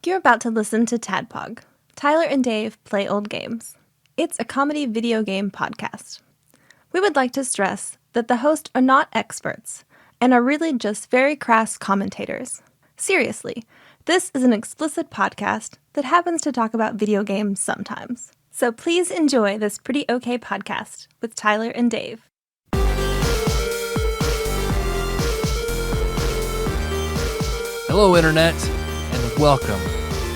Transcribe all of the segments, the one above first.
You're about to listen to TADPOG, Tyler and Dave Play Old Games. It's a comedy video game podcast. We would like to stress that the hosts are not experts and are really just very crass commentators. Seriously, this is an explicit podcast that happens to talk about video games sometimes. So please enjoy this pretty okay podcast with Tyler and Dave. Hello, Internet, and welcome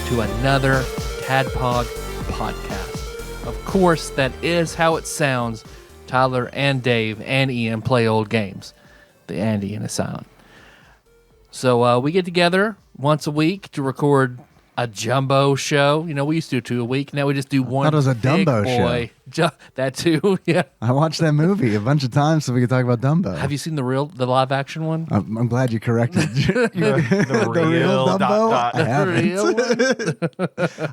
to another TADPOG podcast. Of course, that is how it sounds. Tyler and Dave and Ian play old games. The Andy and is silent. So we get together once a week to record a jumbo show. You know, we used to do 2 a week. Now we just do one. I thought it was a big Dumbo boy. That too, yeah. I watched that movie a bunch of times so we could talk about Dumbo. Have you seen the live action one? I'm glad you corrected The real Dumbo.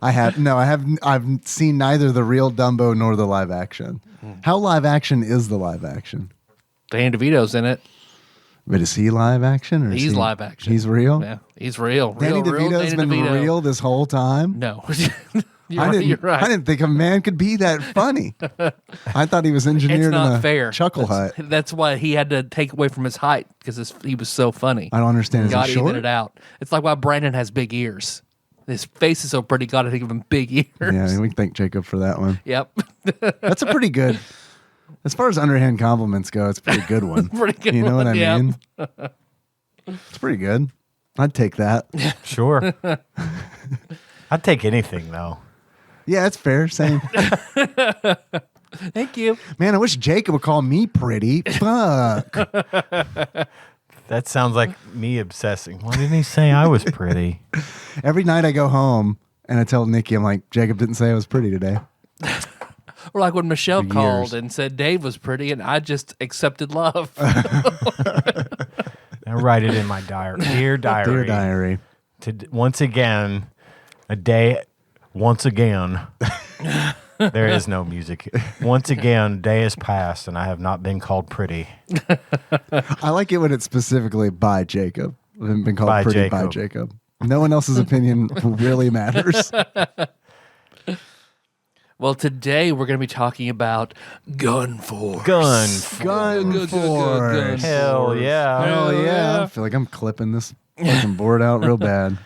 I haven't. I haven't. I've seen neither the real Dumbo nor the live action. How live action is the live action? Dan DeVito's in it. But is he live action? Or is He's he, live action. He's real? Yeah, he's real. Danny real DeVito's Danny been DeVito. real this whole time? No. You're right. I didn't think a man could be that funny. I thought he was engineered It's in not a fair. chuckle hut. That's why he had to take away from his height because he was so funny. I don't understand. Is God he short? even it out. It's like why Brandon has big ears. His face is so pretty. Got to give him big ears. Yeah, we can thank Jacob for that one. Yep. That's a pretty good, as far as underhand compliments go, it's a pretty good one. Pretty good You know what I one, yeah. mean? It's pretty good. I'd take that. Sure. I'd take anything, though. Yeah, it's fair. Same. Thank you. Man, I wish Jacob would call me pretty. Fuck. That sounds like me obsessing. Why didn't he say I was pretty? Every night I go home and I tell Nikki, I'm like, Jacob didn't say I was pretty today. Or like when Michelle For called years. and said Dave was pretty, and I just accepted love. I write it in my diary. Dear diary. Dear diary. Once again, a day, once again, there is no music. Once again, day has passed, and I have not been called pretty. I like it when it's specifically by Jacob. I haven't been called By pretty by Jacob. Jacob. No one else's opinion really matters. Well, today we're going to be talking about GunForce. GunForce. Hell yeah. Hell yeah. I feel like I'm clipping this fucking board out real bad.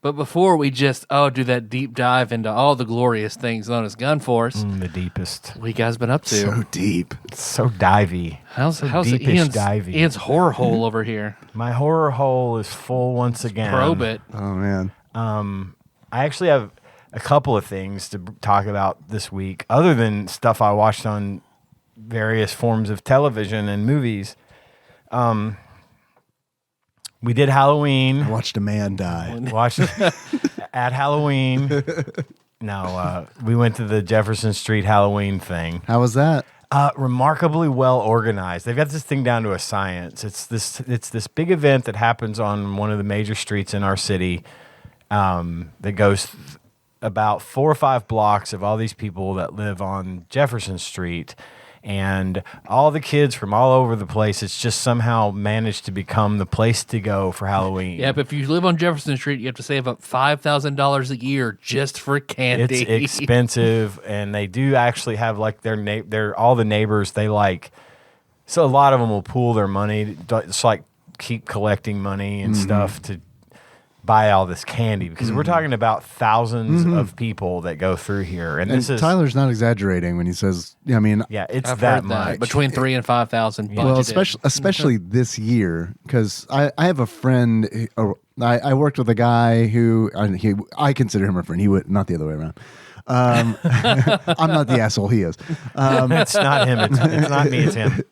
But before we just do that deep dive into all the glorious things known as GunForce, The deepest. what you guys been up to? So deep. It's so divey. how's deepish Ian's, divey. Ian's horror hole over here? My horror hole is full once again. Probe it. Oh, man. I actually have a couple of things to talk about this week, other than stuff I watched on various forms of television and movies. We did Halloween. I watched a man die. Watched at Halloween. No, we went to the Jefferson Street Halloween thing. How was that? Remarkably well organized. They've got this thing down to a science. It's this big event that happens on one of the major streets in our city that goes about 4 or 5 blocks of all these people that live on Jefferson Street. And all the kids from all over the place, it's just somehow managed to become the place to go for Halloween. Yeah, but if you live on Jefferson Street, you have to save up $5,000 a year just for candy. It's expensive, and they do actually have like their all the neighbors. They like, so a lot of them will pool their money, just like keep collecting money and stuff to buy all this candy, because we're talking about thousands of people that go through here, and this is Tyler's not exagerating when he says, I mean, yeah, it's I've that heard that. much. Between 3,000 and 5,000. well, budgeted. especially this year, because I have a friend. I worked with a guy who I consider him a friend. He would not the other way around. I'm not the asshole he is. It's not him. It's not me. It's him.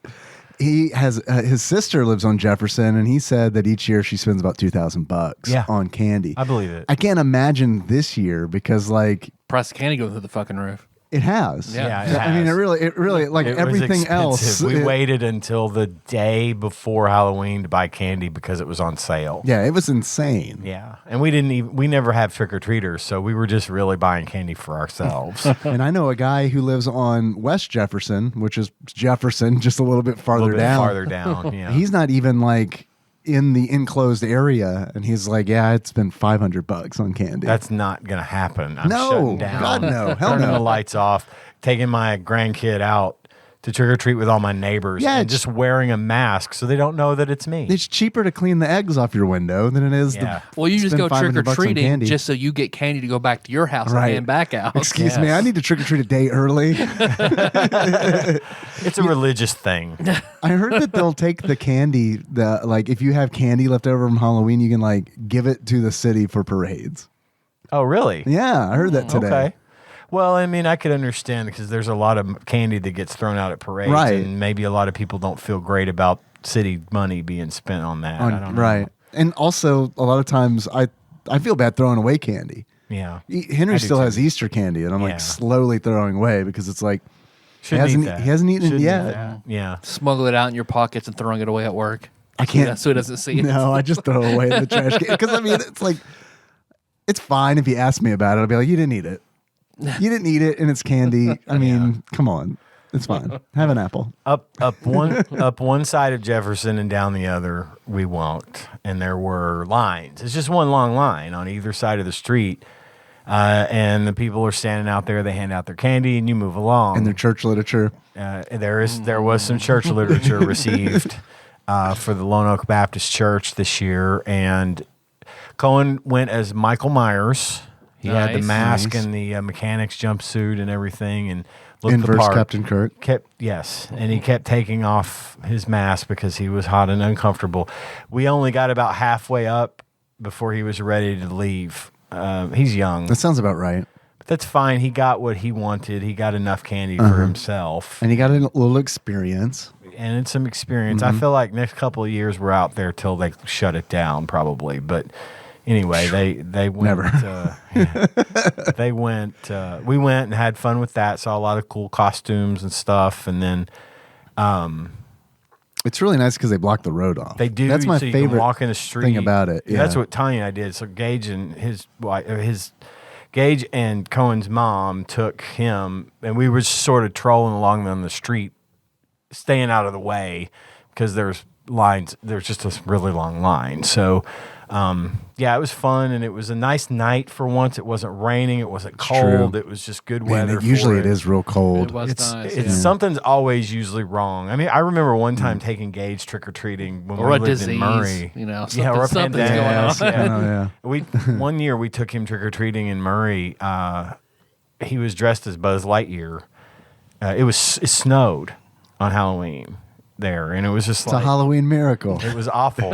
He has his sister lives on Jefferson, and he said that each year she spends about $2,000 on candy. I believe it. I can't imagine this year because like price of candy going through the fucking roof. it has. Yeah. it I mean, has. it really like It was everything expensive. else. We waited until the day before Halloween to buy candy because it was on sale. Yeah, it was insane. Yeah, and we never have trick or treaters, so we were just really buying candy for ourselves. And I know a guy who lives on West Jefferson, which is Jefferson, just a little bit A farther little bit down. farther down. Yeah, He's not even like in the enclosed area, and he's like, "Yeah, it's been $500 on candy." That's not gonna happen. I'm No, shutting down. God, no. Hell Turning no. the lights off, taking my grandkid out to trick or treat with all my neighbors, Yeah, and just wearing a mask so they don't know that it's me. It's cheaper to clean the eggs off your window than it is Yeah. to Well, you just spend go trick or $500 on treating candy. just so you get candy to go back to your house Right. and hand back out. Excuse me, Yes. I need to trick or treat a day early. It's a religious thing. I heard that they'll take the candy, like if you have candy left over from Halloween, you can like give it to the city for parades. Oh, really? Yeah, I heard that today. Okay. Well, I mean, I could understand because there's a lot of candy that gets thrown out at parades, Right. and maybe a lot of people don't feel great about city money being spent on that. I don't know. Right. And also, a lot of times, I feel bad throwing away candy. Yeah. Henry I do still too. has Easter candy, and I'm Yeah. like slowly throwing away because it's like Shouldn't hasn't- eat that. he hasn't eaten it Shouldn't yet. eat that. Yeah. Smuggle it out in your pockets and throwing it away at work. I can't. So he doesn't see it. No, I just throw it away in the trash can because I mean, it's like it's fine if you ask me about it. I'll be like, you didn't eat it. You didn't eat it, and it's candy. I mean, come on, it's fine. Have an apple. Up one side of Jefferson and down the other we walked, and there were lines. It's just one long line on either side of the street, and the people are standing out there. They hand out their candy, and you move along. And their church literature. There was some church literature received for the Lone Oak Baptist Church this year, and Cohen went as Michael Myers. He had the Nice. mask Nice. and the mechanic's jumpsuit and everything, and looked the Inverse part. Captain Kirk. And he kept taking off his mask because he was hot and uncomfortable. We only got about halfway up before he was ready to leave. He's young, That sounds about right. but that's fine. He got what he wanted. He got enough candy for himself, And you got a little experience. and it's some experience. I feel like next couple of years we're out there till they shut it down, probably. But anyway, they went. Never. They went. We went and had fun with that. Saw a lot of cool costumes and stuff, and then It's really nice because they block the road off. they do. That's my so you can favorite walk in the street thing about it. Yeah. That's what Tanya and I did. So Gage and Gage and Cohen's mom took him, and we were sort of trolling along on the street, staying out of the way because there's lines. There's just a really long line. So, yeah, it was fun, and it was a nice night for once. It wasn't raining. It wasn't cold. true. It was just good Man, weather. usually for it is real cold. It was It's, nice. it's yeah. something's always usually wrong. I mean, I remember one time taking Gage trick or treating when Or we a lived disease, in Murray. you know, Yeah, or a something's going pandemic. on. Yeah. Oh, yeah. We one year we took him trick or treating in Murray. He was dressed as Buzz Lightyear. It snowed on Halloween there, and it was just It's a like Halloween miracle. it was awful.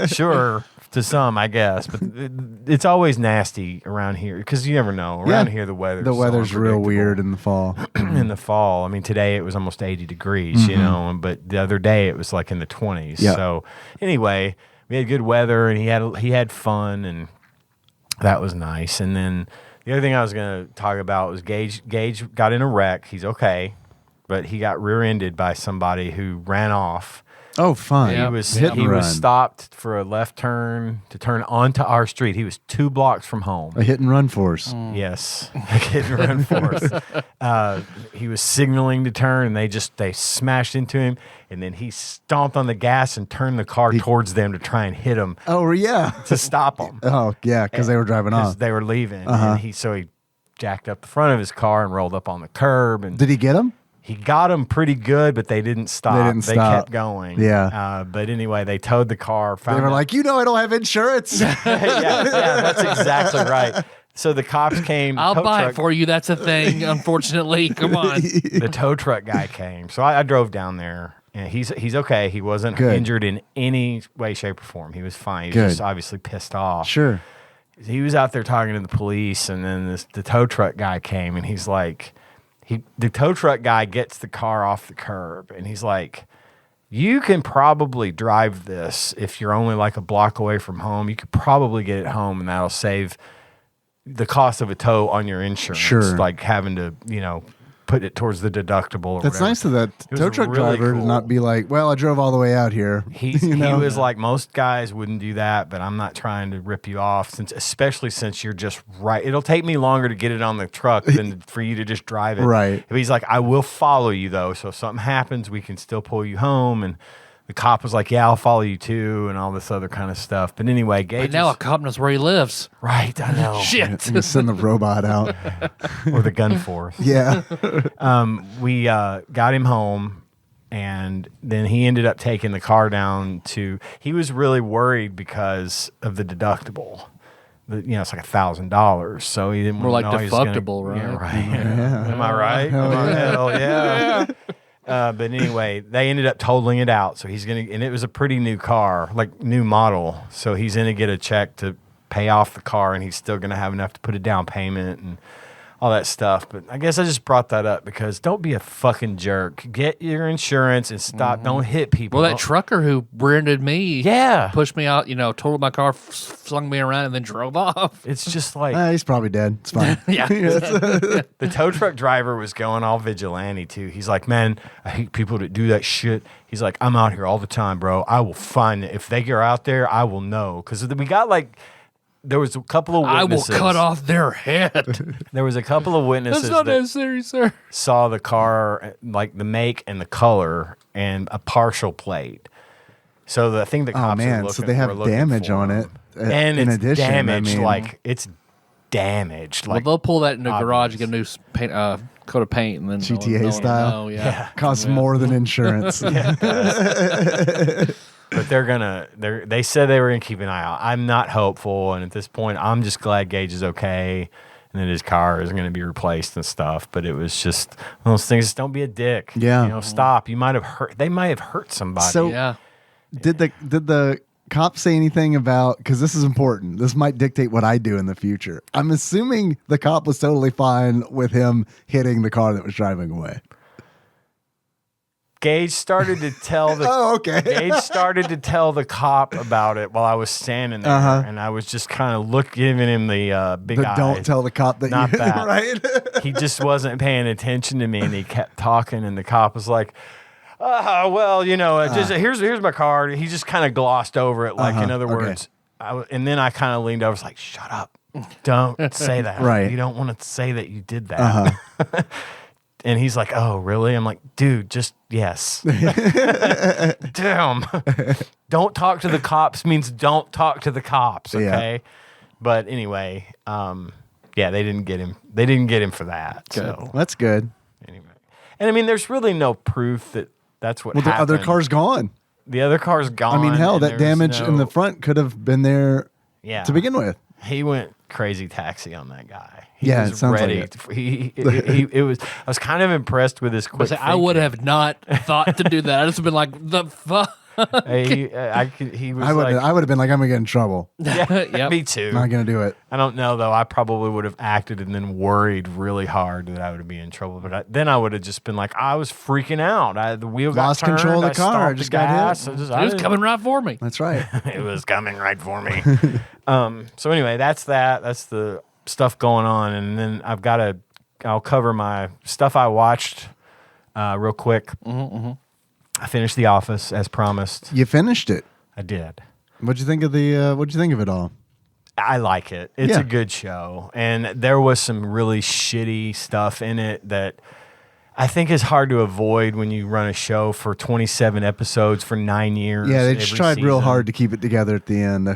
Sure, to some, I guess, but it's always nasty around here because you never know. Around here, the weather's real weird in the fall. in the fall. I mean, today it was almost 80 degrees, you know, but the other day it was like in the 20s. Yeah. So anyway, we had good weather, and he had fun, and that was nice. And then the other thing I was going to talk about was Gage got in a wreck. He's okay, but he got rear-ended by somebody who ran off. Oh, fun. Yeah. He was Hit and he was run. stopped for a left turn to turn onto our street. He was 2 blocks from home. A hit and run force. Yes, hit and run force. He was signaling to turn, and they smashed into him, and then he stomped on the gas and turned the car towards them to try and hit him Oh, yeah. to stop them Oh, yeah, because they were driving because off. they were leaving. And he jacked up the front of his car and rolled up on the curb, and Did he get him? he got them pretty good, but they didn't stop. They didn't stop. kept going. Yeah. But anyway, they towed the car. They were like, I don't have insurance. yeah, that's exactly right. So the cops came. I'll tow buy truck- it for you. That's a thing. Unfortunately, come on. The tow truck guy came. So I drove down there, and he's okay. He wasn't Good. injured in any way, shape, or form. He was fine. He Good. was just obviously pissed off. Sure. He was out there talking to the police, and then the tow truck guy came, and he's like, the tow truck guy gets the car off the curb, and he's like, you can probably drive this if you're only like a block away from home. You could probably get it home, and that'll save the cost of a tow on your insurance. Sure. Like having to, put it towards the deductible or That's whatever. nice of that It was tow truck really driver to cool. not be like, well, I drove all the way out here. He know? was like, most guys wouldn't do that, but I'm not trying to rip you off, especially since you're just right. It'll take me longer to get it on the truck than for you to just drive it. Right. But he's like, I will follow you though, so if something happens, we can still pull you home. And the cop was like, yeah, I'll follow you too, and all this other kind of stuff. But anyway, Gage. But now a cop knows where he lives. Right, I know. Shit. You can send the robot out. Or the GunForce. Yeah. We got him home, and then he ended up taking the car down to. He was really worried because of the deductible. It's like $1,000, so he didn't. More like know deductible, right? Yeah, right. Am I right? Hell yeah. But anyway, they ended up totaling it out. So he's going to, and it was a pretty new car, like new model. So he's going to get a check to pay off the car, and he's still going to have enough to put a down payment and all that stuff. But I guess I just brought that up because don't be a fucking jerk. Get your insurance and stop. Don't hit people. Well, that trucker who rear-ended me, pushed me out, totaled my car, flung me around, and then drove off. It's just like He's probably dead. It's fine. Yeah. the tow truck driver was going all vigilante too. He's like, man, I hate people that do that shit. He's like, I'm out here all the time, bro. I will find it. If they get out there, I will know. Because we got like, there was a couple of witnesses. I will cut off their head. There was a couple of witnesses That's not that necessary, sir. saw the car, like the make and the color, and a partial plate. So I think the cops are looking. So they have damage on it. And in it's addition, damaged, like it's damaged. Like, Well, they'll pull that in the garage, obvious. get a new paint, coat of paint, and then GTA style? Oh, yeah. Costs more than insurance. But they said they were going to keep an eye out. I'm not hopeful, and at this point, I'm just glad Gage is okay, and that his car is going to be replaced and stuff. But it was just one of those things. Just don't be a dick. Yeah. Stop. You might have hurt. They might have hurt somebody. So- Yeah. Did the cop say anything about, because this is important, this might dictate what I do in the future. I'm assuming the cop was totally fine with him hitting the car that was driving away. Gage started to tell the okay. Gage started to tell the cop about it while I was standing there, and I was just kind of giving him the big But eye. don't tell the cop that Not you that. right. He just wasn't paying attention to me, and he kept talking, and the cop was like, well, just here's my card. He just kind of glossed over it, like, in other words. And then I kind of leaned over, was like, shut up. Don't say that. Right. You don't want to say that you did that. And he's like, oh, really? I'm like, dude, just yes. Damn. Don't talk to the cops means don't talk to the cops, okay? Yeah. But anyway, they didn't get him. They didn't get him for that. Good. So That's good. anyway. And I mean, there's really no proof that that's what Well, the happened. other car's gone. The other car's gone. I mean, hell, and that there's damage in the front could have been there yeah. to begin with. He went crazy taxi on that guy. He Yeah, was it sounds like ready. it. It was. I was kind of impressed with his quick. I would have not thought to do that. I just have been like, the fuck? He was I would like, have been like, I'm gonna get in trouble. Yep. me too. Not gonna do it. I don't know though. I probably would have acted and then worried really hard that I would be in trouble. But then I would have just been like, I was freaking out. The wheel Lost got turned, control of the I car, stopped just the got hit. gas, It was coming right for me. That's right. It was coming right for me. So anyway, that's that. That's the stuff going on, and then I'll cover my stuff I watched real quick. I finished The Office as promised. You finished it. I did. What'd you think of it all? I like it. It's Yeah. a good show, and there was some really shitty stuff in it that I think is hard to avoid when you run a show for 27 episodes for 9 years. Yeah, they just every tried real season. hard to keep it together at the end.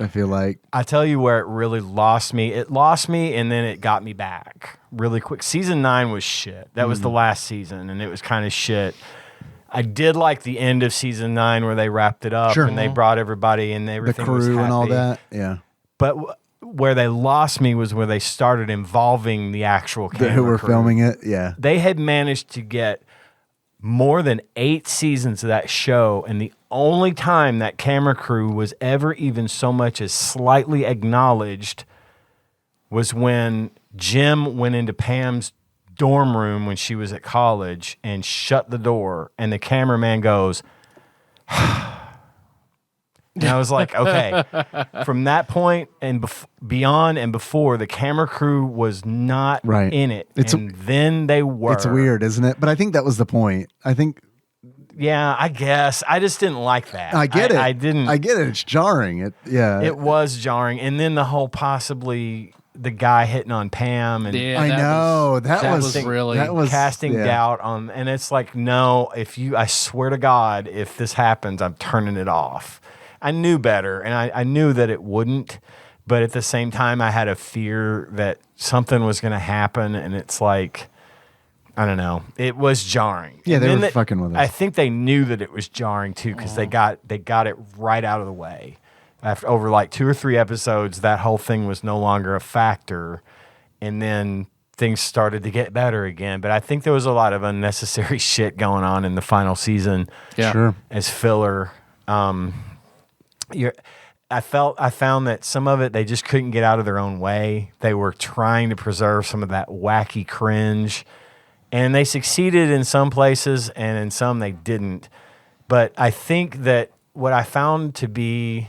I feel like. I tell you where it really lost me. It lost me, and then it got me back really quick. Season 9 was shit. That was the last season, and it was kind of shit. I did like the end of season 9 where they wrapped it up Sure. and they brought everybody and The everything was crew and all happy. that. Yeah. But where they lost me was where they started involving the actual camera Who were crew. filming it. Yeah. They had managed to get more than 8 seasons of that show, and the only time that camera crew was ever even so much as slightly acknowledged was when Jim went into Pam's dorm room when she was at college and shut the door, and the cameraman goes, and I was like, okay. From that point and beyond and before, the camera crew was not Right. in it. It's and then they were. It's weird, isn't it? But I think that was the point. I think Yeah, I guess. I just didn't like that. I get it. I didn't. I get it. It's jarring. It was jarring. And then the whole possibly the guy hitting on Pam, and Yeah, I know that was really casting doubt on, and it's like, no, I swear to God, if this happens, I'm turning it off. I knew better, and I knew that it wouldn't, but at the same time, I had a fear that something was going to happen, and it's like, I don't know, it was jarring. Yeah, and they then were fucking with us. I think they knew that it was jarring too, because they got it right out of the way. After over like 2 or 3 episodes, that whole thing was no longer a factor, and then things started to get better again. But I think there was a lot of unnecessary shit going on in the final season. Yeah. Sure. As filler. I found that some of it they just couldn't get out of their own way. They were trying to preserve some of that wacky cringe, and they succeeded in some places, and in some they didn't. But I think that what I found to be,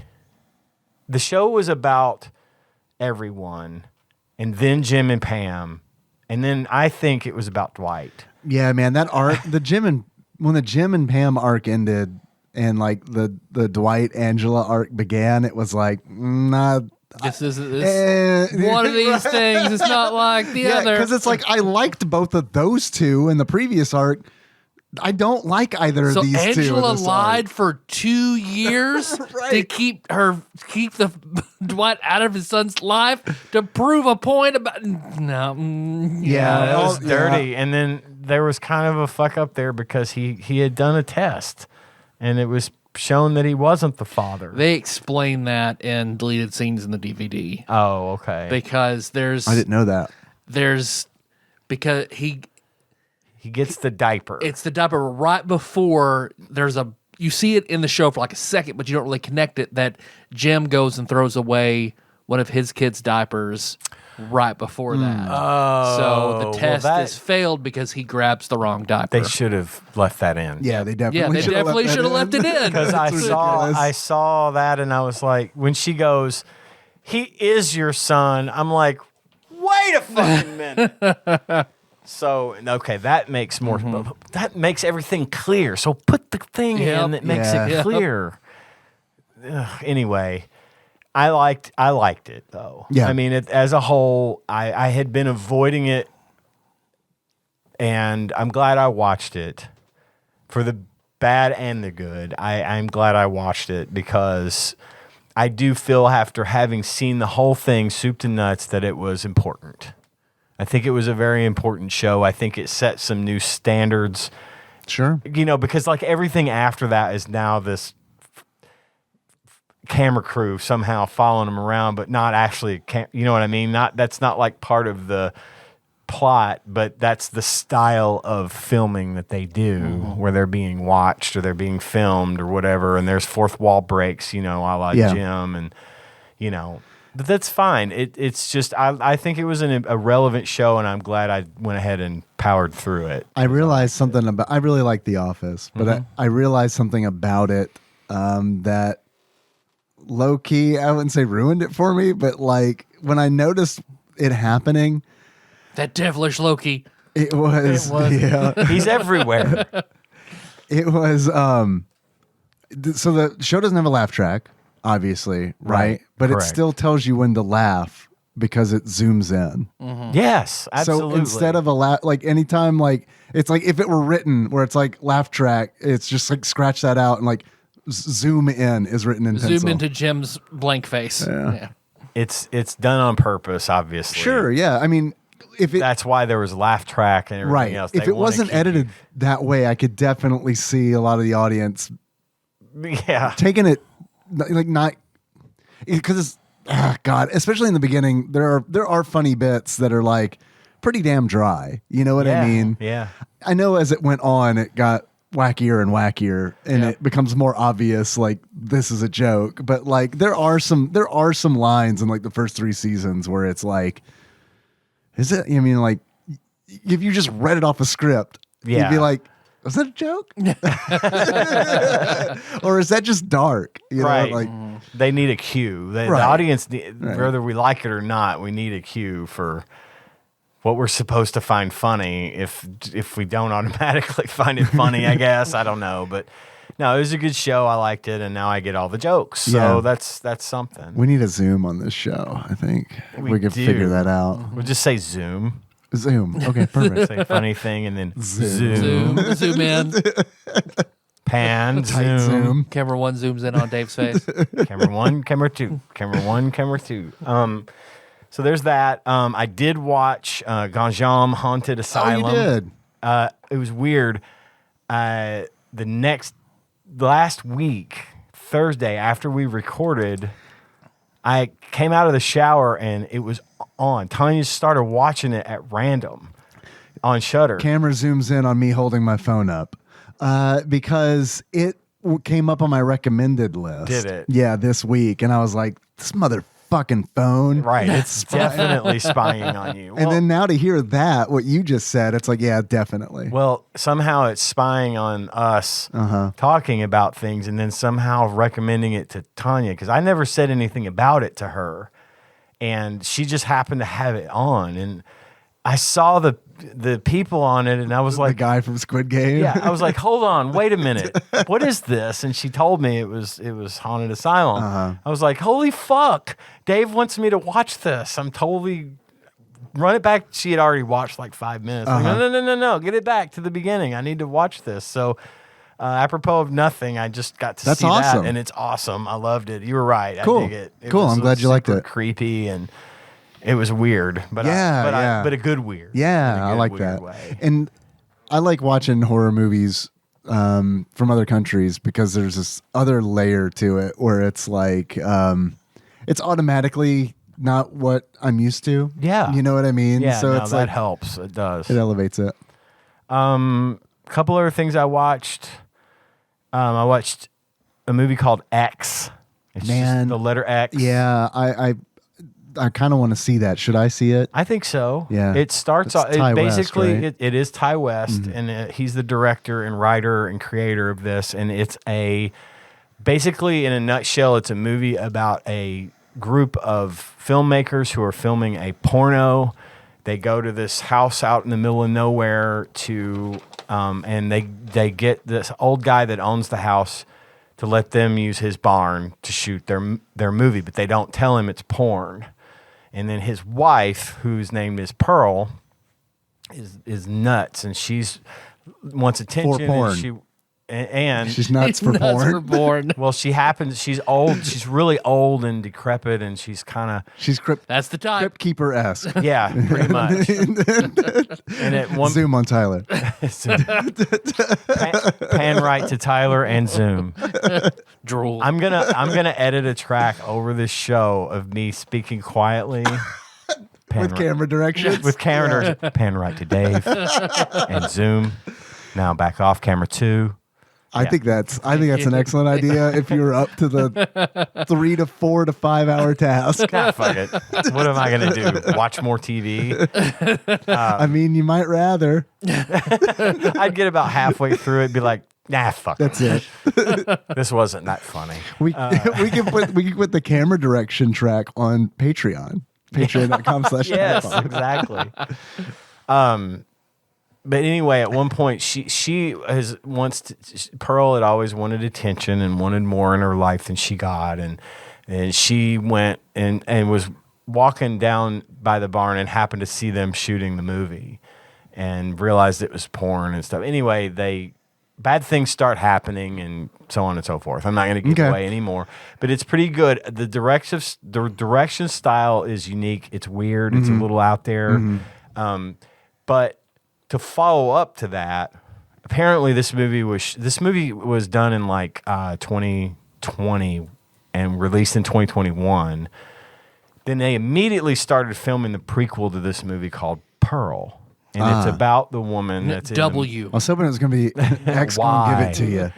the show was about everyone, and then Jim and Pam, and then I think it was about Dwight. Yeah, man, that arc, when the Jim and Pam arc ended, and like the Dwight Angela arc began, it was like, nah. This one of these things. It's not like the other. Because it's like I liked both of those two in the previous arc. I don't like either of these two. So Angela in this lied arc. for 2 years to keep the Dwight out of his son's life to prove a point about Yeah, it was dirty. And then there was kind of a fuck up there because he had done a test, and it was shown that he wasn't the father. They explain that in deleted scenes in the DVD. Oh, okay. Because I didn't know that. Because he gets the diaper. It's the diaper right before you see it in the show for like a second, but you don't really connect it, that Jim goes and throws away one of his kids' diapers right before that. So the test is failed because he grabs the wrong diaper. They should have left that in. Yeah, they definitely should have left it in. Because I saw that, and I was like, when she goes, "He is your son," I'm like, wait a fucking minute. So, okay, that makes more. That makes everything clear. So put the thing in that makes it clear. Anyway, I liked it though. Yeah. I mean, as a whole, I had been avoiding it, and I'm glad I watched it. For the bad and the good, I'm glad I watched it, because I do feel, after having seen the whole thing, soup to nuts, that it was important. I think it was a very important show. I think it set some new standards. Sure. Because like everything after that is now this camera crew somehow following him around, but not actually, you know what I mean? That's not like part of the plot, but that's the style of filming that they do, where they're being watched or they're being filmed or whatever, and there's fourth wall breaks, a la Jim, and but that's fine. It's just I think it was a relevant show, and I'm glad I went ahead and powered through it. I realized something about. I really like The Office, but I realized something about it that low key, I wouldn't say ruined it for me, but like when I noticed it happening, that devilish Loki. It was. Yeah. He's everywhere. It was. So the show doesn't have a laugh track, obviously, right? But Correct. it still tells you when to laugh because it zooms in. Yes, absolutely. So instead of a laugh, like anytime, like it's like if it were written where it's like laugh track, it's just like scratch that out and like zoom in is written in pencil. Zoom into Jim's blank face. Yeah. It's done on purpose, obviously. Sure, yeah. I mean, that's why there was laugh track and everything else. If it wasn't edited that way, I could definitely see a lot of the audience taking it like not because it's God, especially in the beginning, there are funny bits that are like pretty damn dry. You know what I mean? Yeah. I know as it went on, it got wackier and wackier, and it becomes more obvious like this is a joke. But like there are some lines in like the first 3 seasons where it's like, is it? I mean, like if you just read it off a script, you'd be like, was that a joke? Or is that just dark? You know, like they need a cue. The audience, whether we like it or not, we need a cue for what we're supposed to find funny. If we don't automatically find it funny, I guess I don't know, but No, it was a good show. I liked it, and now I get all the jokes. So that's something. We need a Zoom on this show. I think we could do. figure that out. We'll just say Zoom. Zoom. Okay, perfect. Say a funny thing, and then Zoom in. Pan, Tight zoom. zoom. Camera 1 zooms in on Dave's face. Camera 1, camera 2. Camera 1, camera 2. So there's that. I did watch Ganjam Haunted Asylum. Oh, you did? It was weird. Last week, Thursday, after we recorded, I came out of the shower and it was on. Tanya started watching it at random on Shudder. Camera zooms in on me holding my phone up because it came up on my recommended list. Did it? Yeah, this week. And I was like, this motherfucking phone. Right. It's definitely spying on you. And then now to hear that, what you just said, it's like, yeah, definitely. Well, somehow it's spying on us talking about things and then somehow recommending it to Tanya because I never said anything about it to her. And she just happened to have it on. And I saw the people on it and I was like, the guy from Squid Game. yeah, I was like, hold on, wait a minute. What is this? And she told me it was Haunted Asylum. I was like, holy fuck. Dave wants me to watch this. I'm totally run it back. She had already watched like 5 minutes. Like, no. Get it back to the beginning. I need to watch this. So apropos of nothing, I just got to see awesome. that and it's awesome. I loved it. You were right. Cool. I dig it. It Cool. was I'm glad you liked super it. Creepy and it was weird, but but a good weird. Yeah, In a I good like weird that. way. And I like watching horror movies from other countries because there's this other layer to it where it's like it's automatically not what I'm used to. Yeah. You know what I mean? Yeah, so no, it's that like helps. It does. it elevates it. Couple other things I watched. I watched a movie called X. It's Man. just the letter X. Yeah, I kind of want to see that. Should I see it? I think so. Yeah. It starts It's off. Ty Basically, West, right? it is Ty West, and he's the director and writer and creator of this. And it's basically in a nutshell, it's a movie about a group of filmmakers who are filming a porno. They go to this house out in the middle of nowhere and they get this old guy that owns the house to let them use his barn to shoot their movie, but they don't tell him it's porn. And then his wife, whose name is Pearl, is nuts, and she's wants attention. For porn. And She's nuts for Nuts porn. for porn. well, she's old. She's really old and decrepit, and she's kind of She's That's the type. Crypt Keeper-esque. yeah, pretty much. And at one Zoom on Tyler. pan right to Tyler and zoom. Drool. I'm gonna edit a track over this show of me speaking quietly. Pan With right- camera directions. with camera direction. Pan right to Dave and zoom. Now back off camera 2. I think that's an excellent idea if you're up to the 3 to 4 to 5 hour task. God, fuck it. What am I gonna do? Watch more TV? I mean, you might rather. I'd get about halfway through it, be like, nah, fuck. That's it. This wasn't that funny. We can put the camera direction track on Patreon. Patreon.com/. Yes, exactly. But anyway, at one point, Pearl had always wanted attention and wanted more in her life than she got, and she went and was walking down by the barn and happened to see them shooting the movie, and realized it was porn and stuff. Anyway, bad things start happening and so on and so forth. I'm not going to give away anymore, but it's pretty good. The direction style is unique. It's weird. It's a little out there, but to follow up to that, apparently this movie was done in like 2020 and released in 2021. Then they immediately started filming the prequel to this movie called Pearl, and it's about the woman that's W. I was hoping it was going to be X gonna give it to you.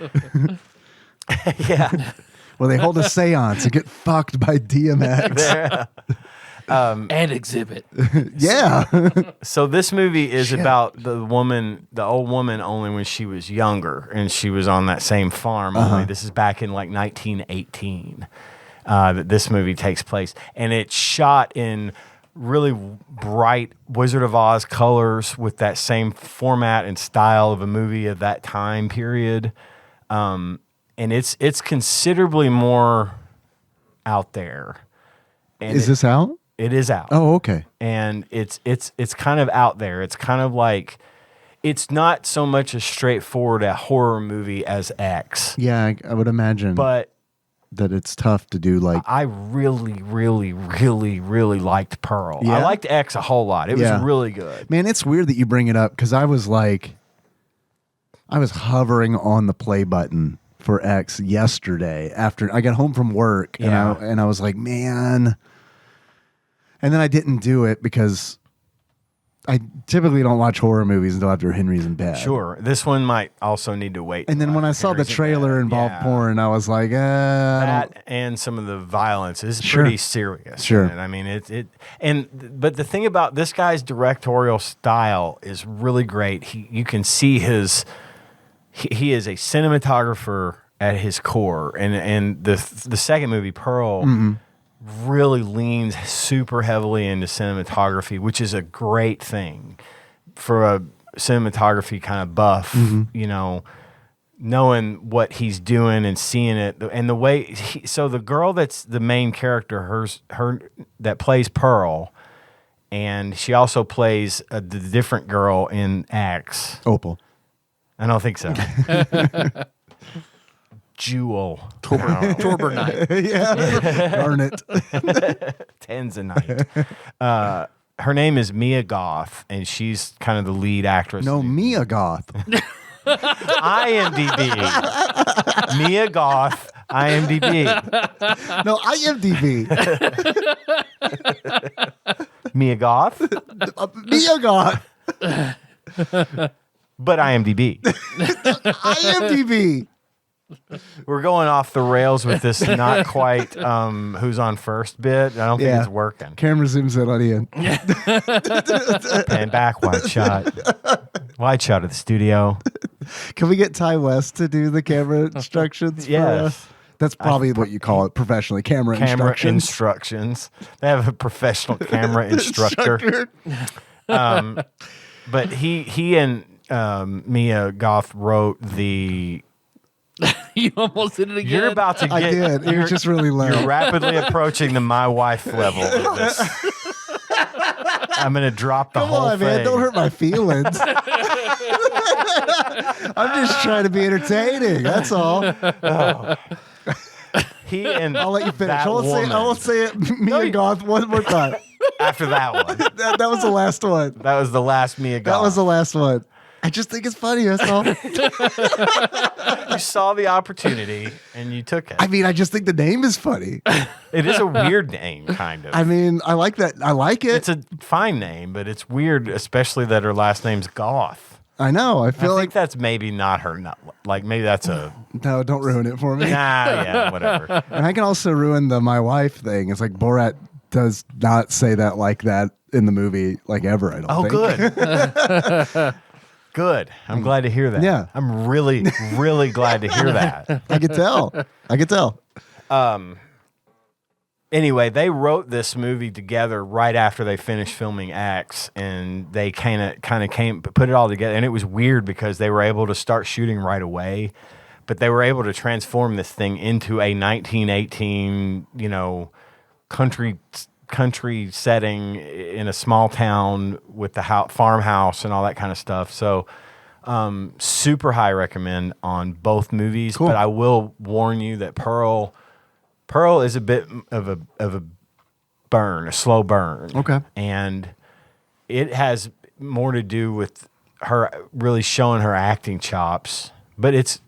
yeah. Well, they hold a seance and get fucked by DMX. And Exhibit. Yeah. So this movie is about the old woman, only when she was younger, and she was on that same farm. Only this is back in like 1918 that this movie takes place, and it's shot in really bright Wizard of Oz colors with that same format and style of a movie of that time period. and it's considerably more out there. And Is this out? It is out. Oh, okay. And it's kind of out there. It's kind of like, it's not so much as straightforward a horror movie as X. Yeah, I would imagine. But that it's tough to do like. I really, really, really, really liked Pearl. Yeah? I liked X a whole lot. It was really good. Man, it's weird that you bring it up because I was hovering on the play button for X yesterday after I got home from work, and I was like, man. And then I didn't do it because I typically don't watch horror movies until after Henry's in bed. Sure. This one might also need to wait. And then when I saw the trailer involved porn, I was like, that and some of the violence is pretty serious. Sure. I mean, but the thing about this guy's directorial style is really great. You can see he is a cinematographer at his core, and the second movie, Pearl, really leans super heavily into cinematography, which is a great thing for a cinematography kind of buff, knowing what he's doing and seeing it, and the way. So the girl that's the main character, her that plays Pearl, and she also plays the different girl in X. Opal. I don't think so. Jewel. Torbernite. Yeah. Garnet. Tanzanite. Her name is Mia Goth, and she's kind of the lead actress. No, Mia Goth. IMDb. Mia Goth. IMDb. No, IMDb. Mia Goth. Mia Goth. But IMDb. IMDb. We're going off the rails with this not quite who's on first bit. I don't think it's working. Camera zooms in on Ian. And back, wide shot. Wide shot of the studio. Can we get Ty West to do the camera instructions? Yes. That's probably what you call it professionally. Camera instructions. They have a professional camera instructor. But he and Mia Goth wrote the. You almost did it again. You're about to get. I did. It was just really low. You're rapidly approaching the my wife level of this. I'm going to drop the whole thing. Man, don't hurt my feelings. I'm just trying to be entertaining. That's all. He and I'll let you finish. I woman, won't say it. Mia Goth one more time. After that one. That was the last one. That was the last Mia Goth. That was the last one. I just think it's funny. That's all. You saw the opportunity and you took it. I mean, I just think the name is funny. It is a weird name, kind of. I mean, I like that. I like it. It's a fine name, but it's weird, especially that her last name's Goth. I know. I feel like that's maybe not her. Like maybe that's a. No, don't ruin it for me. Yeah, whatever. And I can also ruin the my wife thing. It's like Borat does not say that like that in the movie, like ever. I don't think. Good. Good. I'm glad to hear that. Yeah. I'm really, really glad to hear that. I could tell. Anyway, they wrote this movie together right after they finished filming X, and they kind of put it all together. And it was weird because they were able to start shooting right away, but they were able to transform this thing into a 1918, country setting in a small town with the farmhouse and all that kind of stuff. So super high recommend on both movies. Cool. But I will warn you that Pearl is a bit of a burn, a slow burn. Okay. And it has more to do with her really showing her acting chops. But it's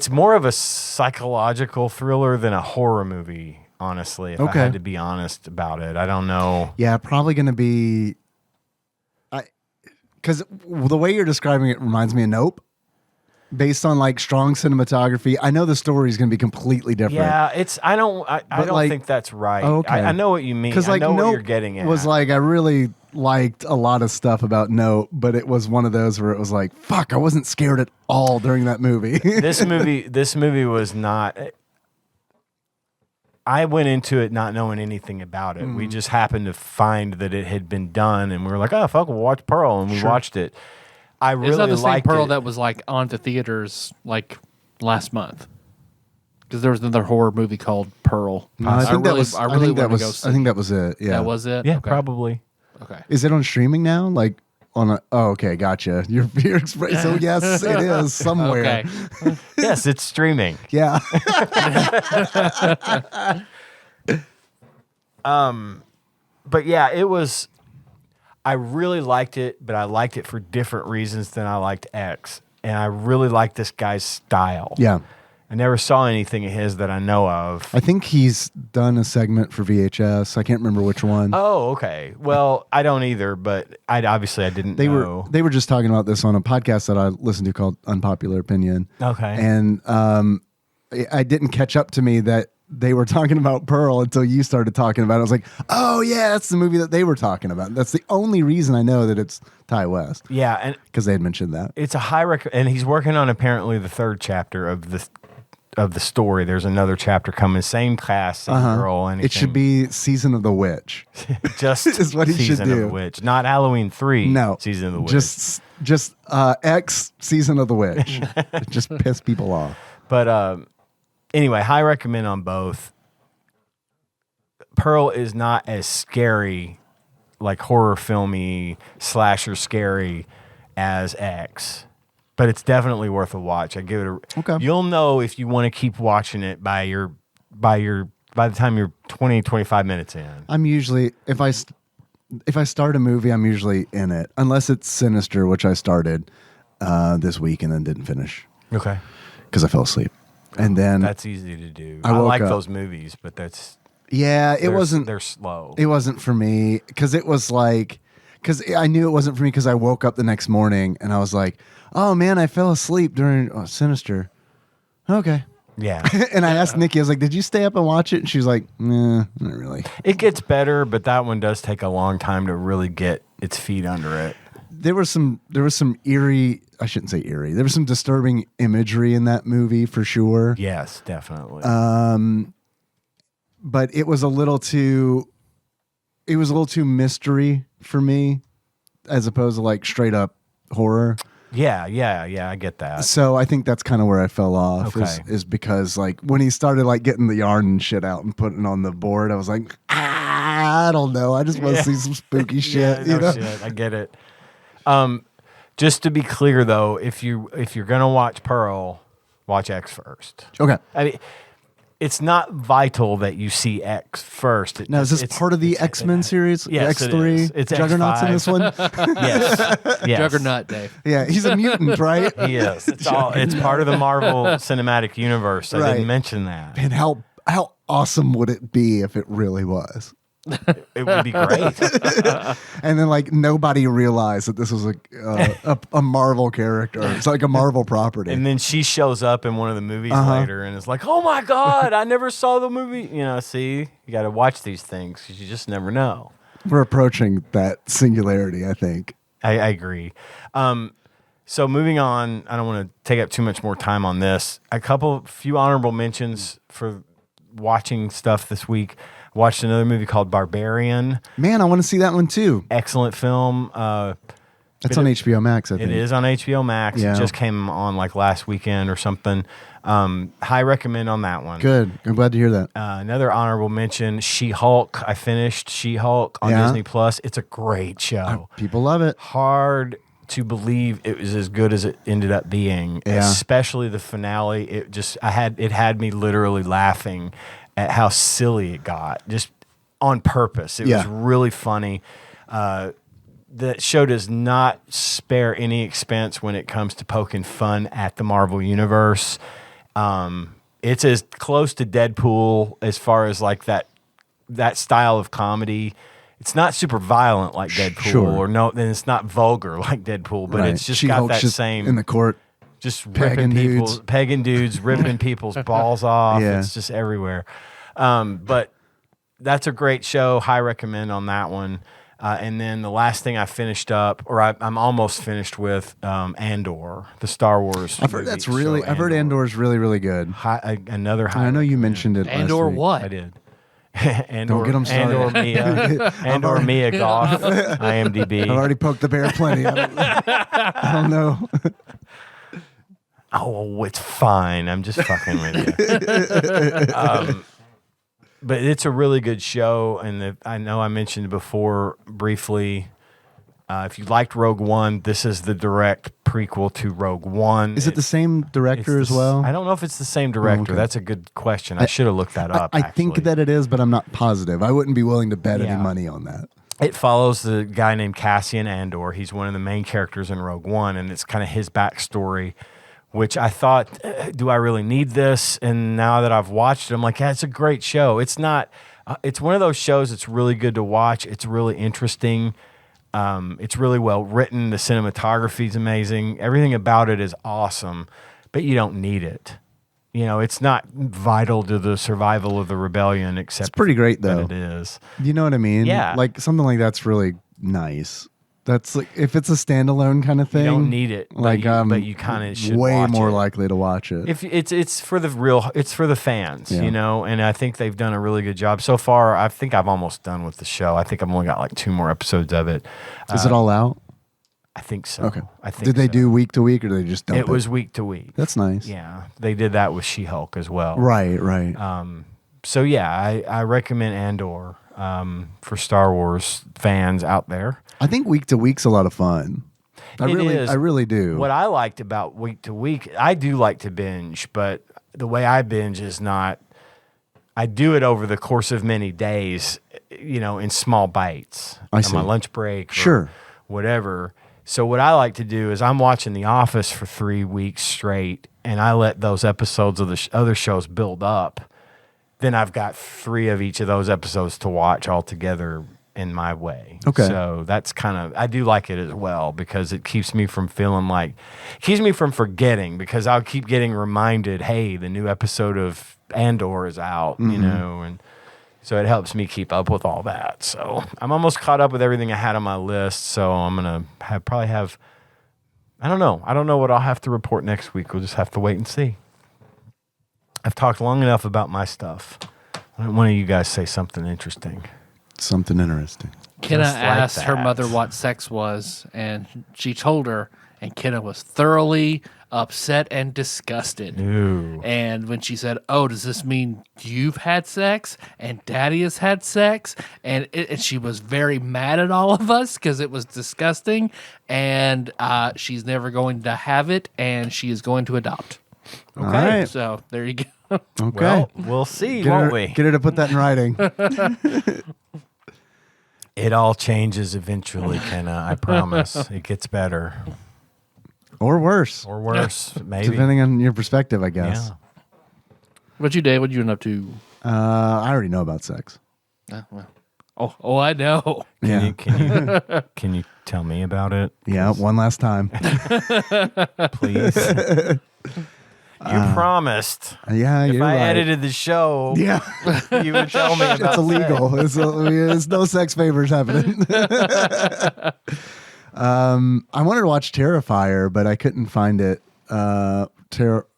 more of a psychological thriller than a horror movie. Honestly, if I had to be honest about it, I don't know. Yeah, probably going to be. Because the way you're describing it reminds me of Nope. Based on like strong cinematography, I know the story is going to be completely different. Yeah, I don't think that's right. Okay. I know what you mean. Because like I know Nope what you're getting at. Was like I really liked a lot of stuff about Nope, but it was one of those where it was like, fuck, I wasn't scared at all during that movie. This movie was not. I went into it not knowing anything about it. We just happened to find that it had been done, and we were like, "Oh fuck, we'll watch Pearl," and we watched it. I really liked the same liked Pearl it. that was like on to theaters like last month. Because there was another horror movie called Pearl. No, I think that was. I think that was it. Yeah, that was it. Yeah, Okay. probably. Okay. Is it on streaming now? Like on a? Oh, okay, gotcha. Your express. So yes, it is somewhere. Okay. Yes, it's streaming. Yeah. But yeah, it was. I really liked it, but I liked it for different reasons than I liked X, and I really liked this guy's style. Yeah. I never saw anything of his that I know of. I think he's done a segment for VHS. I can't remember which one. Oh, okay. Well, I don't either, but I didn't know. They were just talking about this on a podcast that I listened to called Unpopular Opinion. Okay. And I didn't catch up to me that they were talking about Pearl until you started talking about it. I was like, oh yeah, that's the movie that they were talking about. That's the only reason I know that it's Ty West. Yeah, and because they had mentioned that. it's a high and he's working on apparently the third chapter of the story. There's another chapter coming, same cast, same girl. Anything. It should be Season of the Witch. Just is what he should Season of do. the Witch, not Halloween 3. No, Season of the Witch. Just X Season of the Witch. Just piss people off. But anyway, high recommend on both. Pearl is not as scary, like horror filmy slasher scary as X, but it's definitely worth a watch. I give it a. Okay. You'll know if you want to keep watching it by the time you're 20, 25 minutes in. I'm usually if I start a movie, I'm usually in it, unless it's Sinister, which I started this week and then didn't finish. Okay. Because I fell asleep, and then That's easy to do. I I woke like up. those movies, but it wasn't. They're slow. It wasn't for me because it was like because I knew it wasn't for me because I woke up the next morning and I was like, oh man, I fell asleep during Sinister. Okay. Yeah. And I asked Nikki, I was like, did you stay up and watch it? And she was like, nah, not really. It gets better, but that one does take a long time to really get its feet under it. There was some eerie, I shouldn't say eerie. There was some disturbing imagery in that movie for sure. Yes, definitely. But it was a little too mystery for me as opposed to like straight up horror. Yeah, I get that. So I think that's kind of where I fell off Okay. is because like when he started like getting the yarn and shit out and putting it on the board, I was like, I don't know. I just want to see some spooky shit. Yeah, you know? shit. I get it. Just to be clear though, if you're gonna watch Pearl, watch X first. Okay. I mean, it's not vital that you see X first. Now, is this part of the X-Men series? Yes, X3? it is. It's Juggernaut's X5. in this one? Yes. Juggernaut, Dave. Yeah, he's a mutant, right? He is. It's part of the Marvel Cinematic Universe. I Right. didn't mention that. And how awesome would it be if it really was? It would be great. And then like nobody realized that this was a Marvel character. It's like a Marvel property. And then she shows up in one of the movies later and is like, oh my God, I never saw the movie. You know, see, you got to watch these things because you just never know. We're approaching that singularity, I think. I agree. So moving on, I don't want to take up too much more time on this. Few honorable mentions for watching stuff this week. Watched another movie called Barbarian. Man, I want to see that one too. Excellent film. That's on HBO Max, I think. It is on HBO Max. Yeah. It just came on like last weekend or something. High recommend on that one. Good. I'm glad to hear that. Another honorable mention, She-Hulk. I finished She-Hulk on Yeah. Disney Plus. It's a great show. People love it. Hard to believe it was as good as it ended up being, Yeah. especially the finale. It had me literally laughing at how silly it got, just on purpose. It was really funny. The show does not spare any expense when it comes to poking fun at the Marvel Universe. It's as close to Deadpool as far as like that style of comedy. It's not super violent like Deadpool, then it's not vulgar like Deadpool, but it's just got that just same in the court. just pegging pegging dudes, ripping people's balls off. Yeah. It's just everywhere. But that's a great show. High recommend on that one. And then the last thing I finished up, or I'm almost finished with, Andor, the Star Wars. I've heard I've heard Andor's really, really good. Another high. I know you recommend. mentioned it. Andor last week. what? I did. Andor, Don't get 'em started. Andor Mia Goth, IMDb. I've already poked the bear plenty. I don't know. Oh, it's fine. I'm just fucking with you. But it's a really good show, and I know I mentioned before briefly. If you liked Rogue One, this is the direct prequel to Rogue One. Is it the same director as well? I don't know if it's the same director. okay. That's a good question. I should have looked that up. I think actually. that it is, but I'm not positive. I wouldn't be willing to bet Yeah. any money on that. It follows the guy named Cassian Andor. He's one of the main characters in Rogue One, and it's kind of his backstory, which I thought, do I really need this? And now that I've watched it, I'm like, yeah, it's a great show. It's not. It's one of those shows that's really good to watch. It's really interesting. It's really well written. The cinematography is amazing. Everything about it is awesome, but you don't need it. You know, it's not vital to the survival of the rebellion, except It's pretty great, though. that it is. You know what I mean? Yeah. Like something like that's really nice. That's like if it's a standalone kind of thing. You don't need it, Like but you kind of should. way watch more it. likely to watch it. If it's for the fans, Yeah. you know, and I think they've done a really good job so far. I think I'm almost done with the show. I think I've only got like 2 more episodes of it. Is it all out? I think so. Okay. I think Did they so. do week to week or did they just dump it? It was week to week. That's nice. Yeah, they did that with She-Hulk as well. Right, right. So yeah, I recommend Andor for Star Wars fans out there. I think week to week's a lot of fun. I It is. really do. What I liked about week to week, I do like to binge, but the way I binge is not. I do it over the course of many days, you know, in small bites. I see. On my lunch break, or Sure. whatever. So what I like to do is I'm watching The Office for 3 weeks straight, and I let those episodes of the other shows build up. Then I've got 3 of each of those episodes to watch all together in my way. Okay. So that's kind of, I do like it as well because it keeps me from feeling like, keeps me from forgetting because I'll keep getting reminded, hey, the new episode of Andor is out, you know, and so it helps me keep up with all that. So I'm almost caught up with everything I had on my list. So I'm going to probably have, I don't know what I'll have to report next week. We'll just have to wait and see. I've talked long enough about my stuff. Why don't one of you guys say something interesting? Something interesting. Kenna Just like asked her that. mother what sex was, and she told her, and Kenna was thoroughly upset and disgusted. Ooh. And when she said, "Oh, does this mean you've had sex and Daddy has had sex?" and she was very mad at all of us because it was disgusting, and she's never going to have it, and she is going to adopt. All right. So there you go. Okay. Well, we'll see, get won't her, we? Get her to put that in writing. It all changes eventually, Kenna. I promise. It gets better. Or worse. Or worse, maybe. Depending on your perspective, I guess. Yeah. What you, Dave? What you been up to? I already know about sex. Oh, I know. Can you tell me about it? Yeah, one last time. Please. You promised. Yeah, If you're I right. edited the show, Yeah, you would tell me about it's illegal. There's no sex favors happening. I wanted to watch Terrifier, but I couldn't find it.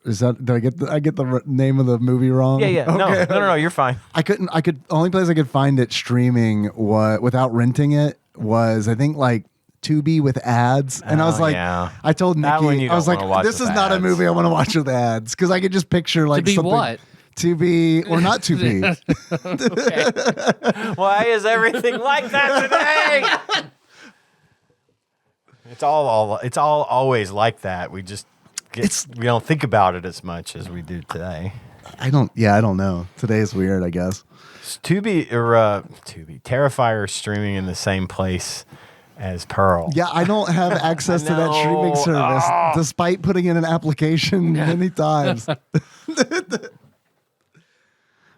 Is that? Did I get the name of the movie wrong? Yeah. Okay. No, you're fine. The only place I could find it streaming without renting it was I think like Tubi with ads, and I was like, yeah. I told That one Nikki, you I was don't like, wanna watch this is with not a ads. movie I want to watch with ads because I could just picture like be something what? to be or not to be. Why is everything like that today? It's all always like that. We just we don't think about it as much as we do today. I don't know. Today is weird, I guess. Tubi, Terrifier is streaming in the same place as Pearl. Yeah, I don't have access to that streaming No. service, despite putting in an application many times.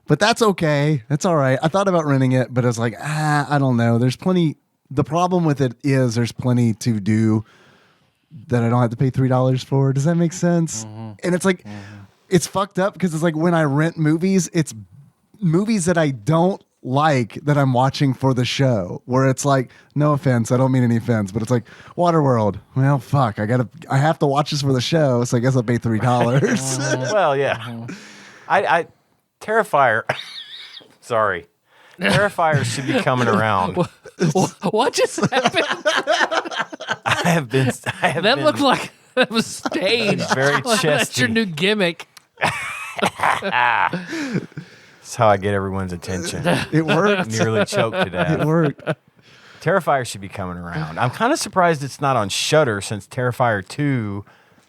But that's okay. That's all right. I thought about renting it, but I was like, I don't know. There's plenty. The problem with it is there's plenty to do that I don't have to pay $3 for. Does that make sense? And it's like, it's fucked up because it's like when I rent movies, it's movies that I don't like that I'm watching for the show, where it's like, no offense, I don't mean any offense, but it's like Waterworld. Well, fuck, I have to watch this for the show, so I guess I'll pay $3. Well, yeah. I Terrifier. Sorry. Terrifier should be coming around. What just happened? I have That been, looked like That was staged. Very That's chesty. your new gimmick. That's how I get everyone's attention. It worked. Nearly choked to death. It worked. Terrifier should be coming around. I'm kind of surprised it's not on Shudder since Terrifier 2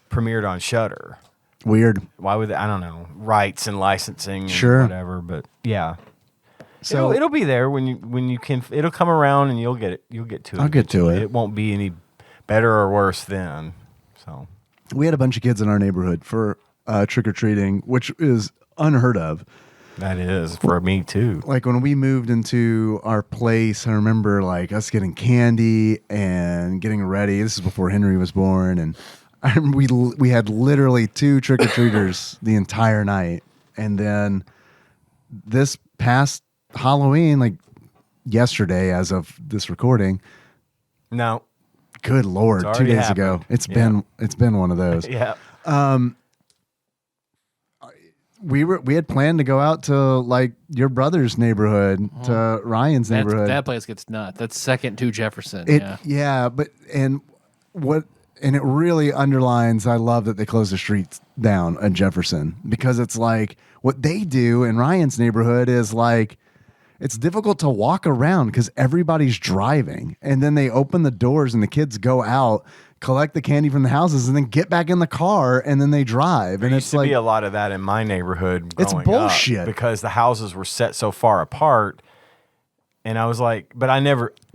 premiered on Shudder. Weird. Why would they, I don't know, rights and licensing and Sure. whatever, but yeah. So It'll be there when you can. It'll come around and you'll get it. You'll get to it. I'll get to it. It won't be any better or worse then. So we had a bunch of kids in our neighborhood for trick or treating, which is unheard of. that is for me too. Like when we moved into our place, I remember like us getting candy and getting ready. This is before Henry was born, and we had literally 2 trick or treaters the entire night. And then this past Halloween, like yesterday, as of this recording, No. good Lord, It's 2 already days ago, happened. it's been one of those. Yeah. We had planned to go out to like your brother's neighborhood, to Ryan's neighborhood. That place gets nuts. That's second to Jefferson. But it really underlines, I love that they closed the streets down at Jefferson, because it's like what they do in Ryan's neighborhood is like, it's difficult to walk around because everybody's driving, and then they open the doors and the kids go out, collect the candy from the houses, and then get back in the car, and then they drive. There And used it's to like, be a lot of that in my neighborhood. It's growing bullshit. up because the houses were set so far apart. And I was like, but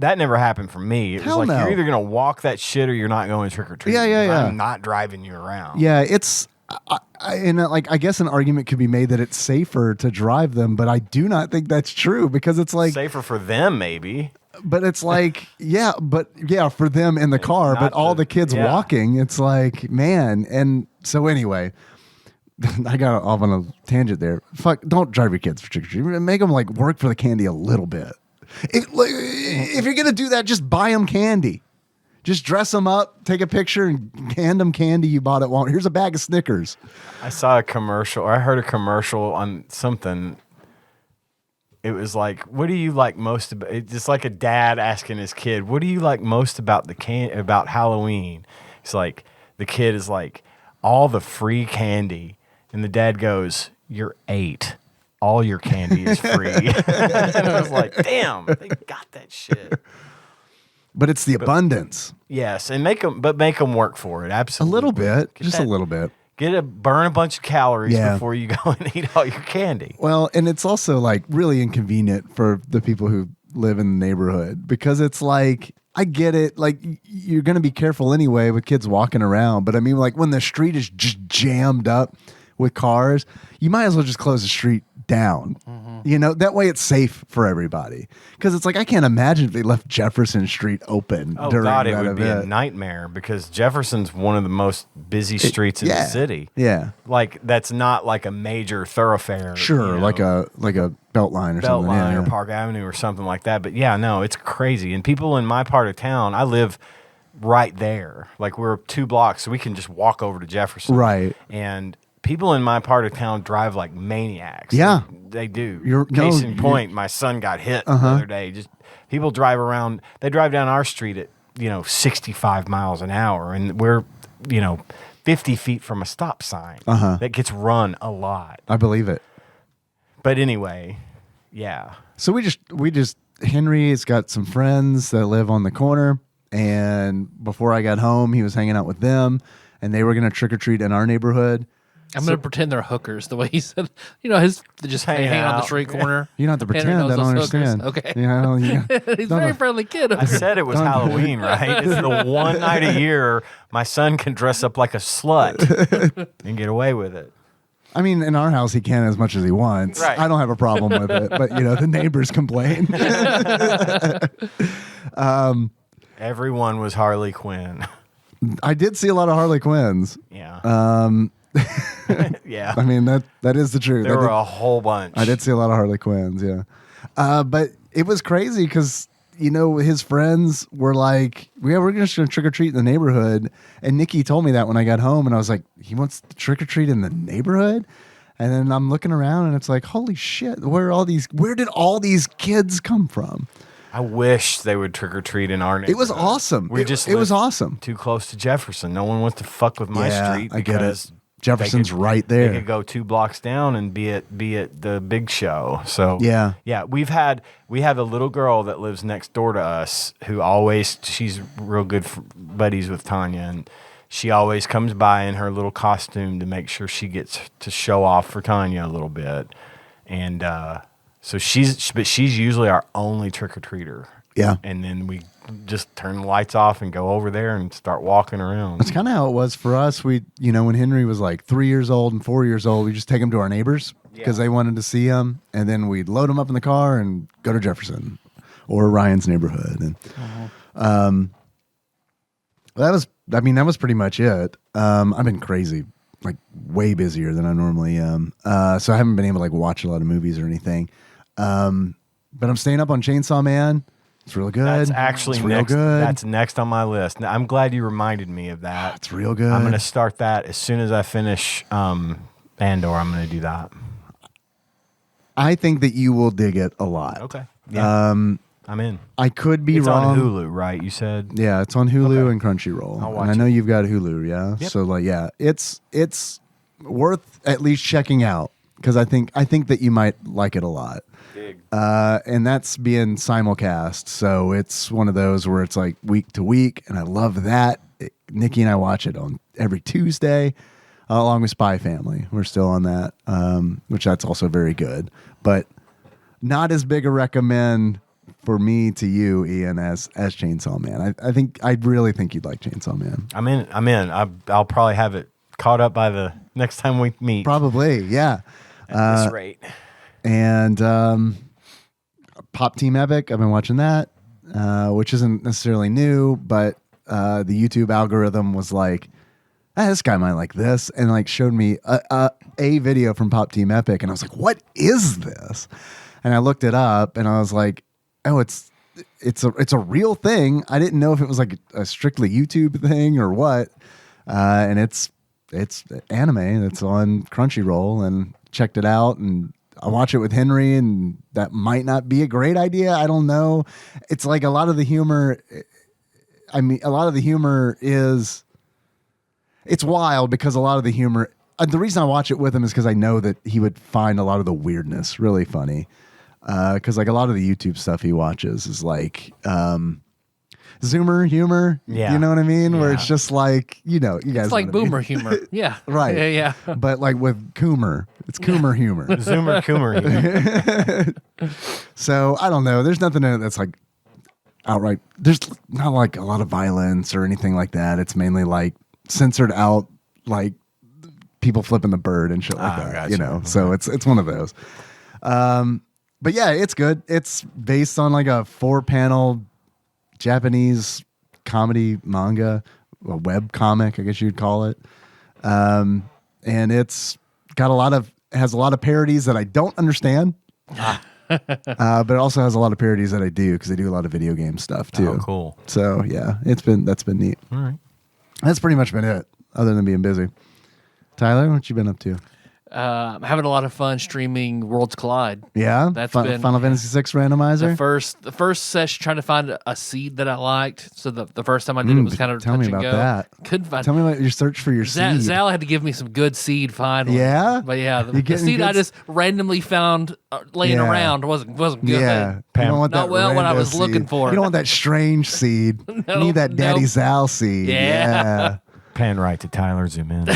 that never happened for me. It was Hell like, no. you're either going to walk that shit or you're not going trick or treating. Yeah. I'm not driving you around. yeah, it's, I guess an argument could be made that it's safer to drive them, but I do not think that's true, because it's like, Safer for them, maybe. but it's like, yeah, for them in the car, but not all the kids yeah. walking, it's like, man. And so anyway, I got off on a tangent there. Fuck, don't drive your kids for trick or treating. Make them like work for the candy a little bit. If you're gonna do that, just buy them candy. Just dress them up, take a picture, and hand them candy you bought at Walmart. Here's a bag of Snickers. I saw a commercial, or I heard a commercial on something. It was like, what do you like most about? It's just like a dad asking his kid, what do you like most about about Halloween? It's like, the kid is like, all the free candy. And the dad goes, you're 8. All your candy is free. And I was like, damn, they got that shit. But it's the abundance. Yes, and make them work for it. A Absolutely. little bit. Get Just that- a little bit. Burn a bunch of calories Yeah. before you go and eat all your candy. Well, and it's also like really inconvenient for the people who live in the neighborhood, because it's like, I get it. Like, you're going to be careful anyway with kids walking around. But I mean, like when the street is just jammed up with cars, you might as well just close the street down. You know, that way it's safe for everybody. Because it's like, I can't imagine if they left Jefferson Street open Oh during God, it that would be a event. nightmare, because Jefferson's one of the most busy streets in the city. Yeah. Like, that's not like a major thoroughfare. Sure, you like know, a belt line or something. Beltline Yeah, or yeah. Park Avenue or something like that. But yeah, no, it's crazy. And people in my part of town, I live right there. Like, we're 2 blocks, so we can just walk over to Jefferson. Right. And people in my part of town drive like maniacs. Yeah. They do. Case in point, my son got hit the other day. Just people drive around. They drive down our street at 65 miles an hour, and we're 50 feet from a stop sign. That gets run a lot. I believe it. But anyway, yeah. So we just Henry has got some friends that live on the corner, and before I got home, he was hanging out with them, and they were going to trick or treat in our neighborhood. I'm going to pretend they're hookers, the way he said. They're just hanging on the out. street corner. You don't have to Henry pretend. knows I don't those hookers. understand. Okay. He's a don't very know. friendly kid. I said it was Halloween, right? It's the one night a year my son can dress up like a slut and get away with it. I mean, in our house, he can as much as he wants. Right. I don't have a problem with it, but the neighbors complain. Everyone was Harley Quinn. I did see a lot of Harley Quinns. Yeah. Yeah. I mean, that is the truth. There were a whole bunch. I did see a lot of Harley Quinns, yeah. But it was crazy because, his friends were like, we're just going to trick or treat in the neighborhood. And Nikki told me that when I got home, and I was like, he wants to trick or treat in the neighborhood? And then I'm looking around, and it's like, holy shit, where did all these kids come from? I wish they would trick or treat in our neighborhood. It was awesome. It was awesome. Too close to Jefferson. No one wants to fuck with my street. I get it. because Jefferson's right there. They could go 2 blocks down and be at the big show. So yeah. we have a little girl that lives next door to us who she's real good buddies with Tanya, and she always comes by in her little costume to make sure she gets to show off for Tanya a little bit, and so she's usually our only trick or treater. Yeah. And then we just turn the lights off and go over there and start walking around. That's kind of how it was for us. We, when Henry was like 3 years old and 4 years old, we just take him to our neighbors because they wanted to see him, and then we'd load him up in the car and go to Jefferson or Ryan's neighborhood, and that was pretty much it. I've been crazy, like way busier than I normally am, so I haven't been able to like watch a lot of movies or anything. But I'm staying up on Chainsaw Man. It's real good. That's actually real next. good. That's next on my list. Now, I'm glad you reminded me of that. It's real good. I'm going to start that as soon as I finish Andor. I'm going to do that. I think that you will dig it a lot. Okay. Yeah. I'm in. I could be It's wrong. on Hulu, right? You said. Yeah, it's on Hulu and Crunchyroll. I'll watch and I know it. you've got Hulu, yeah. Yep. So like, yeah, it's worth at least checking out because I think that you might like it a lot. And that's being simulcast, so it's one of those where it's like week to week, and I love that. Nikki and I watch it on every Tuesday, along with Spy Family. We're still on that, which that's also very good, but not as big a recommend for me to you, Ian, as Chainsaw Man. I really think you'd like Chainsaw Man. I'm in. I'll probably have it caught up by the next time we meet. Probably, yeah. At this rate. And Pop Team Epic, I've been watching that, which isn't necessarily new, but the YouTube algorithm was like, this guy might like this, and like showed me a video from Pop Team Epic, and I was like, what is this? And I looked it up, and I was like, oh, it's a real thing. I didn't know if it was like a strictly YouTube thing or what. And it's anime that's on Crunchyroll, and checked it out, and I watch it with Henry, and that might not be a great idea. I don't know. It's like a lot of the humor is, it's wild because a lot of the humor, the reason I watch it with him is because I know that he would find a lot of the weirdness really funny. Because like a lot of the YouTube stuff he watches is like Zoomer humor. Yeah. You know what I mean? Where Yeah. it's just like, you guys It's like know what I mean. boomer humor. Yeah. Right. Yeah. But like with Coomer, it's Coomer humor. Zoomer Coomer. So I don't know. There's nothing in it that's like outright. There's not like a lot of violence or anything like that. It's mainly like censored out, like people flipping the bird and shit like that. Gotcha. You know. So it's one of those. But yeah, it's good. It's based on like a 4-panel Japanese comedy manga, a web comic, I guess you'd call it. And it's got has a lot of parodies that I don't understand. But it also has a lot of parodies that I do because I do a lot of video game stuff too. Oh, cool. So yeah, that's been neat. All right. That's pretty much been it, other than being busy. Tyler, what you been up to? I'm having a lot of fun streaming Worlds Collide. Yeah, That's been Final Fantasy VI randomizer. The first session trying to find a seed that I liked. So the first time I did it was kind of tell touch me and about go. that. Couldn't find. Tell me about your search for your seed. Zal had to give me some good seed finally. Yeah? But yeah, You the getting seed good I just randomly found laying Yeah. around wasn't good. Yeah, you Pam. don't want Not that well what I rando was looking seed. for. You don't want that strange seed. You need that Daddy nope. Zal seed. Yeah. Pan right to Tyler, zoom in.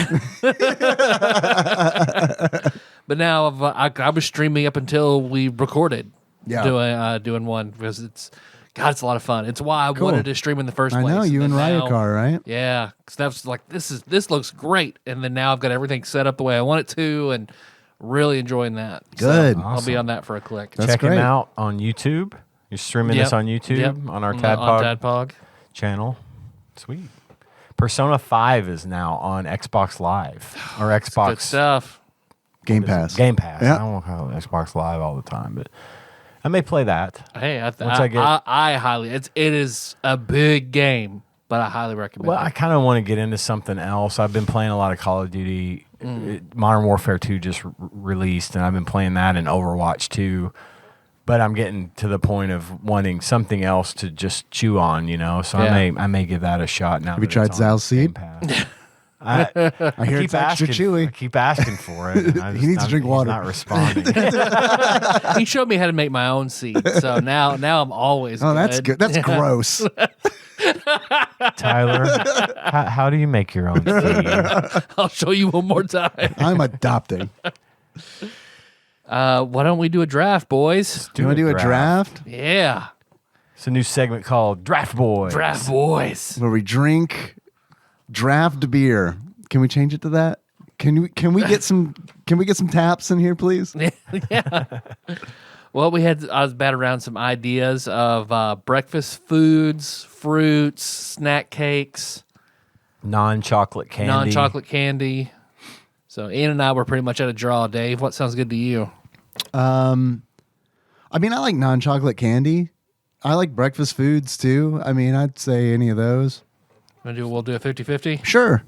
But now I was streaming up until we recorded. Yeah. doing one because it's a lot of fun. It's why I Cool. wanted to stream in the first I place. know you and now- Ryokar, right? Yeah, because that was like this looks great, and then now I've got everything set up the way I want it to, and really enjoying that. Good. So I'll be on that for a click. That's Check great. him out on YouTube. You're streaming this Yep. on YouTube Yep. on our On TADPOG TADPOG. channel. Sweet. Persona 5 is now on Xbox Live or Good Xbox stuff. Game Pass. Game Pass. Yeah. I don't want to call it Xbox Live all the time, but I may play that. Hey, Once I get- I highly it is a big game, but I highly recommend Well, it. I kind of want to get into something else. I've been playing a lot of Call of Duty. Modern Warfare 2 just released, and I've been playing that and Overwatch 2. but I'm getting to the point of wanting something else to just chew on, So Yeah. I may give that a shot now. Have you tried Zal's seed? I hear it's extra chewy. I keep asking for it. and He needs to drink water. He's not responding. He showed me how to make my own seed, so now I'm always. Oh, that's good. That's gross. Tyler, how do you make your own seed? I'll show you one more time. I'm adopting. Why don't we do a draft, boys? Do you want to do a draft Yeah, It's a new segment called Draft Boys. draft boys. where we drink draft beer? Can we change it to that? Can we get some taps in here, please? Yeah. Well, I was batting around some ideas of breakfast foods, fruits, snack cakes, Non-chocolate candy. non-chocolate candy. So Ian and I were pretty much at a draw. Dave, what sounds good to you? I mean, I like non-chocolate candy. I like breakfast foods too. I mean, I'd say any of those. We'll do a 50-50? Sure.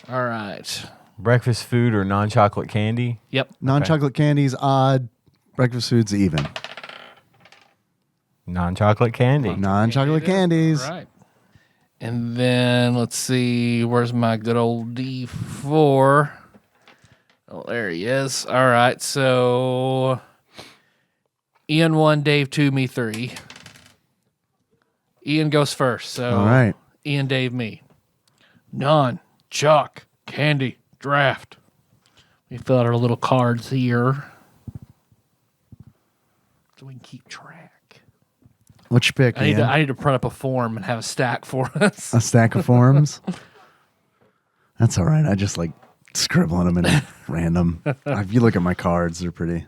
All right. Breakfast food or non-chocolate candy. Yep. Non-chocolate candies odd. Breakfast foods even. Non-chocolate candy. Non-chocolate candies. All right. And then let's see, where's my good old D4? Oh, there he is. All right, so Ian 1, Dave 2, me 3. Ian goes first. So All right. Ian, Dave, me. Non-choc candy draft. We fill out our little cards here so we can keep track. What's your pick, I need Ian? to print up a form and have a stack for us. A stack of forms? That's all right. I just like scribbling them in random. If you look at my cards, they're pretty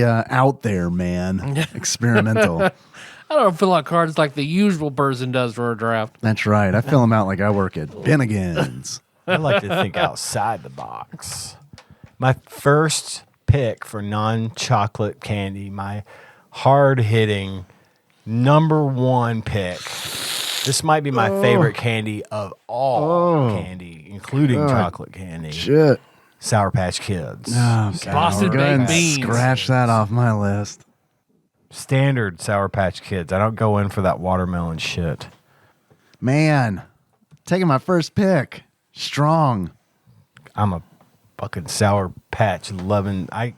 out there, man. Experimental. I don't fill out cards like the usual person does for a draft. That's right. I fill them out like I work at Bennigan's. I like to think outside the box. My first pick for non-chocolate candy, my hard-hitting number one pick. This might be my favorite candy of all candy, including chocolate candy. Shit. Sour Patch Kids. Oh, Boston go ahead and baked beans. scratch that off my list. Standard Sour Patch Kids. I don't go in for that watermelon shit. Man, taking my first pick. Strong. I'm a fucking Sour Patch loving. I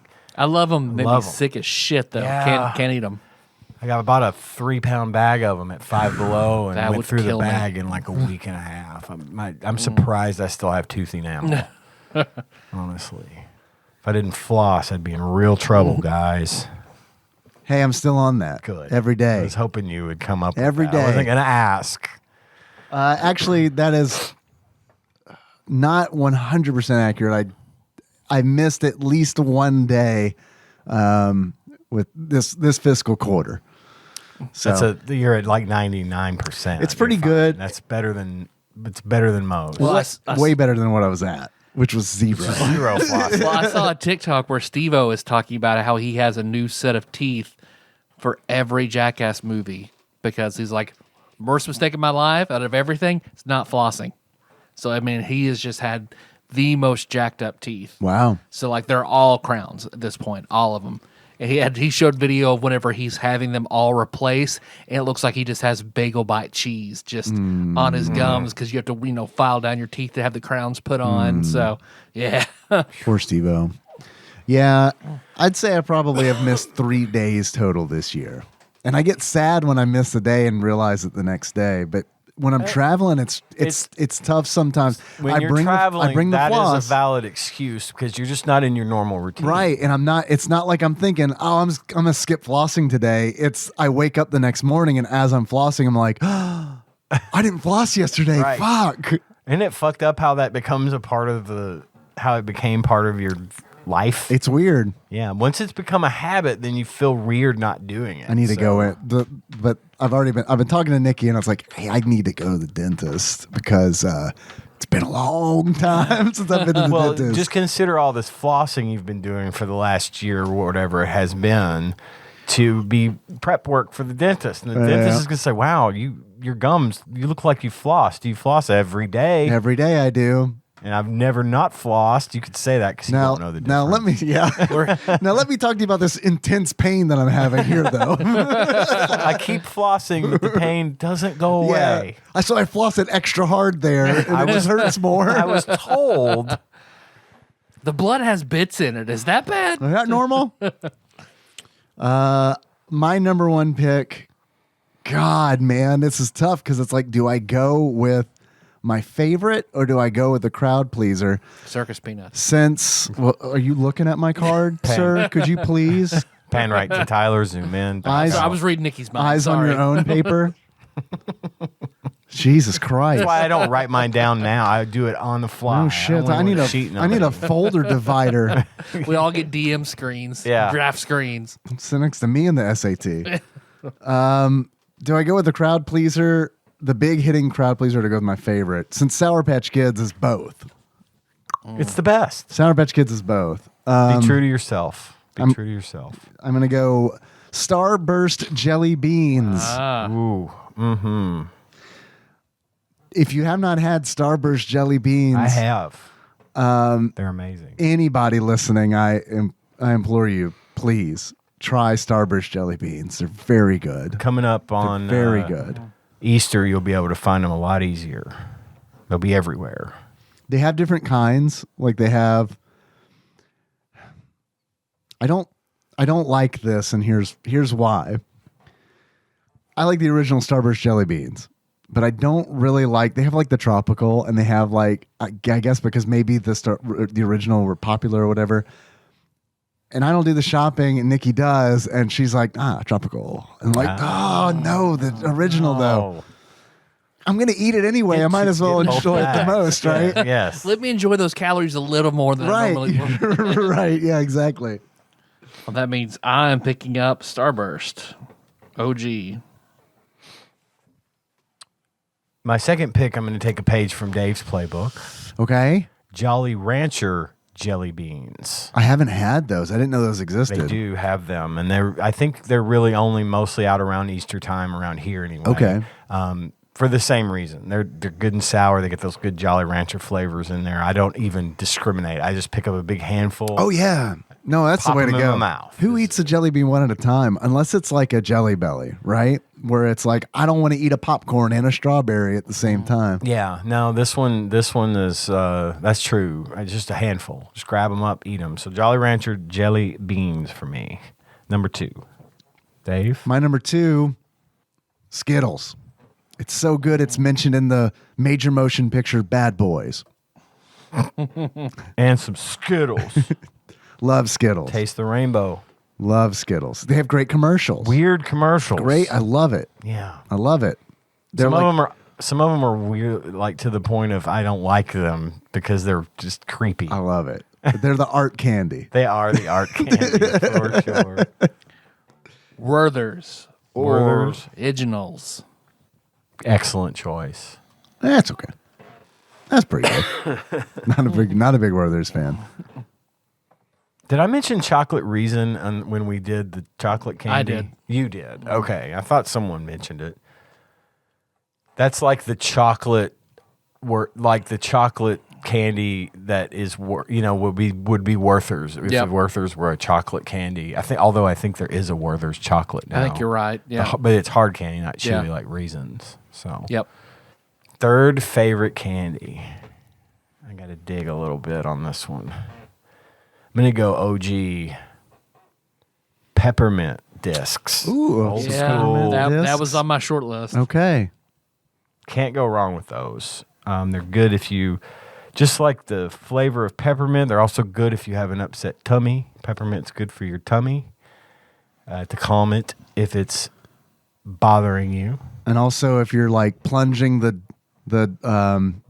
love them. They Love be 'em. sick as shit though. Yeah. Can't eat them. got about a 3-pound bag of them at Five Below, and That went would through the kill me. bag in like a week and a half. I'm surprised I still have tooth enamel. Honestly, if I didn't floss, I'd be in real trouble, guys. Hey, I'm still on that. Good. Every I day. was hoping you would come up Every with that. I wasn't day. gonna ask. Actually, that is not 100% accurate. I missed at least one day with this fiscal quarter. So You're at like 99%. It's pretty You're fine. good. That's better than most. Well, way better than what I was at, which was 0. Zero floss. Well, I saw a TikTok where Steve-O is talking about how he has a new set of teeth for every Jackass movie because he's like, worst mistake of my life out of everything, it's not flossing. So, I mean, he has just had the most jacked up teeth. Wow. So, like, they're all crowns at this point, all of them. And he showed video of whenever he's having them all replaced, and it looks like he just has bagel bite cheese just on his gums because you have to, file down your teeth to have the crowns put on. So, yeah. Poor Steve-O. Yeah, I'd say I probably have missed 3 days total this year. And I get sad when I miss a day and realize it the next day. But when I'm traveling, it's tough sometimes. When you're traveling, I bring the that floss. is a valid excuse because you're just not in your normal routine. Right, and I'm not. It's not like I'm thinking, oh, I'm gonna skip flossing today. It's I wake up the next morning, and as I'm flossing, I'm like, oh, I didn't floss yesterday. Right. Fuck. Isn't it fucked up how that becomes a part of how it became part of your life? It's weird. Yeah. Once it's become a habit, then you feel weird not doing it. I need to go in, but I've been talking to Nikki, and I was like, hey, I need to go to the dentist because it's been a long time since I've been to the Well, dentist. just consider all this flossing you've been doing for the last year or whatever it has been to be prep work for the dentist. And the dentist is going to say, wow, your gums, you look like you floss. Do you floss every day? Every day I do. And I've never not flossed. You could say that because you don't know the difference. Now let me talk to you about this intense pain that I'm having here, though. I keep flossing, but the pain doesn't go away. I floss it extra hard there, and it just hurts more. I was told. The blood has bits in it. Is that bad? Is that normal? My number one pick. God, man, this is tough because it's like, do I go with my favorite or do I go with the crowd pleaser? Circus peanuts. Are you looking at my card, sir? Could you please? Pan right to Tyler, zoom in. I was reading Nikki's mind. Eyes on your own paper. Jesus Christ. That's why I don't write mine down now. I do it on the fly. Oh shit! I need a folder divider. We all get DM screens, draft screens. Sit next to me in the SAT. Do I go with the crowd pleaser, the big hitting crowd pleaser, or to go with my favorite? Since Sour Patch Kids is both. It's the best. Sour Patch Kids is both. Be true to yourself. Be true to yourself. I'm gonna go Starburst Jelly Beans. Ooh. Mm-hmm. If you have not had Starburst Jelly Beans, I have. They're amazing. Anybody listening, I implore you, please try Starburst Jelly Beans. They're very good. Coming up on very good. Easter, you'll be able to find them a lot easier. They'll be everywhere. They have different kinds. Like they have. I don't like this, and here's why. I like the original Starburst Jelly Beans, but I don't really like. They have like the tropical, and they have like I guess because maybe the original were popular or whatever. And I don't do the shopping, and Nikki does, and she's like, tropical, and like, oh no, the original though. I'm gonna eat it anyway. I might as well enjoy it the most, right? Yes. Let me enjoy those calories a little more than I normally would. Right. Yeah. Exactly. Well, that means I'm picking up Starburst. OG. My second pick, I'm going to take a page from Dave's playbook. Okay. Jolly Rancher jelly beans. I haven't had those. I didn't know those existed. They do have them, and I think they're really only mostly out around Easter time around here anyway. Okay. For the same reason. They're good and sour. They get those good Jolly Rancher flavors in there. I don't even discriminate. I just pick up a big handful. Oh, yeah. No, that's the way to them go. in my mouth. Who eats a jelly bean one at a time? Unless it's like a Jelly Belly, right? Where it's like, I don't want to eat a popcorn and a strawberry at the same time. Yeah. No, this one is, that's true. Just a handful. Just grab them up, eat them. So Jolly Rancher jelly beans for me. Number 2. Dave? My number 2, Skittles. It's so good. It's mentioned in the major motion picture Bad Boys. And some Skittles. Love Skittles. Taste the rainbow. Love Skittles. They have great commercials. Weird commercials. Great. I love it. Yeah. I love it. Some of them are weird, like to the point of I don't like them because they're just creepy. I love it. They're the art candy. They are the art candy for sure. Werther's. Werther's. Originals. Excellent choice. That's okay. That's pretty good. Not a big Werther's fan. Did I mention chocolate raisin when we did the chocolate candy? I did. You did. Okay. I thought someone mentioned it. That's like the chocolate candy that is would be Werther's if Yep. Werther's were a chocolate candy. I think there is a Werther's chocolate now. I think you're right. Yeah. But it's hard candy, not chewy Yeah. like raisins. So Yep. Third favorite candy. I got to dig a little bit on this one. I'm going to go OG peppermint discs. Ooh, Old Yeah. school. That discs. was on my short list. Okay. Can't go wrong with those. They're good if you just like the flavor of peppermint. They're also good if you have an upset tummy. Peppermint's good for your tummy to calm it if it's bothering you. And also, if you're like plunging the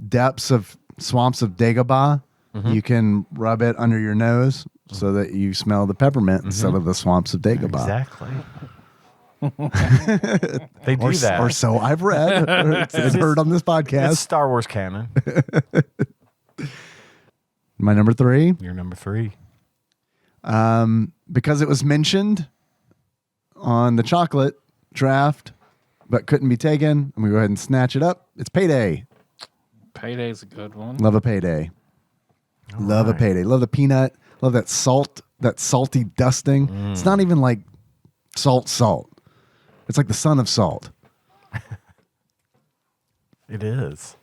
depths of swamps of Dagobah, you can rub it under your nose so that you smell the peppermint instead of the swamps of Dagobah. Exactly. They do that. Or so I've read. It's heard on this It's podcast. Star Wars canon. My number 3. You're number 3. Because it was mentioned on the chocolate draft, but couldn't be taken, I'm going to go ahead and snatch it up. It's Payday. Payday's a good one. Love a Payday. Love a payday. Love the peanut. Love that salt, that salty dusting. It's not even like salt. It's like the son of salt. It is.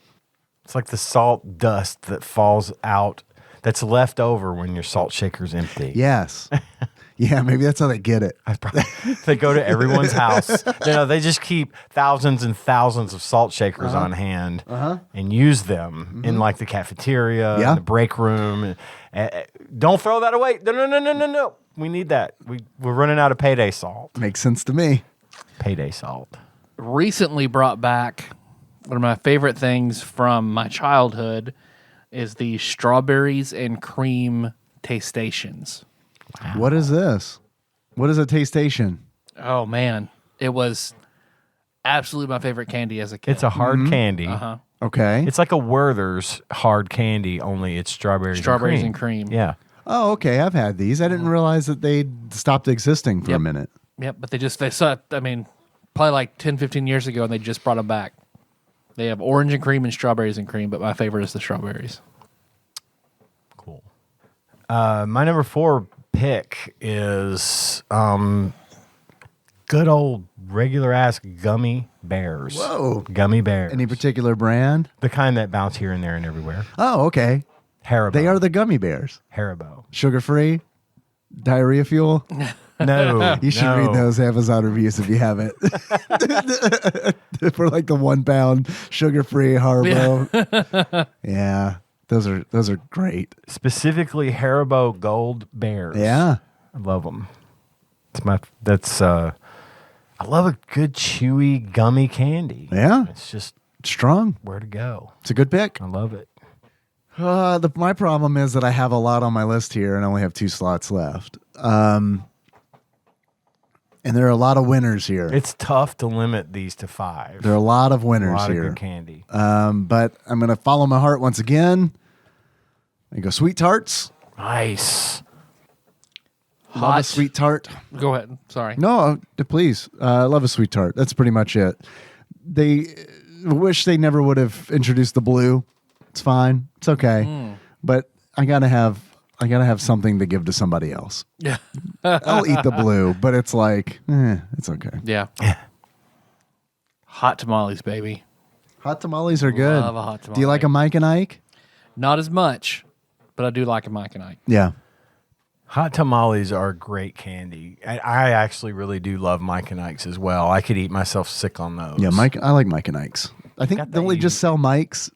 It's like the salt dust that falls out, that's left over when your salt shaker's empty. Yes. Yeah, maybe that's how they get it. They go to everyone's house. They just keep thousands and thousands of salt shakers on hand and use them in like the cafeteria, and the break room. Don't throw that away. No. We need that. We're running out of payday salt. Makes sense to me. Payday salt. Recently brought back one of my favorite things from my childhood is the strawberries and cream tastations. Wow. What is this? What is a tastation? Oh, man. It was absolutely my favorite candy as a kid. It's a hard candy. Uh-huh. Okay. It's like a Werther's hard candy, only it's strawberries and cream. Yeah. Oh, okay. I've had these. I didn't realize that they stopped existing for a minute. Yep, but they saw, I mean, probably like 10, 15 years ago, and they just brought them back. They have orange and cream and strawberries and cream, but my favorite is the strawberries. Cool. My number 4 pick is good old regular ass gummy bears. Whoa. Gummy bears. Any particular brand? The kind that bounce here and there and everywhere. Oh, okay. Haribo. They are the gummy bears. Haribo. Sugar-free? Diarrhea fuel? No. You should read those Amazon reviews if you haven't. For like the 1 pound sugar-free Haribo. Yeah. Those are great. Specifically Haribo Gold Bears. Yeah. I love them. I love a good chewy gummy candy. Yeah. It's just strong. Where to go. It's a good pick. I love it. My problem is that I have a lot on my list here and I only have 2 slots left. And there are a lot of winners here. It's tough to limit these to 5. There are a lot of winners a lot here. Of good candy. But I'm going to follow my heart once again. I go Sweet Tarts. Nice. Love a Sweet Tart. Go ahead. Sorry. No, please. I love a Sweet Tart. That's pretty much it. They wish they never would have introduced the blue. It's fine. It's okay. But I gotta have something to give to somebody else. Yeah. I'll eat the blue, but it's like, it's okay. Yeah. Hot tamales, baby. Hot tamales are good. Love a hot tamale. Do you like a Mike and Ike? Not as much, but I do like a Mike and Ike. Yeah. Hot tamales are great candy. I actually really do love Mike and Ike's as well. I could eat myself sick on those. Yeah, I like Mike and Ike's. I think they only just sell Mike's.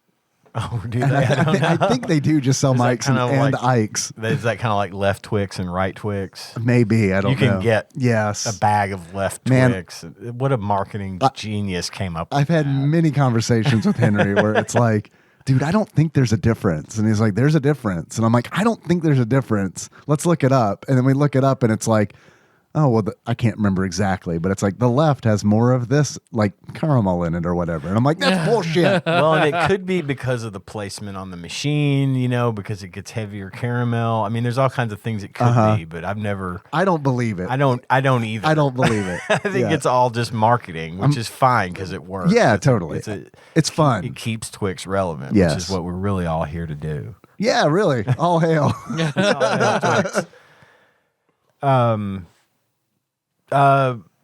Oh, do they? I think they do just sell Mike's and Ike's. Is that kind of like left Twix and right Twix? Maybe. I don't know. You can get a bag of left Twix. What a marketing genius came up with I've had many conversations with Henry where it's like, dude, I don't think there's a difference. And he's like, there's a difference. And I'm like, I don't think there's a difference. Let's look it up. And then we look it up and it's like, oh, well, I can't remember exactly, but it's like the left has more of this like caramel in it or whatever. And I'm like, that's bullshit. Well, and it could be because of the placement on the machine, because it gets heavier caramel. I mean, there's all kinds of things it could be, but I've never. I don't believe it. I don't either. I don't believe it. I think it's all just marketing, which is fine because it works. Yeah, totally. It's fun. It keeps Twix relevant, yes. which is what we're really all here to do. Yeah, really. All hail. All hail Twix.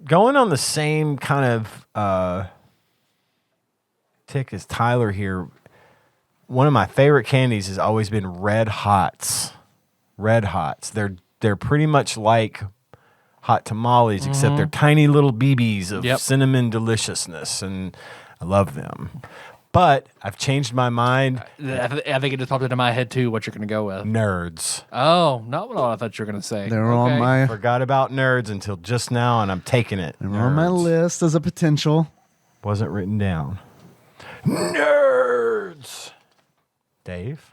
Going on the same kind of tick as Tyler here, one of my favorite candies has always been Red Hots. Red Hots. They're pretty much like hot tamales, except they're tiny little BBs of cinnamon deliciousness, and I love them. But I've changed my mind. I think it just popped into my head, too, what you're going to go with. Nerds. Oh, not what I thought you were going to say. They were on my... Forgot about nerds until just now, and I'm taking it. They were on my list as a potential. Wasn't written down. Nerds. Dave?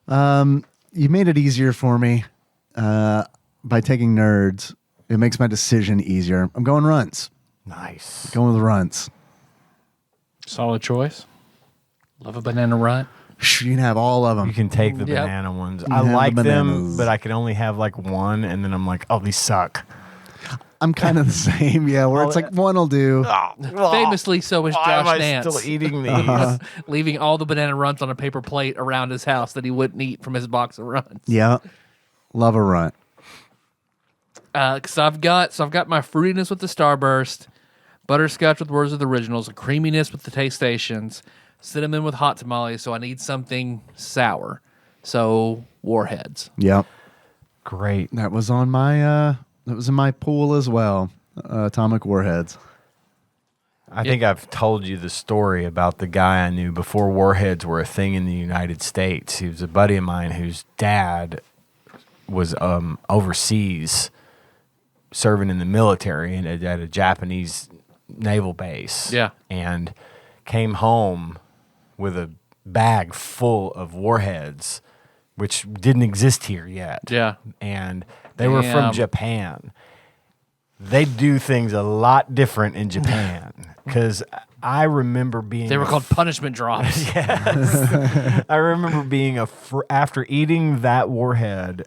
You made it easier for me by taking nerds. It makes my decision easier. I'm going runts. Nice. Going with runts. Solid choice. Love a banana runt. You can have all of them. You can take the banana ones. I like them, but I can only have like one, and then I'm like, oh, these suck. I'm kind of the same. Yeah, where it's like one will do. Famously, so is Why Josh am I Nance. still eating these? Leaving all the banana runs on a paper plate around his house that he wouldn't eat from his box of runs. Yeah, love a runt. Because I've got my fruitiness with the Starburst, butterscotch with Words of the Originals, a creaminess with the Taste Stations, cinnamon with Hot Tamales. So I need something sour. So Warheads. Yep, Great. that was on my. That was in my pool as well. Atomic Warheads. I think I've told you the story about the guy I knew before Warheads were a thing in the United States. He was a buddy of mine whose dad was overseas serving in the military and at a Japanese naval base. Yeah. And came home with a bag full of warheads, which didn't exist here yet. Yeah. And they were from Japan. They do things a lot different in Japan because I remember being... They were called punishment drops. Yes. I remember being after eating that warhead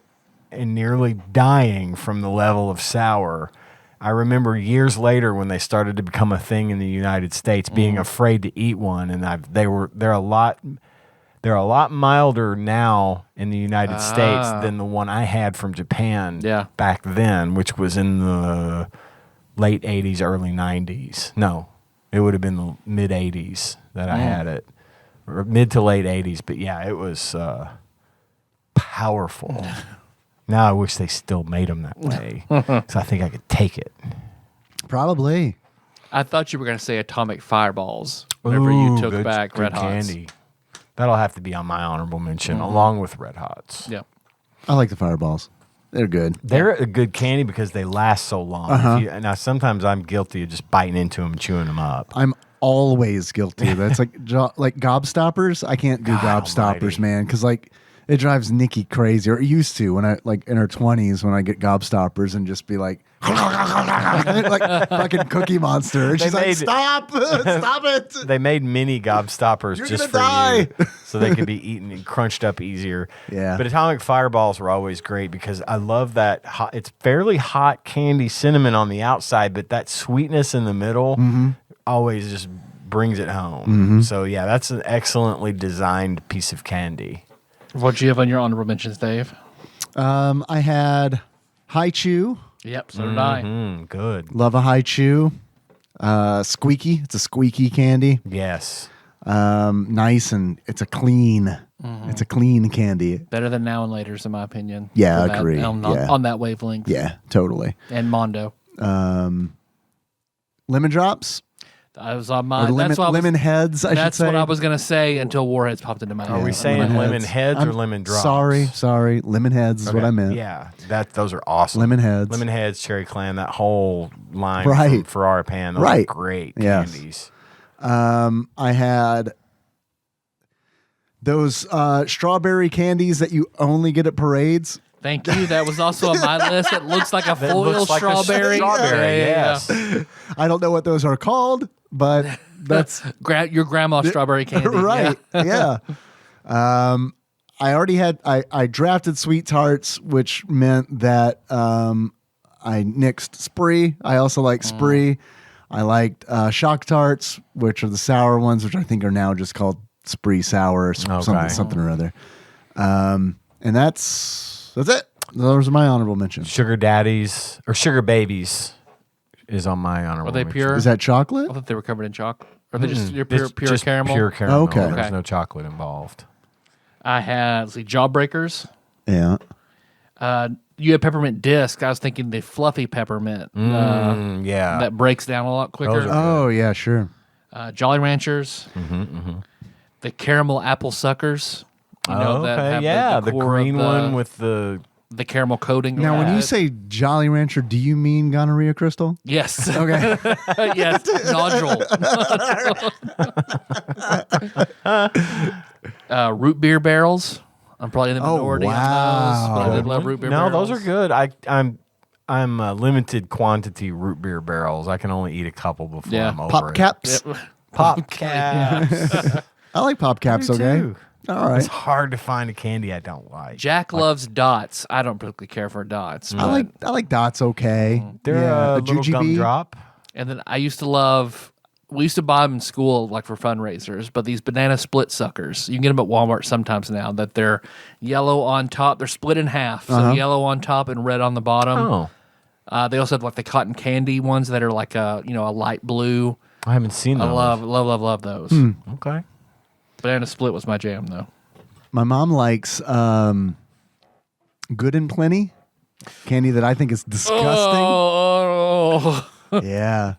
and nearly dying from the level of sour. I remember years later when they started to become a thing in the United States, being afraid to eat one, and they're a lot milder now in the United States than the one I had from Japan back then, which was in the late 80s, early 90s. No, it would have been the mid 80s that I had it, or mid to late 80s. But yeah, it was powerful. Now I wish they still made them that way, so I think I could take it. Probably. I thought you were going to say Atomic Fireballs whenever you took back good Red Hots. candy. That'll have to be on my honorable mention, along with Red Hots. Yeah. I like the Fireballs. They're good. They're a good candy because they last so long. Now, sometimes I'm guilty of just biting into them and chewing them up. I'm always guilty. That's like gobstoppers. I can't do God gobstoppers, almighty. man, because like it drives Nikki crazy, or it used to when I like in her 20s when I get gobstoppers and just be like fucking Cookie Monster. And she's like, stop, stop it. They made mini gobstoppers You're just gonna for you so they could be eaten and crunched up easier. Yeah. But Atomic Fireballs were always great because I love that it's fairly hot candy cinnamon on the outside, but that sweetness in the middle always just brings it home. So yeah, that's an excellently designed piece of candy. What'd you have on your honorable mentions, Dave? I had High Chew. Yep, so did I. Good. Love a High Chew. Squeaky. It's a squeaky candy. Yes. Nice, and it's a clean. It's a clean candy. Better than Now and Later's, in my opinion. Yeah, For that- agree. On that wavelength. Yeah, totally. And Mondo. Lemon drops. I was on my. Or lemon heads, I should say. That's what I was going to say until Warheads popped into my head. Are we saying lemon heads or lemon drops? Sorry. Lemon heads is what I meant. Yeah, those are awesome. Lemon heads. Lemon heads, cherry clam, that whole line Right. from Ferrara Pan. Those are great Yes. candies. I had those strawberry candies that you only get at parades. Thank you. That was also on my list. It looks like a foil looks like a strawberry. strawberry, Yeah. yes. I don't know what those are called, but that's Your grandma's strawberry candy. right. Yeah. I already had I drafted Sweet Tarts, which meant that I nixed Spree. I also like Spree. I liked Shock Tarts, which are the sour ones, which I think are now just called Spree Sour or something or other. And that's it. Those are my honorable mentions. Sugar daddies or sugar babies is on my honorable Are they mention. pure? Is that chocolate? I thought they were covered in chocolate. Are they just It's pure just caramel? Pure caramel. Okay. There's Okay. no chocolate involved. I had Jawbreakers. Yeah. You had peppermint disc. I was thinking the fluffy peppermint. Yeah. That breaks down a lot quicker. Those are- Oh yeah, sure. Jolly Ranchers. The caramel apple suckers. You know, that have the core green of one with the the caramel coating. Now, when around you it. say Jolly Rancher, do you mean gonorrhea crystal? Yes. Okay. Yes, nodule. Root beer barrels. I'm probably in the minority on those, but I did love root beer No, barrels. those are good. I'm limited quantity root beer barrels. I can only eat a couple before I'm over Pop it. caps. Yep. Pop caps. I like pop caps. do Okay. too. All right. It's hard to find a candy I don't like. Jack loves dots. I don't particularly care for dots. I but- like dots. Okay. They're a little jujube. gumdrop. And then I used to love. We used to buy them in school, like for fundraisers. But these banana split suckers, you can get them at Walmart sometimes now. That they're yellow on top. They're split in half, so yellow on top and red on the bottom. Oh, They also have like the cotton candy ones that are like a light blue. I haven't seen those. I love those. Okay. Banana split was my jam though. My mom likes Good and Plenty candy that I think is disgusting. Oh. Yeah.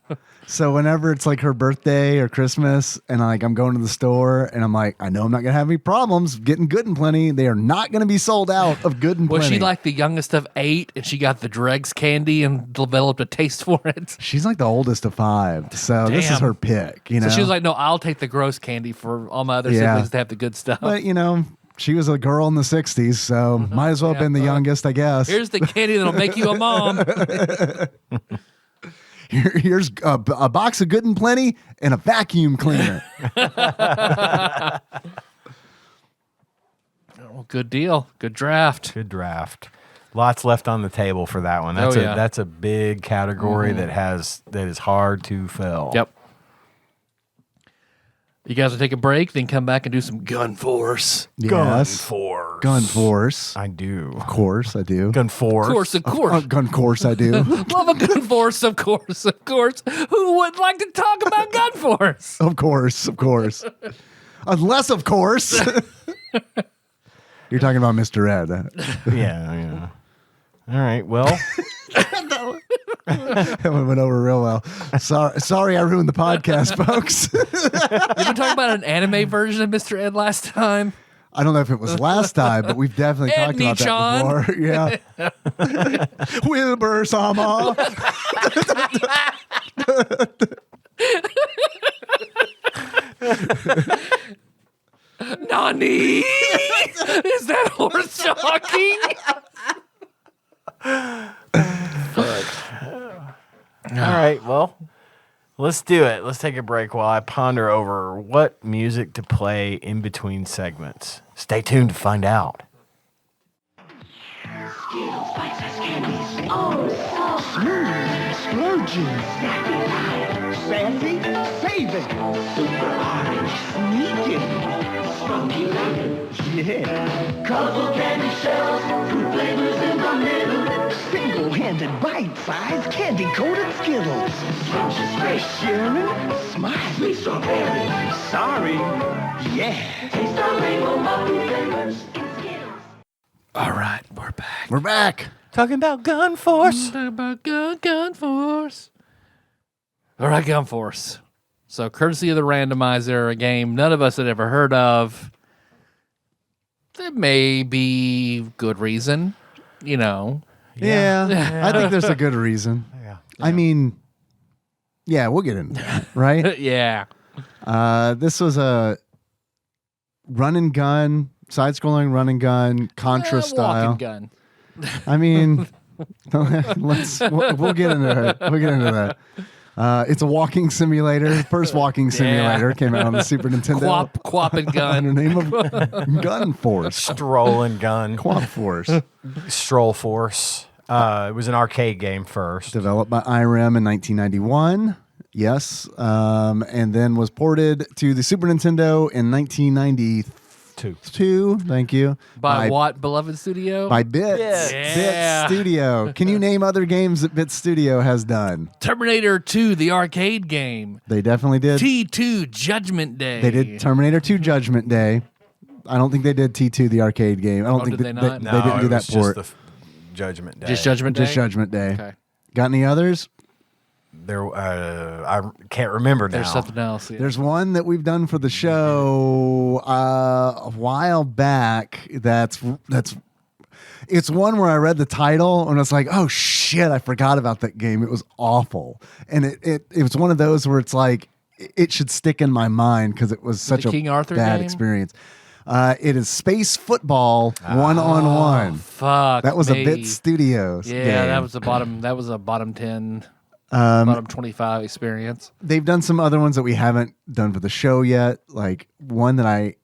So whenever it's like her birthday or Christmas and I'm going to the store and I'm like, I know I'm not going to have any problems getting Good and Plenty. They are not going to be sold out of Good and Was Plenty. she like the youngest of 8 and she got the dregs candy and developed a taste for it? She's like the oldest of 5. So this is Damn. her pick, you know? So she was like, no, I'll take the gross candy for all my other Yeah. siblings to have the good stuff. But, she was a girl in the 60s, so might as well have been the youngest, I guess. Here's the candy that'll make you a mom. Here's a box of Good and Plenty and a vacuum cleaner. Oh, good deal. Good draft. Good draft. Lots left on the table for that one. That's yeah. that's a big category that is hard to fill. Yep. You guys will take a break, then come back and do some GunForce. Yes. GunForce. GunForce. I do. Of course, I do. GunForce. Of course. GunForce, I do. Love a GunForce, of course. Who would like to talk about GunForce? Of course. Unless, of course. You're talking about Mr. Ed. Yeah. All right. Well, That one went over real well. Sorry I ruined the podcast, folks. Did we talk about an anime version of Mr. Ed last time? I don't know if it was last time, but we've definitely talked about Ed-ni-chan. that before. Yeah. Wilbur Sama. Nani? Is that horse talking? all right. Well, let's do it. Let's take a break while I ponder over what music to play in between segments. Stay tuned to find out. Skittles, bite-sized candies. Oh, so smooth, splurging, snappy light, sassy, saving, super orange, sneaking, spunky lemon, yeah. Colorful candy shells, fruit flavors in the middle. Single-handed, bite-sized, candy-coated Skittles. Scrumptious, fresh, Sherman, smile, sweet strawberry. Sorry, yeah. Taste our rainbow muffin flavors in Skittles. All right, we're back. We're back. Talking about GunForce. Talk about GunForce. All right, GunForce. So, courtesy of the randomizer, a game none of us had ever heard of. There may be good reason, Yeah. I think there's a good reason. Yeah. I mean, yeah, we'll get into that, right? Yeah. This was a run and gun, side-scrolling run and gun, Contra style. Walking gun. I mean, we'll get into that. We'll get into that. It's a walking simulator. First walking simulator came out on the Super Nintendo. Quap and Under gun. the name of GunForce. Strolling gun. Quap Force. Stroll Force. It was an arcade game first. Developed by IREM in 1991. Yes. And then was ported to the Super Nintendo in 1992. Thank you. By what beloved studio? By Bits. Yeah. Bits Studio. Can you name other games that Bits Studio has done? Terminator 2, the arcade game. They definitely did. T2, Judgment Day. They did Terminator 2 Judgment Day. I don't think they did T2 the arcade game. I don't think did they not? they didn't do it that was port. Just the Judgment Day. Just Judgment Day? Just Judgment Day. Okay. Got any others? There, I can't remember now. There's something else. Yeah. There's one that we've done for the show a while back. It's one where I read the title and I was like, oh shit, I forgot about that game. It was awful, and it was one of those where it's like it should stick in my mind because it was such a King Arthur bad game? experience. It is Space Football 1-on-1. Fuck. That was me. a Bit Studios. Yeah, game. that was a bottom 10, bottom 25 experience. They've done some other ones that we haven't done for the show yet. Like one that I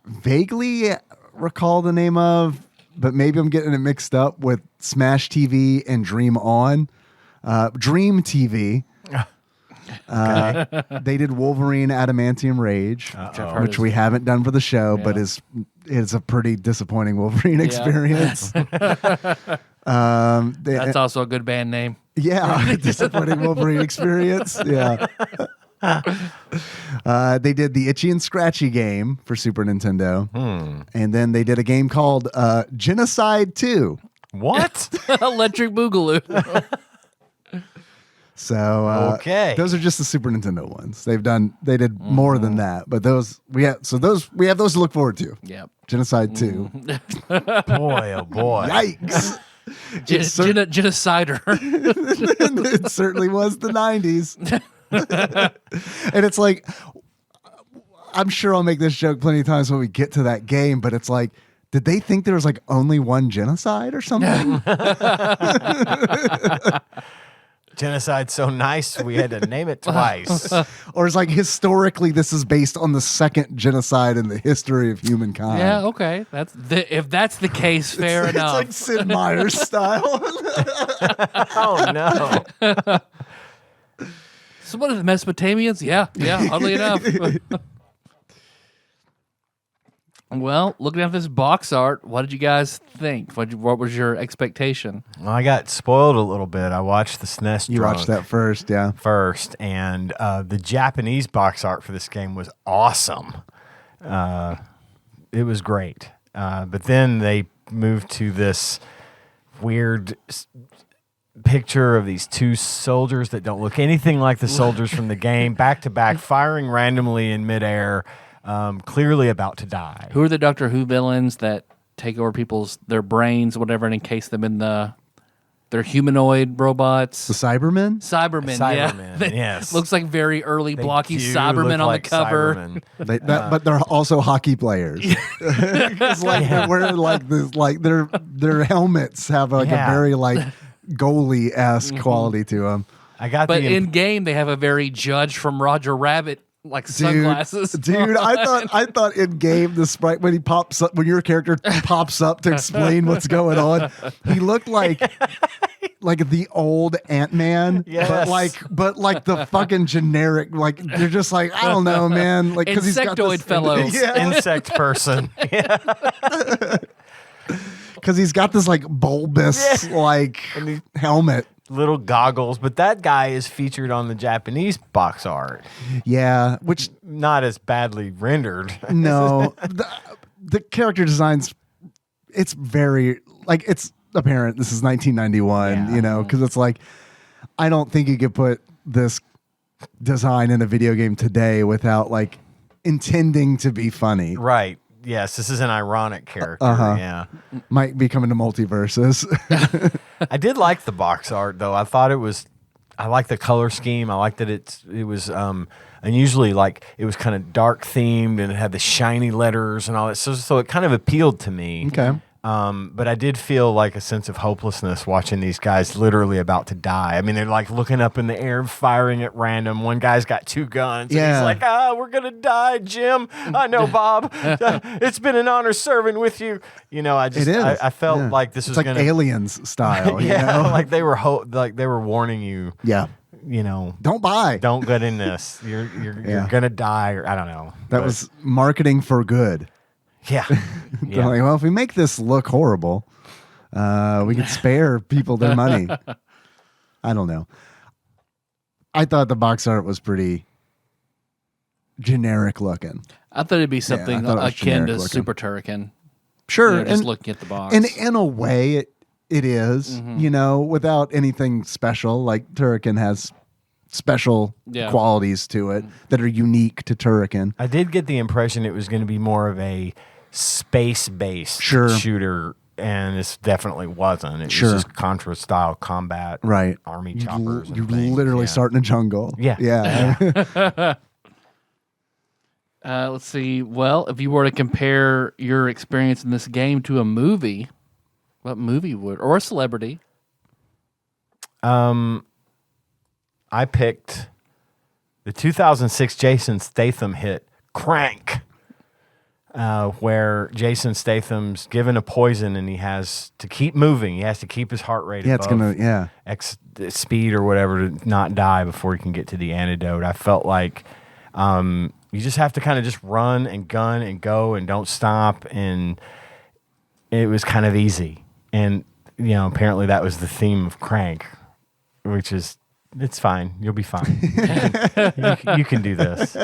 vaguely recall the name of, but maybe I'm getting it mixed up with Smash TV and Dream On. Dream TV. They did Wolverine Adamantium Rage, which we haven't done for the show, but is a pretty disappointing Wolverine experience. That's also a good band name. Yeah, disappointing Wolverine experience. Yeah. They did the Itchy and Scratchy game for Super Nintendo. And then they did a game called Genocide 2. What? Electric Boogaloo. So those are just the Super Nintendo ones. They did more than that, but we have those to look forward to. Yep. Genocide 2. Boy, oh boy. Yikes. Genocider. It certainly was the 90s. And it's like, I'm sure I'll make this joke plenty of times when we get to that game, but it's like, did they think there was like only one genocide or something? Genocide's so nice, we had to name it twice. Or it's like, historically, this is based on the second genocide in the history of humankind. Yeah, okay. If that's the case, fair enough. It's like Sid Meier's style. Oh, no. So what are the Mesopotamians? Yeah, oddly enough. Well, looking at this box art, what did you guys think? What was your expectation? Well, I got spoiled a little bit. I watched the SNES You watched that first, yeah. and the Japanese box art for this game was awesome. It was great. But then they moved to this weird picture of these two soldiers that don't look anything like the soldiers from the game, back to back, firing randomly in midair, clearly about to die. Who are the Doctor Who villains that take over their brains, whatever, and encase them in their humanoid robots? The Cybermen? Cybermen, yeah. Yes. Looks like very early blocky do Cybermen look on like the cover. Cybermen. But they're also hockey players. It's like they're wearing like this, like their helmets have like a very like goalie-esque quality to them. But in game they have a very Judge from Roger Rabbit like sunglasses. Dude, I thought in game the sprite when your character pops up to explain what's going on, he looked like the old Ant-Man, but like the fucking generic, like they're just like, I don't know, man, like because he's got Insectoid fellows, insect person, because he's got this like bulbous like helmet. Little goggles, but that guy is featured on the Japanese box art. Yeah, which not as badly rendered. No, the character designs. It's very like it's apparent. This is 1991, you know, because it's like I don't think you could put this design in a video game today without like intending to be funny. Right. Yes, this is an ironic character. Yeah, might be coming to multiverses. I did like the box art though. I thought I like the color scheme. I liked that it was unusually like it was kind of dark themed and it had the shiny letters and all that. So it kind of appealed to me. Okay. But I did feel like a sense of hopelessness watching these guys literally about to die. I mean, they're like looking up in the air, firing at random. One guy's got two guns. And he's like, we're going to die, Jim. I know, Bob. It's been an honor serving with you. You know, I felt like this was like going to Aliens style. You know? Like they were warning you. Yeah. You know, don't get in this. You're going to die. Or I don't know. That was marketing for good. Yeah. They're like, well, if we make this look horrible, we can spare people their money. I don't know. I thought the box art was pretty generic looking. I thought it'd be something akin to Super Turrican. Sure. You know, just looking at the box. And in a way, it is, you know, without anything special. Like Turrican has special qualities to it that are unique to Turrican. I did get the impression it was going to be more of a space-based shooter, and this definitely wasn't. It was just Contra-style combat, army choppers. You literally start in a jungle. Yeah. Let's see. Well, if you were to compare your experience in this game to a movie, what movie would, or a celebrity? I picked the 2006 Jason Statham hit Crank. where Jason Statham's given a poison and he has to keep moving. He has to keep his heart rate above X speed or whatever to not die before he can get to the antidote. I felt like you just have to kind of just run and gun and go and don't stop, and it was kind of easy. And apparently that was the theme of Crank, which is, it's fine. You'll be fine. You can do this.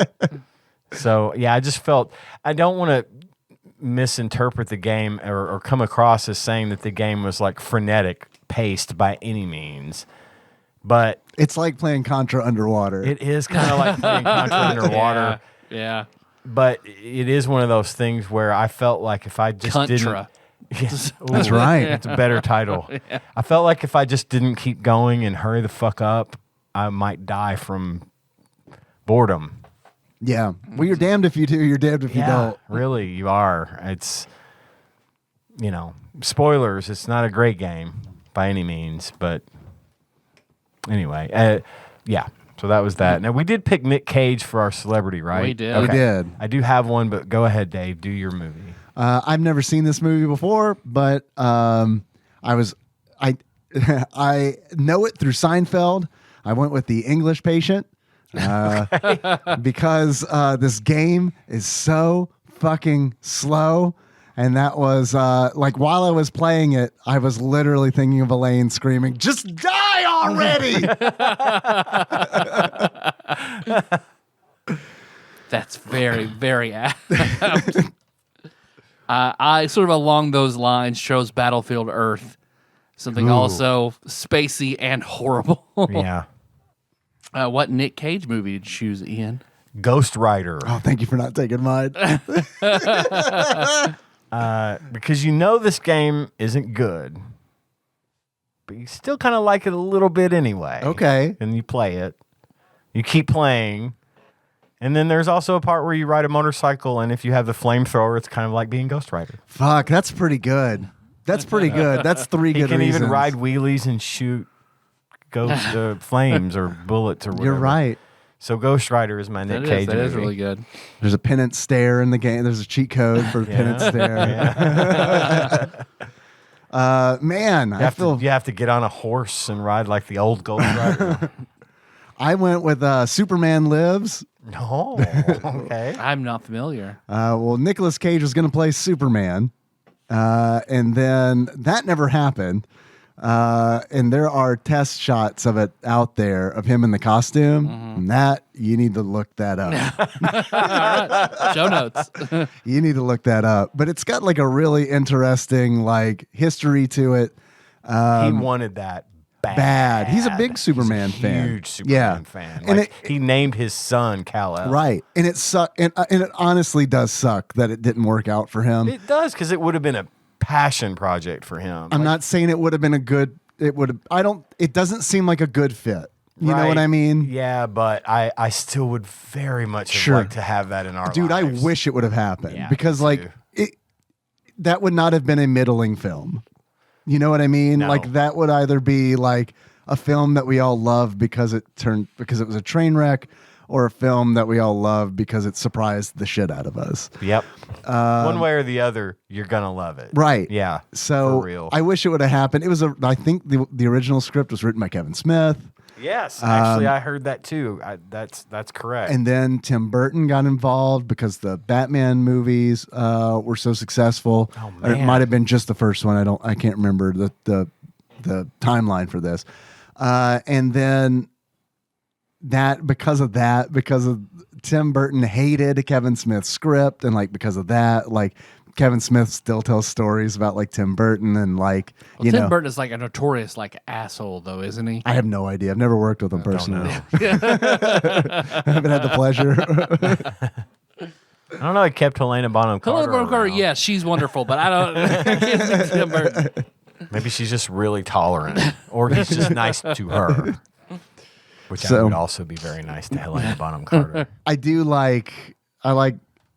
So, yeah, I just felt, I don't want to misinterpret the game or come across as saying that the game was like frenetic paced by any means. But it's like playing Contra underwater. It is kind of like playing Contra underwater. Yeah. But it is one of those things where I felt like if I just Contra. Yes. That's right. It's a better title. Yeah. I felt like if I just didn't keep going and hurry the fuck up, I might die from boredom. Yeah. Well, you're damned if you do, you're damned if you don't. Really, you are. It's, spoilers, it's not a great game by any means, but anyway, yeah. So that was that. Now, we did pick Nick Cage for our celebrity, right? We did. We did. I do have one, but go ahead, Dave. Do your movie. I've never seen this movie before, but I know it through Seinfeld. I went with The English Patient because this game is so fucking slow. And that was like while I was playing it, I was literally thinking of Elaine screaming, "Just die already!" That's very, very apt. I sort of along those lines chose Battlefield Earth, something also spacey and horrible. Yeah. What Nick Cage movie did you choose, Ian? Ghost Rider. Oh, thank you for not taking mine. Because this game isn't good, but you still kind of like it a little bit anyway. Okay. And you play it. You keep playing. And then there's also a part where you ride a motorcycle, and if you have the flamethrower, it's kind of like being Ghost Rider. Fuck, that's pretty good. That's pretty good. That's three good reasons. You can even ride wheelies and shoot ghost flames or bullets or whatever. You're right. So Ghost Rider is my Nick Cage movie. That is really good. There's a penance stare in the game. There's a cheat code for the penance stare. Man, you have to get on a horse and ride like the old Ghost Rider. I went with Superman Lives. No, okay. I'm not familiar. Well, Nicolas Cage was going to play Superman, and then that never happened. And there are test shots of it out there of him in the costume. And that you need to look that up. Right. Show notes. You need to look that up. But it's got like a really interesting like history to it. He wanted that bad. He's a big Superman fan. Huge Superman fan. And he named his son Kal-El. Right. And it and it honestly does suck that it didn't work out for him. It does, because it would have been a passion project for him. I'm not saying it would have been it doesn't seem like a good fit. You know what I mean? Yeah, but I still would very much have liked to have that in our Dude, lives. I wish it would have happened. Yeah, because that would not have been a middling film. You know what I mean? No. Like that would either be like a film that we all love because it was a train wreck, or a film that we all love because it surprised the shit out of us. Yep. One way or the other, you're gonna love it. Right. Yeah. So for real. I wish it would have happened. I think the original script was written by Kevin Smith. Yes, actually, I heard that too. That's correct. And then Tim Burton got involved because the Batman movies were so successful. Oh, Or it man. might have been just the first one. I can't remember the timeline for this. And then because of Tim Burton hated Kevin Smith's script, and because of that, Kevin Smith still tells stories about Tim Burton and Tim Burton is a notorious asshole though, isn't he? I have no idea. I've never worked with him personally. I haven't had the pleasure. I don't know. I kept Helena Bonham Carter. Helena Bonham Carter, around. yes, she's wonderful, but I can't see Tim Burton. Maybe she's just really tolerant, or he's just nice to her. Which I would also be very nice to Helena Bonham Carter. I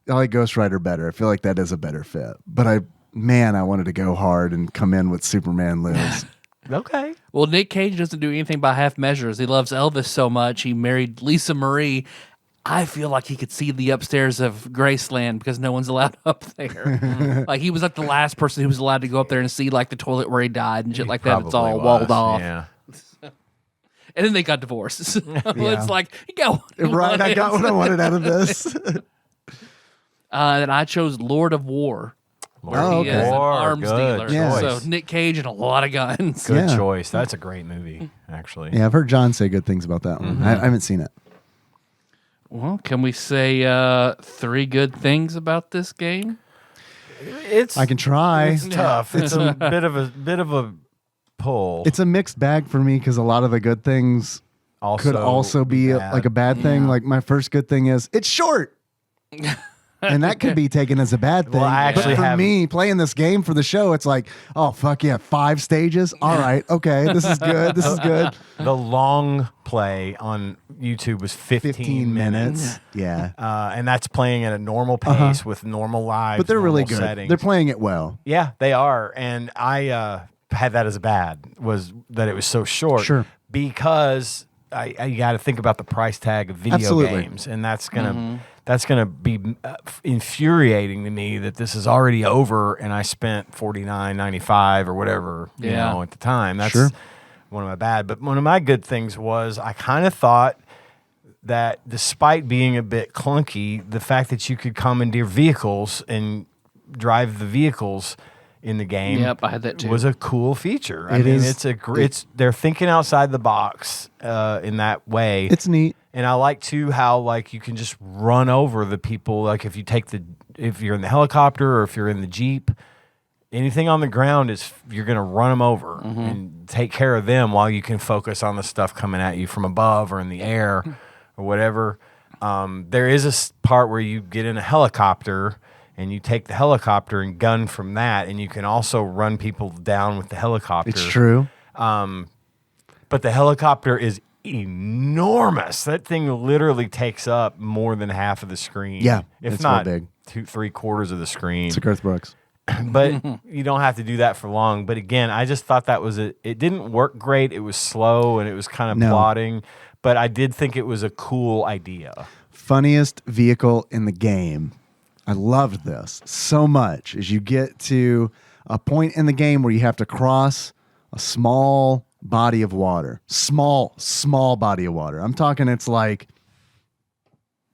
like Ghost Rider better. I feel like that is a better fit. But I wanted to go hard and come in with Superman Lives. Okay. Well, Nick Cage doesn't do anything by half measures. He loves Elvis so much. He married Lisa Marie I feel like he could see the upstairs of Graceland because no one's allowed up there. Like he was like the last person who was allowed to go up there and see like the toilet where he died and shit like that. It's all walled off. Yeah. And then they got divorced. So it's like, you got what you Right, I got what I wanted out of this. And I chose Lord of War. He is an arms dealer. Yeah. So Nick Cage and a lot of guns. Good Yeah. choice. That's a great movie, actually. Yeah, I've heard John say good things about that one. I haven't seen it. Well, can we say 3 good things about this game? I can try. It's tough. It's a bit of a pull. It's a mixed bag for me because a lot of the good things could also be like a bad thing. Like my first good thing is it's short. And that could be taken as a bad thing. Well, I actually but for have- me, playing this game for the show, it's like, oh, fuck yeah, 5 stages? All right, okay, this is good, this is good. The long play on YouTube was 15 minutes. Yeah. And that's playing at a normal pace with normal lives. But they're really normal good. Settings. They're playing it well. Yeah, they are. And I had that as a bad, was that it was so short. Sure. Because you got to think about the price tag of video Absolutely. games. And that's going to be infuriating to me that this is already over and I spent $49.95 or whatever, you know, at the time. That's one of my bad. But one of my good things was I kind of thought that despite being a bit clunky, the fact that you could commandeer vehicles and drive the vehicles in the game Yep, I had that too. was a cool feature. I mean, it's they're thinking outside the box in that way. It's neat. And I like too how like you can just run over the people. Like if you're in the helicopter or if you're in the Jeep, anything on the ground you're going to run them over and take care of them while you can focus on the stuff coming at you from above or in the air or whatever. There is a part where you get in a helicopter and you take the helicopter and gun from that, and you can also run people down with the helicopter. It's true. But the helicopter is enormous. That thing literally takes up more than half of the screen. Yeah, if it's not real big. 2-3/4 of the screen. It's a Garth Brooks. But you don't have to do that for long. But again, I just thought that it didn't work great. It was slow and it was kind of plodding. But I did think it was a cool idea. Funniest vehicle in the game. I loved this so much as you get to a point in the game where you have to cross a small body of water. Small body of water. I'm talking it's like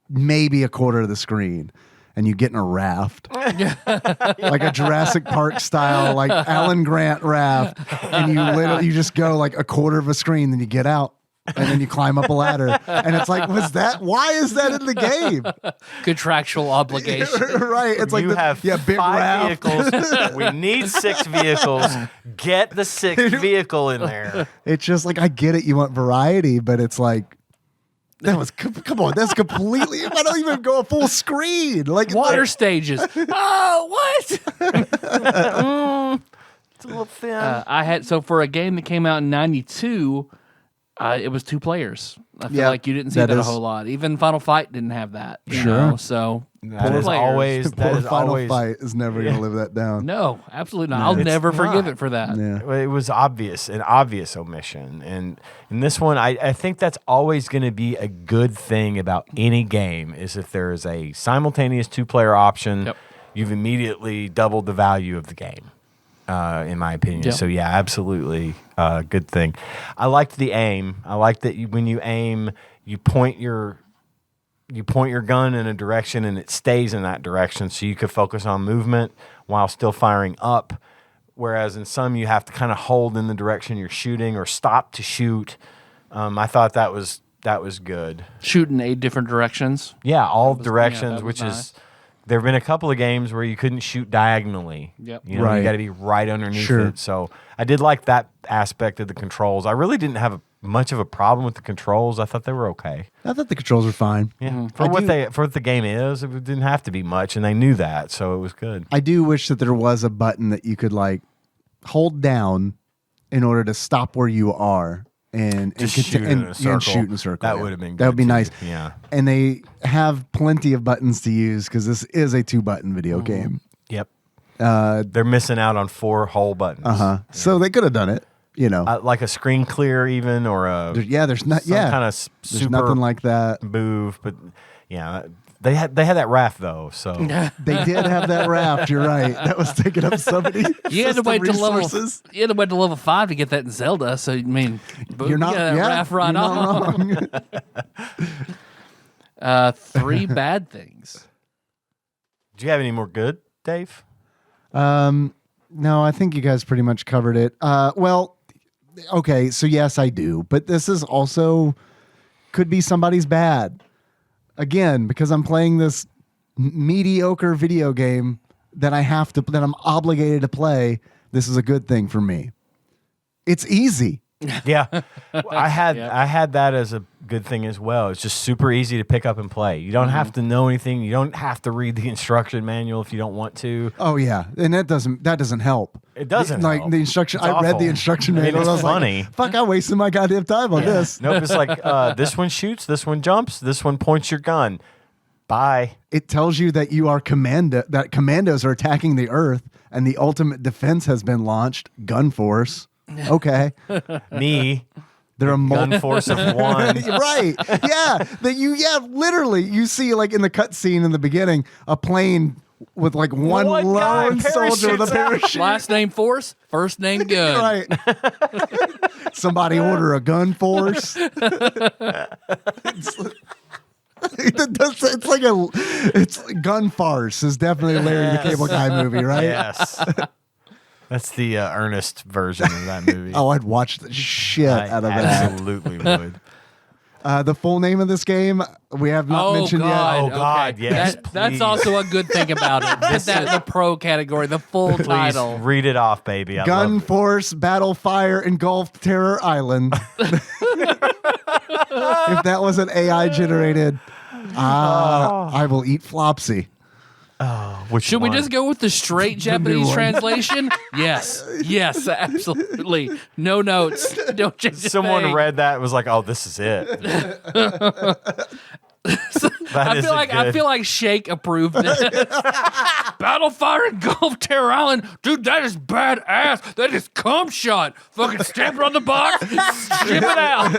maybe a quarter of the screen. And you get in a raft. Like a Jurassic Park style, like Alan Grant raft. And you just go like a quarter of a screen, then you get out. And then you climb up a ladder. And it's like, why is that in the game? Contractual obligation. Right. It's like you have big 5 raft. vehicles. We need 6 vehicles. Get the 6th vehicle in there. It's just like, I get it. You want variety, but it's like, come on, that's completely, I don't even go a full screen. Like Water stages. Oh, what? It's a little thin. I had, so for a game that came out in 92, it was 2 players. I feel like you didn't see that a whole lot. Even Final Fight didn't have that. You know? So That is always Final Fight is never going to live that down. No, absolutely not. I'll never forgive it for that. Yeah. It was an obvious omission. And in this one, I think that's always going to be a good thing about any game is if there is a simultaneous 2-player option, you've immediately doubled the value of the game, in my opinion. Yep. So, yeah, absolutely good thing. I liked the aim. I like that when you aim, you point your gun in a direction and it stays in that direction so you could focus on movement while still firing up. Whereas in some you have to kind of hold in the direction you're shooting or stop to shoot. I thought that was good. Shooting 8 different directions. Yeah, all directions, that was which nice. is there have been a couple of games where you couldn't shoot diagonally. Yep. You know, Right. you got to be right underneath Sure. it. So I did like that aspect of the controls. I really didn't have much of a problem with the controls. I thought they were okay. I thought the controls were fine. Yeah, for what the game is, it didn't have to be much, and they knew that, so it was good. I do wish that there was a button that you could like hold down in order to stop where you are and Just shoot shoot in a circle. That would have been That would be good, nice. too. Yeah. And they have plenty of buttons to use because this is a 2-button video game. Yep. They're missing out on 4 whole buttons. So they could have done it. You know, Like a screen clear, even or a there's not. some kind of There's super nothing like that. move, but Yeah, they had that raft though. So They did have that raft. You're right. That was taking up so many You had to wait till resources. You had to wait to level 5 to get that in Zelda. So I mean, You're not. Yeah, raft right you're on. not wrong. 3 bad things. do you have any more good, Dave? No, I think you guys pretty much covered it. Well, okay, so yes, I do, but this is also could be somebody's bad. Again, because I'm playing this mediocre video game that that I'm obligated to play. This is a good thing for me. It's easy. Yeah, I had that as a good thing as well. It's just super easy to pick up and play. You don't have to know anything. You don't have to read the instruction manual if you don't want to. Oh yeah, and that doesn't help. It doesn't like help. the instruction. It's I read awful. the instruction I mean, manual. it's and I was funny. like, "Fuck! I wasted my goddamn time on this." Nope, it's like this one shoots, this one jumps, this one points your gun. Bye. It tells you that you are that commandos are attacking the Earth, and the ultimate defense has been launched. GunForce. Okay, Me, they're a GunForce of 1. right? Yeah, literally, you see like in the cutscene in the beginning, a plane with like one guy lone soldier with a parachutes out. parachute. Last name Force, first name Gun. Right. Somebody order a GunForce. It's GunForce is definitely Larry the Cable Guy movie, right? Yes. That's the Ernest version of that movie. Oh, I'd watch the shit out of that. Absolutely would. The full name of this game we have not mentioned God. yet. Oh, God, yes, That's please. also a good thing about it. The pro category, the full Please title. read it off, baby. I love it. GunForce Battle Fire Engulfed Terror Island. If that was an AI generated, I will eat Flopsy. Which Should we one? just go with the straight Japanese one. translation? Yes, absolutely. No notes. Don't change a Someone thing. read that and was like, "Oh, this is it." I feel like Shake approved this. Battlefire and Gulf Terror Island, dude. That is badass. That is cum shot. Fucking stamp it on the box, ship it out.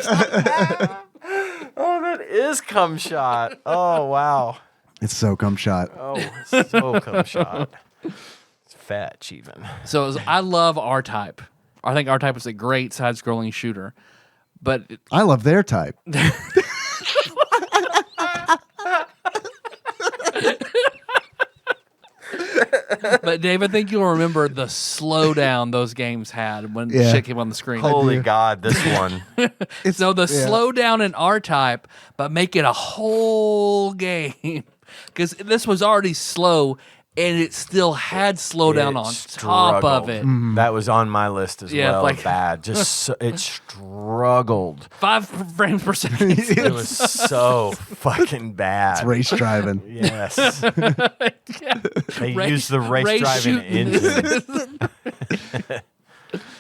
Oh, that is cum shot. Oh, wow. It's so cum shot. Oh, it's so cum shot. It's fetch even. So I love R-Type. I think R-Type is a great side-scrolling shooter, but I love their type. But Dave, I think you'll remember the slowdown those games had when Yeah. shit came on the screen. Holy God, this one. So the slowdown in R-Type, but make it a whole game. Because this was already slow, and it still had slowdown on top of it. That was on my list as Yeah, well. like- Bad. Just it struggled. 5 frames per second. It was so fucking bad. It's race driving. Yes. They Race- used the race driving shooting. engine.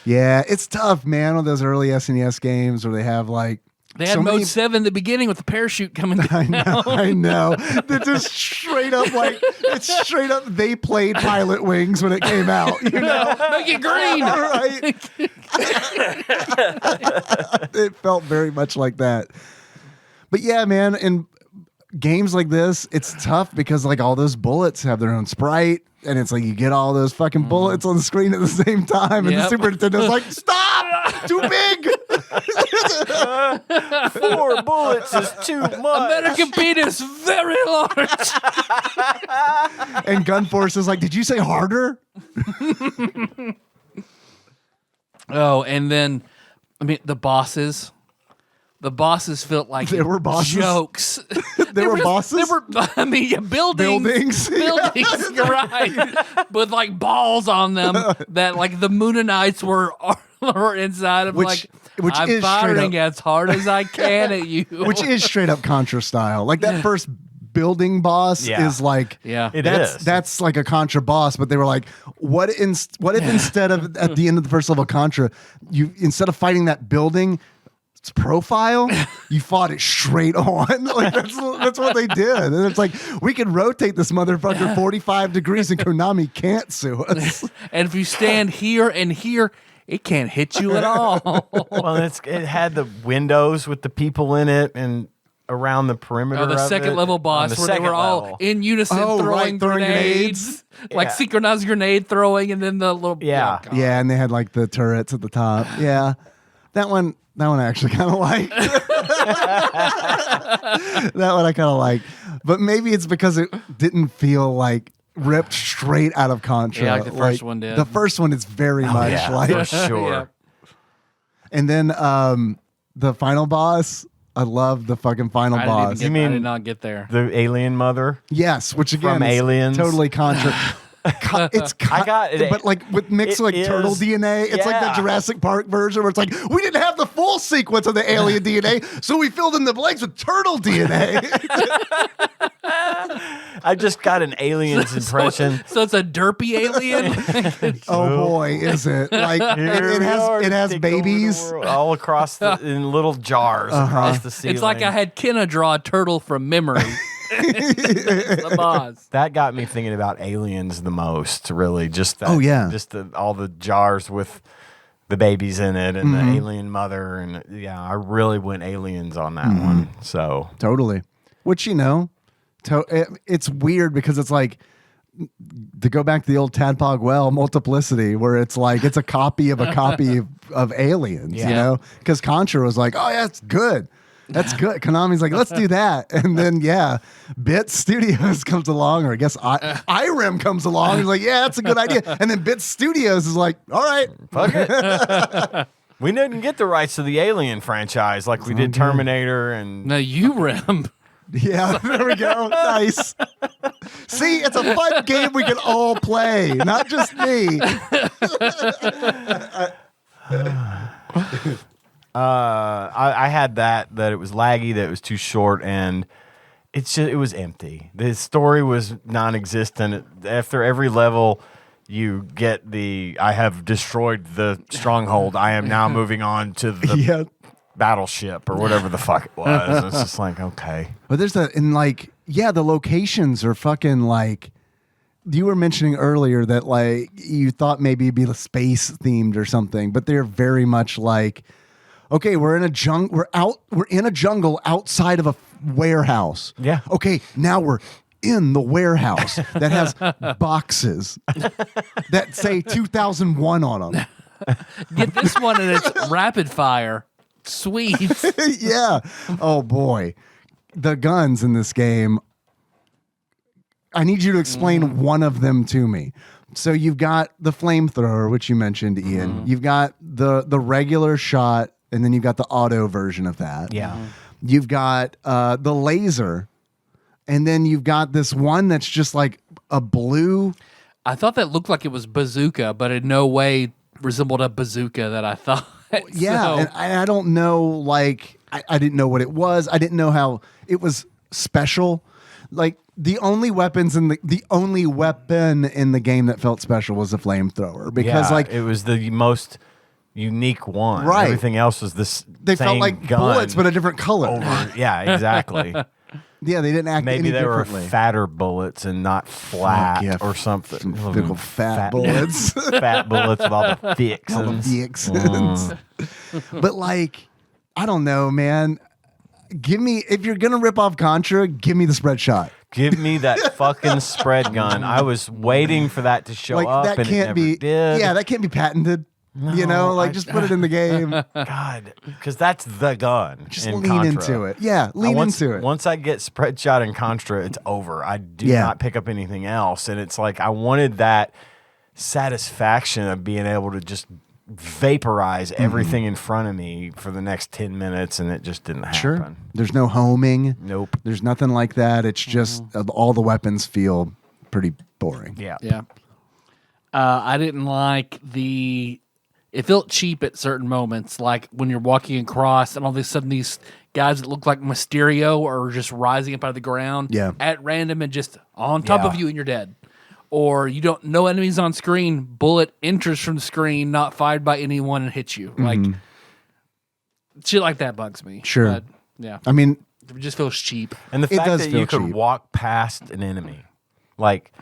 Yeah, it's tough, man. On those early SNES games where they have like They had so mode many- 7 in the begining with the parachute coming down. I know. They're just straight up like it's straight up. They played Pilot Wings when it came out. You know, Make it green. right? It felt very much like that. But yeah, man, in games like this, it's tough because like all those bullets have their own sprite, and it's like you get all those fucking bullets on the screen at the same time, and the Yep. Super Nintendo's like, stop, too big. 4 bullets is too much. American penis, very large. And GunForce is like, did you say harder? Oh, and then, I mean, the bosses felt like There were bosses? jokes. There were bosses? There were, I mean, yeah, buildings. Buildings. You're right. With like balls on them that like the Moonanites were inside of Which I'm is straight firing up- as hard as I can at you. Which is straight up Contra style. Like that first building boss Yeah. is like Yeah. It that's is. that's like a Contra boss, but they were like, what if instead of at the end of the first level Contra, you instead of fighting that building its profile, you fought it straight on. Like that's what they did. And it's like we can rotate this motherfucker 45 degrees and Konami can't sue us. And if you stand here and here, it can't hit you at all. Well, it had the windows with the people in it, and around the perimeter. Oh, the of second it. level On boss the where they second were all level. in unison Oh, throwing right, throwing grenades. Like Yeah. synchronized grenade throwing and then the little Yeah. God. Yeah, and they had like the turrets at the top. Yeah, that one I actually kind of like. That one I kind of like, but maybe it's because it didn't feel like ripped straight out of Contra. Yeah, like the first one did. The first one is very much yeah, like, for sure. Yeah. and then the final boss. I love the fucking final boss. I did not get there. The alien mother. Yes, which again From is Aliens. totally Contra. I got it, but like with mixed it like turtle is- DNA, it's like the yeah. Jurassic Park version where it's like we didn't have the full sequence of the alien DNA, so we filled in the blanks with turtle DNA. I just got an alien's impression. So it's a derpy alien. Oh boy, is it like it has babies? all across in little jars across the ceiling. It's like I had Kenna draw a turtle from memory. The boss. That got me thinking about aliens the most, really. Just that, Oh, yeah. just all the jars with the babies in it and Mm-hmm. the alien mother, and yeah, I really went aliens on that one. So Totally. Which it's weird because it's like to go back to the old Tadpog multiplicity, where it's like it's a copy of a copy of Aliens, Yeah. you know? Because Contra was like, oh yeah, it's good. That's good. Konami's like, let's do that. And then, Bit Studios comes along, or I guess IREM comes along. He's like, yeah, that's a good idea. And then Bit Studios is like, all right. fuck it. We didn't get the rights to the Alien franchise like we did Terminator and No, you Rem. Yeah, there we go. Nice. See, it's a fun game we can all play, not just me. I had that it was laggy, that it was too short, and it was empty. The story was non-existent. After every level, you get I have destroyed the stronghold. I am now moving on to the Yeah. battleship or whatever the fuck it was. It's just like, okay. But there's the locations are fucking like. You were mentioning earlier that like you thought maybe it'd be space themed or something, but they're very much like, okay, we're in a jungle outside of a warehouse. Yeah. Okay, now we're in the warehouse that has boxes that say 2001 on them. Get this one and it's rapid fire. Sweet. Yeah. Oh boy, the guns in this game. I need you to explain one of them to me. So you've got the flamethrower, which you mentioned, Ian. You've got the regular shot, and then you've got the auto version of that. Yeah. You've got the laser, and then you've got this one that's just like a blue. I thought that looked like it was bazooka, but in no way resembled a bazooka that I thought. Yeah, So- and I don't know, like, I didn't know what it was. I didn't know how it was special. Like, the only weapon in the game that felt special was the flamethrower, because Yeah, like it was the most unique one. Right. Everything else was this. they felt same like gun bullets, but a different color. over. Yeah, exactly. Yeah, they didn't act Maybe any they were differently. fatter bullets and not flat yeah, or something. some big old fat bullets. Fat bullets with all the All the fixins. vixens. But like, I don't know, man. Give me, if you're gonna rip off Contra, give me the spread shot. Give me that fucking spread gun. I was waiting for that to show Like up, that and it can't never be. did. Yeah, that can't be patented. you know, like just put it in the game. God, because that's the gun. Just in lean Contra. into it. Yeah, lean into it. Once I get spread shot in Contra, it's over. I do Yeah. not pick up anything else, and it's like I wanted that satisfaction of being able to just vaporize everything in front of me for the next 10 minutes, and it just didn't happen. Sure. There's no homing. Nope. There's nothing like that. It's just all the weapons feel pretty boring. Yeah. Yeah. I didn't like it felt cheap at certain moments, like when you're walking across and all of a sudden these guys that look like Mysterio are just rising up out of the ground Yeah. at random and just on top of Yeah. you and you're dead. Or you don't know enemies on screen, bullet enters from the screen, not fired by anyone and hits you. Like shit like that bugs me. Sure. But, yeah. I mean, It just feels cheap. And the It fact does that feel you could cheap. walk past an enemy, like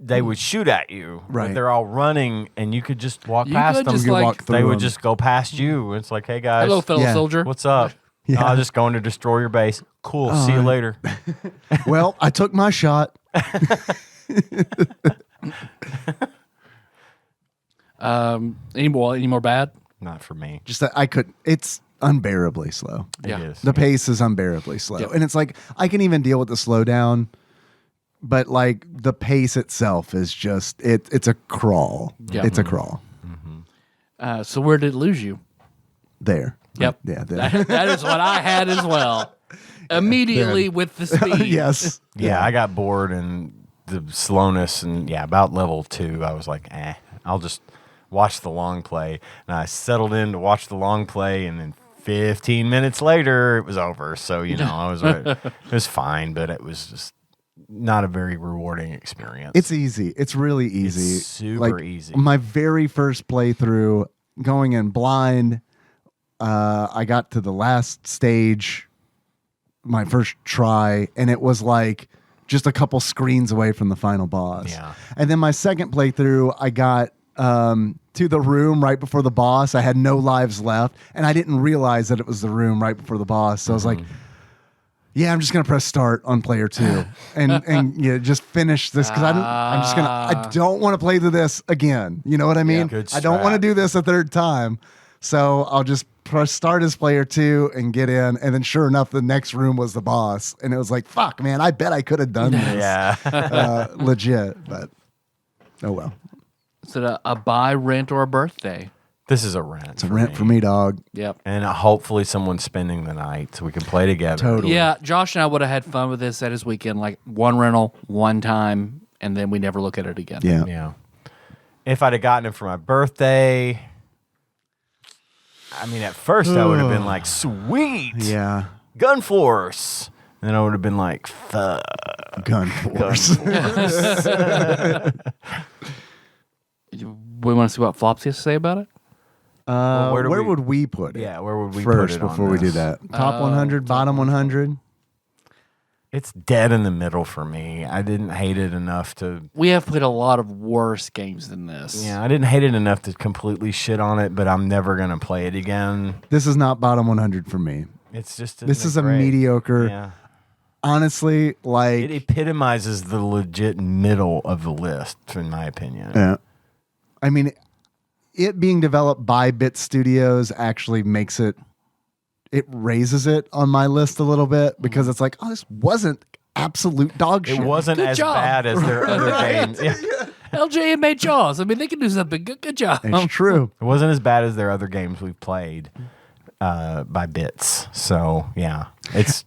they would shoot at you, Right. but they're all running, and you could just walk You past could them. just you like- walk through They would them. just go past you. It's like, hey guys, Hello, fellow Yeah. soldier. what's up? Yeah. I'm just going to destroy your base. Cool. See you later. Well, I took my shot. Any more bad? Not for me. Just that I could. It's unbearably slow. Yeah. It is. The pace is unbearably slow, Yep. and it's like I can even deal with the slowdown, but like the pace itself is just it's a crawl. Yep. It's a crawl. So where did it lose you? There. Yep. Yeah. There. That is what I had as well. Immediately with the speed. Yes. Yeah, I got bored and the slowness, and about level 2, I was like, I'll just watch the long play. And I settled in to watch the long play, and then 15 minutes later, it was over. So, it was fine, but it was just not a very rewarding experience. It's easy. It's really easy. It's super Like, easy. My very first playthrough, going in blind, I got to the last stage, my first try, and it was like just a couple screens away from the final boss. Yeah. And then my second playthrough, I got to the room right before the boss. I had no lives left, and I didn't realize that it was the room right before the boss. So I was like, yeah, I'm just gonna press start on player 2 and just finish this because I don't want to play through this again. You know what I mean? Good I don't want to strat. do this a third time. So I'll just press start as player 2 and get in. And then sure enough, the next room was the boss. And it was like, fuck, man, I bet I could have done this. Yeah. Legit. But oh well. Is it a buy, rent, or a birthday? This is a rent. It's a rent for me, dog. Yep. And hopefully someone's spending the night so we can play together. Totally. Yeah, Josh and I would have had fun with this at his weekend, like one rental, one time, and then we never look at it again. Yeah. Yeah. If I'd have gotten it for my birthday, I mean, at first I would have been like, sweet. Yeah. GunForce. And then I would have been like, fuck. GunForce. We want to see what Flopsy has to say about it? Where, where do would we put it? Yeah, where would we first put it before on we do this? that? Top 100, bottom 100. It's dead in the middle for me. I didn't hate it enough to... We have played a lot of worse games than this. Yeah, I didn't hate it enough to completely shit on it, but I'm never going to play it again. This is not bottom 100 for me. It's just... This is a great. mediocre. Yeah. Honestly, like It epitomizes the legit middle of the list, in my opinion. yeah. I mean, it being developed by Bit Studios actually makes it raises it on my list a little bit because it's like, oh, this wasn't absolute dog shit. It wasn't Good as job. bad as their other games. Yeah. LJN made Jaws. I mean, they can do something. Good job. It's true. It wasn't as bad as their other games we've played by Bits. So, yeah.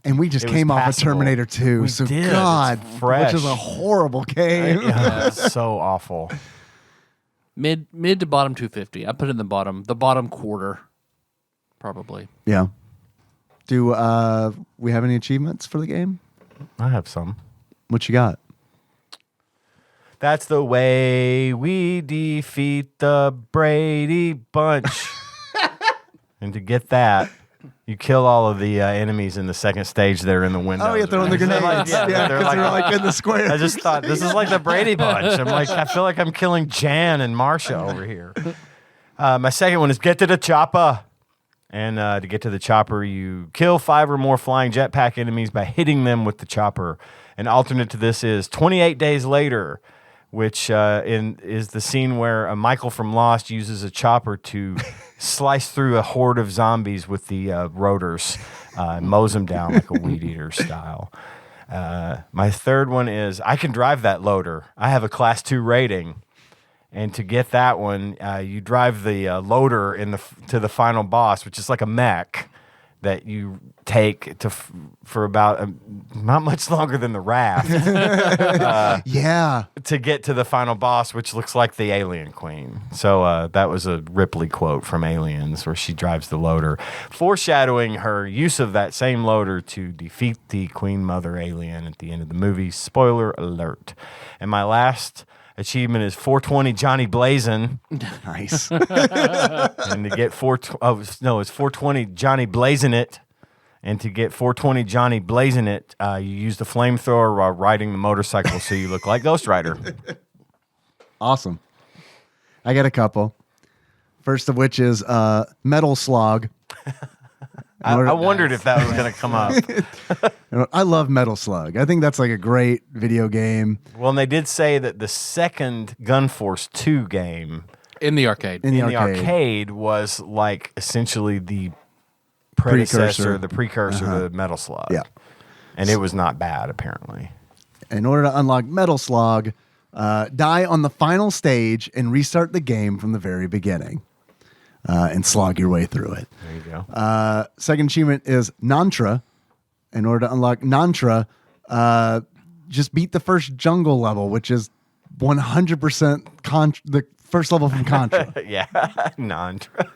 And we just it was came off of passable. Terminator 2. We so did. It's God, fresh. which is a horrible game. Yeah, it's so awful. Mid to bottom 250. I put it in the bottom quarter, probably. Yeah. Do we have any achievements for the game? I have some. What you got? That's the way we defeat the Brady Bunch. And to get that, you kill all of the enemies in the second stage that are in the windows. Oh, yeah, throwing the grenades. Yeah, Yeah, they're because they're like in the square. I just thought this is like the Brady Bunch. I'm like, I feel like I'm killing Jan and Marsha over here. My second one is get to the chopper. And to get to the chopper, you kill 5 or more flying jetpack enemies by hitting them with the chopper. An alternate to this is 28 Days Later, which is the scene where Michael from Lost uses a chopper to slice through a horde of zombies with the rotors, mows them down like a weed eater style. My third one is I can drive that loader. I have a class 2 rating. And to get that one, you drive the loader to the final boss, which is like a mech that you take for about not much longer than the raft. Yeah. To get to the final boss, which looks like the Alien Queen. So that was a Ripley quote from Aliens, where she drives the loader, foreshadowing her use of that same loader to defeat the Queen Mother alien at the end of the movie. Spoiler alert. And my last achievement is 420 Johnny Blazin'. Nice. And to get it's 420 Johnny Blazin' It. And to get 420 Johnny Blazin' It, you use the flamethrower while riding the motorcycle so you look like Ghost Rider. Awesome. I got a couple. First of which is Metal Slog. I wondered if that was going to come up. I love Metal Slug. I think that's like a great video game. Well, and they did say that the second GunForce 2 game In the arcade. In the in the arcade was like essentially the precursor to Metal Slug. Yeah. And it was not bad, apparently. In order to unlock Metal Slug, die on the final stage and restart the game from the very beginning. And slog your way through it. There you go. Second achievement is Nantra. In order to unlock Nantra, just beat the first jungle level, which is 100% the first level from Contra. Yeah, Nantra.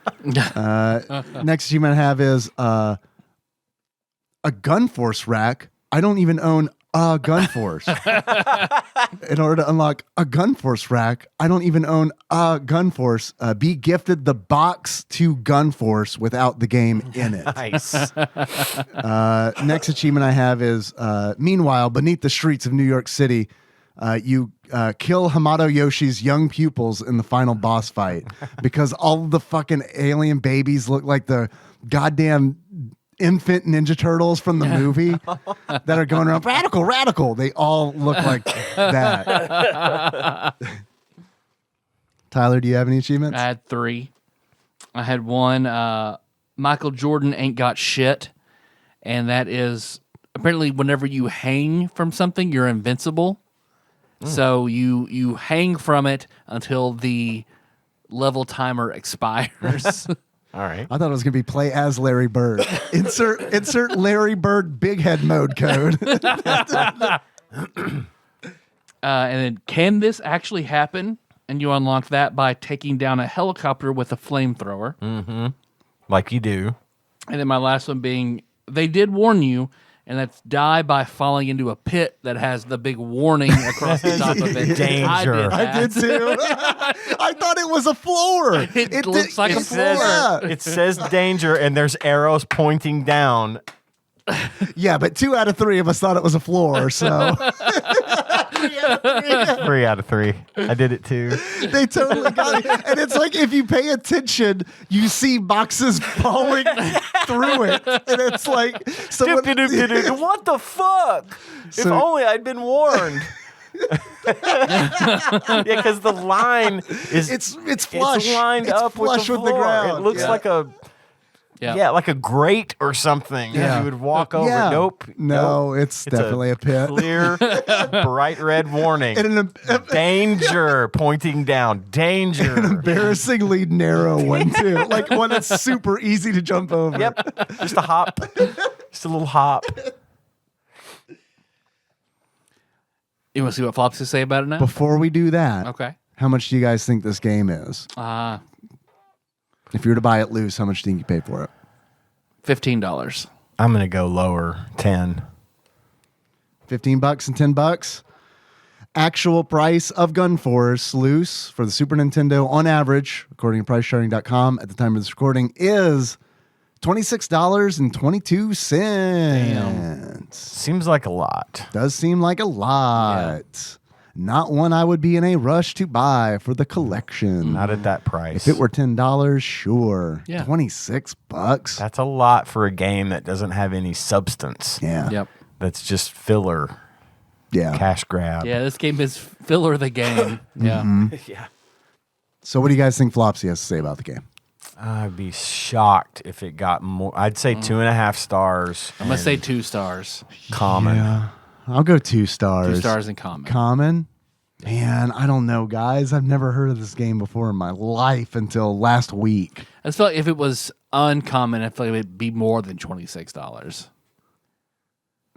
Next achievement I have is a GunForce rack. I don't even own a GunForce. In order to unlock a GunForce rack, I don't even own a GunForce. Be gifted the box to GunForce without the game in it. Nice. Next achievement I have is, meanwhile, beneath the streets of New York City, you kill Hamato Yoshi's young pupils in the final boss fight because all of the fucking alien babies look like the goddamn infant Ninja Turtles from the movie that are going around, radical. They all look like that. Tyler, do you have any achievements? I had 3. I had one, Michael Jordan ain't got shit. And that is apparently whenever you hang from something, you're invincible. So you hang from it until the level timer expires. All right. I thought it was going to be play as Larry Bird. Insert Larry Bird big head mode code. And then, can this actually happen? And you unlock that by taking down a helicopter with a flamethrower. Like you do. And then my last one being, they did warn you, and that's die by falling into a pit that has the big warning across the top of it. Danger. I did too. I thought it was a floor. It looks like a floor. Yeah. It says danger, and there's arrows pointing down. Yeah, but 2 out of 3 of us thought it was a floor, so 3 out of 3. I did it too. they totally got it. And it's like if you pay attention, you see boxes falling through it. And it's like someone, What the fuck? If So- only I'd been warned. Yeah, because the line is it's flush. It's lined It's up flush with the with the floor. ground. It looks Yeah. like a like a grate or something. Yeah. You would walk over. Yeah. Nope. No, nope. it's definitely a pit. Clear, bright red warning. And an Danger pointing down. Danger. embarrassingly narrow one too. Like one that's super easy to jump over. Yep. Just a hop. Just a little hop. You want to see what Flops to say about it now? Before we do that, Okay. how much do you guys think this game is? If you were to buy it loose, how much do you think you pay for it? $15. I'm gonna go lower. 10. $15 and $10. Actual price of GunForce loose for the Super Nintendo on average, according to PriceCharting.com at the time of this recording, is $26.22. Seems like a lot. Does seem like a lot. Not one I would be in a rush to buy for the collection. Not at that price. If it were $10, sure. Yeah. $26. That's a lot for a game that doesn't have any substance. Yeah. Yep. That's just filler, Yeah. cash grab. Yeah, this game is filler the game. Yeah. Yeah. So what do you guys think Flopsy has to say about the game? I'd be shocked if it got more. I'd say 2.5 stars. I'm going to say 2 stars. Common. Yeah. I'll go 2 stars. 2 stars in common. Common? Man, I don't know, guys. I've never heard of this game before in my life until last week. I just feel like if it was uncommon, I feel like it would be more than $26.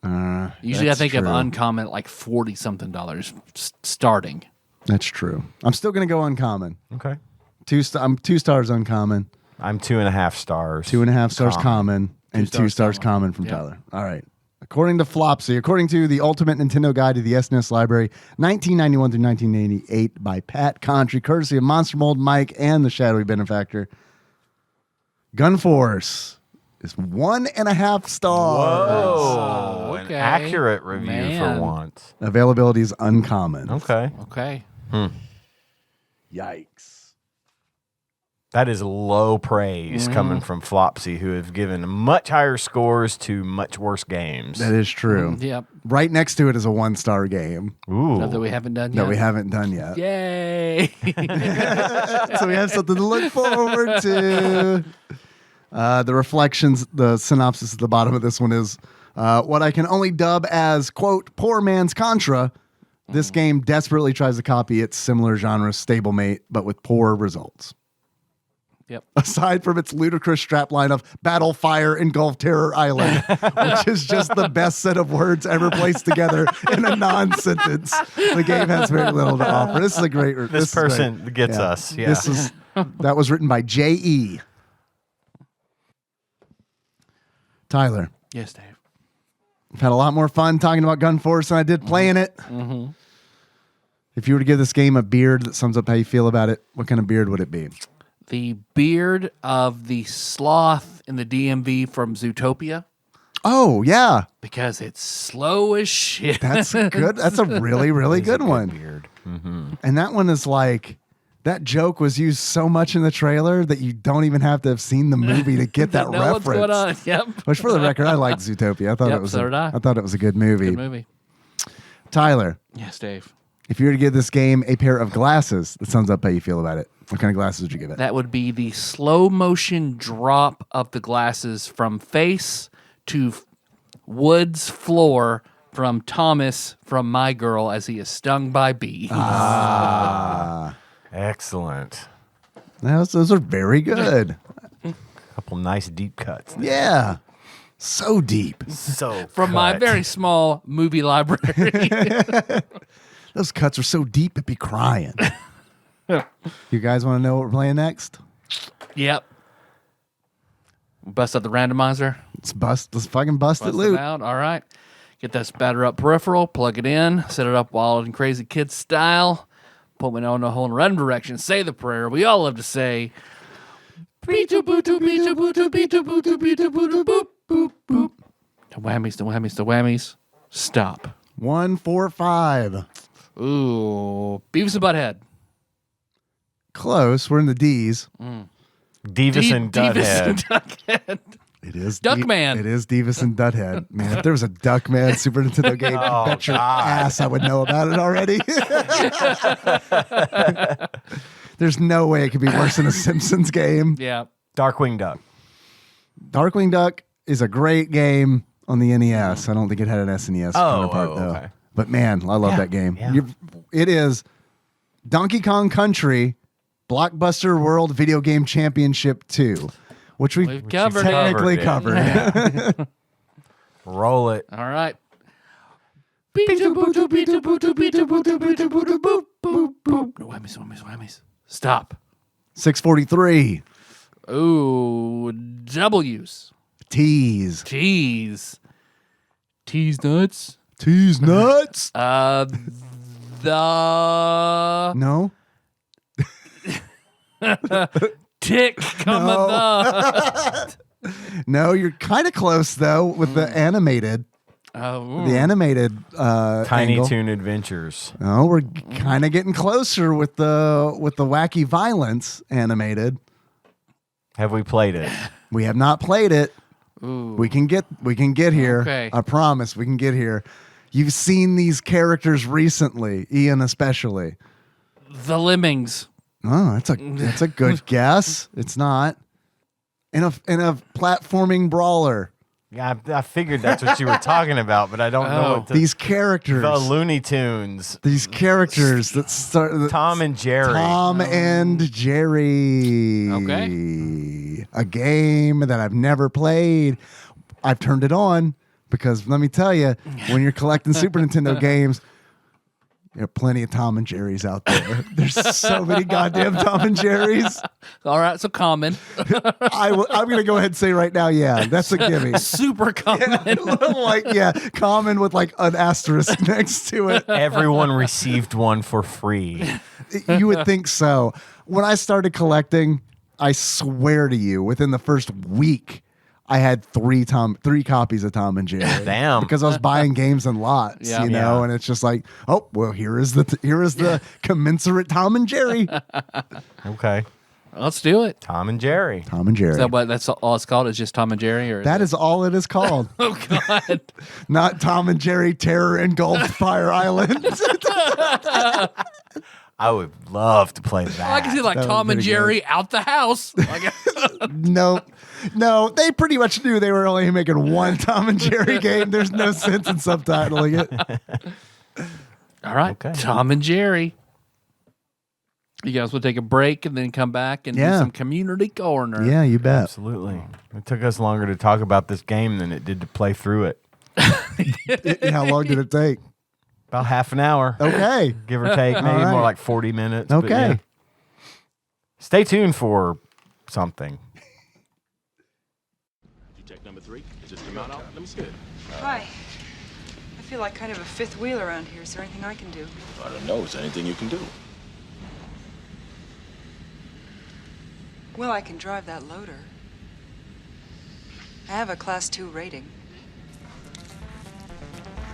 Usually I That's think of true. uncommon at like $40-something starting. That's true. I'm still going to go uncommon. Okay. I'm 2 stars uncommon, I'm 2.5 stars. 2.5 stars common, and 2 stars common. common from Yeah. Tyler. All right. According to Flopsy, according to the Ultimate Nintendo Guide to the SNES Library, 1991 through 1988 by Pat Contry, courtesy of Monster Mold Mike and the Shadowy Benefactor, GunForce is 1.5 stars. Whoa. An Okay. accurate review Man. for once. Availability is uncommon. Okay. Okay. Yikes. That is low praise coming from Flopsy, who have given much higher scores to much worse games. That is true. Yep. Right next to it is a 1-star game Ooh. That we haven't done yet. that we haven't done yet. Yay. So we have something to look forward to. The reflections, the synopsis at the bottom of this one is what I can only dub as, quote, poor man's Contra. This game desperately tries to copy its similar genre stablemate, but with poor results. Yep. Aside from its ludicrous strapline of Battle, Fire, Engulf, Terror Island, which is just the best set of words ever placed together in a non-sentence. The game has very little to offer. This is a great... This person gets us. Yeah. That was written by J.E. Tyler, Yes, Dave. I've had a lot more fun talking about GunForce than I did playing it. Mm-hmm. If you were to give this game a beard that sums up how you feel about it, what kind of beard would it be? The beard of the sloth in the DMV from Zootopia, Oh, yeah. because it's slow as shit. That's good. That's a really, really It's a good one. Beard. And that one is like, that joke was used so much in the trailer that you don't even have to have seen the movie to get that know what's reference. going on. Yep. Which, for the record, I liked Zootopia. I thought Yep, it was. so did I. I thought it was a good movie. Good movie. Tyler, Yes, Dave. if you were to give this game a pair of glasses that sums up how you feel about it, what kind of glasses would you give it? That would be the slow motion drop of the glasses from face to Wood's floor from Thomas from My Girl as he is stung by bees. Excellent. Those are very good. Couple nice deep cuts. there. Yeah. So deep. So From my cut. very small movie library. Those cuts are so deep, it'd be crying. You guys want to know what we're playing next? Yep. Bust out the randomizer. Let's fucking bust it Bust loot. it out. All right. Get that spatter up peripheral. Plug it in. Set it up wild and crazy kid style. Put me on a whole random direction. Say the prayer. We all love to say. Beetu bootu beetu bootu beetu bootu beetu bootu boop boop boop. The whammies, the whammies, the whammies. Stop. 1, 4, 5. Ooh. Beavis and Butthead. Close. We're in the D's. Divas and Beavis and Dudhead. Duckhead. It is Duckman. It is Divas and Dudhead. Man, if there was a Duckman Super Nintendo game, I bet your ass I would know about it already. There's no way it could be worse than a Simpsons game. Yeah. Darkwing Duck. Darkwing Duck is a great game on the NES. I don't think it had an SNES counterpart though. Okay. But man, I love that game. yeah. It is Donkey Kong Country Blockbuster World Video Game Championship 2, which we've covered technically it. covered. Yeah. Roll it. All right. Beetu bootu beetu bootu beetu bootu beetu bootu boop boop boop. No whammies, whammies, whammies. Stop. 643. Ooh, W's. T's. T's. T's nuts. T's nuts. The No. tick cometh No, you're kind of close though with the animated. The animated Tiny angle. Toon Adventures. Oh, we're kind of getting closer with the wacky violence animated. Have we played it? We have not played it. Ooh. We can get here. Okay. I promise we can get here. You've seen these characters recently, Ian especially. The Lemmings. Oh, that's a good guess. It's not. In a platforming brawler. Yeah, I figured that's what you were talking about, but I don't know what These characters. the Looney Tunes. These characters that start Tom and Jerry. Tom and Jerry. Okay. A game that I've never played. I've turned it on because let me tell you, when you're collecting Super Nintendo games, there are plenty of Tom and Jerry's out there. There's so many goddamn Tom and Jerry's. All right, so common. I'm going to go ahead and say right now, yeah, that's a gimme. Super common. Common with like an asterisk next to it. Everyone received one for free. You would think so. When I started collecting, I swear to you, within the first week, I had three copies of Tom and Jerry. Damn. Because I was buying games in lots, Yeah. you know, Yeah. and it's just like, oh, well, here is the commensurate Tom and Jerry. Okay. Let's do it. Tom and Jerry. Tom and Jerry. Is that what that's all it's called? It's just Tom and Jerry? Or That is all it is called. Oh, God. Not Tom and Jerry Terror Engulfed Fire Island. I would love to play that. I can see like That Tom was and pretty Jerry out the house. Like, No, they pretty much knew they were only making one Tom and Jerry game. There's no sense in subtitling it. all right, Okay. Tom and Jerry. You guys will take a break and then come back and do some community corner. Yeah, you bet. Absolutely. It took us longer to talk about this game than it did to play through it. How long did it take? About half an hour. Okay. Give or take. Maybe All right. more like 40 minutes. but Okay. yeah. Stay tuned for something. You check number 3? Is this come out? Let me see it. Hi. I feel like kind of a fifth wheel around here. Is there anything I can do? I don't know. Is there anything you can do? Well, I can drive that loader. I have a Class 2 rating.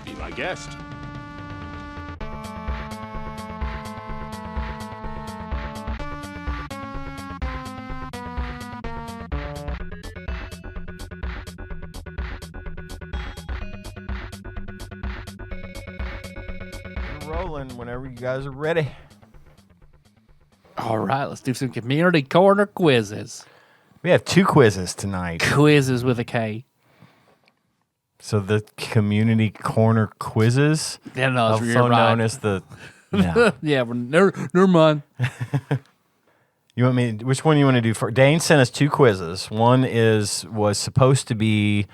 Be my guest. We're rolling whenever you guys are ready. All right, let's do some community corner quizzes. We have 2 quizzes tonight. Quizzes with a K. So the community corner quizzes, Yeah, no, also you're right. known as the. No. Yeah, never mind. You want me? Which one you want to do first? Dane sent us 2 quizzes. One was supposed to be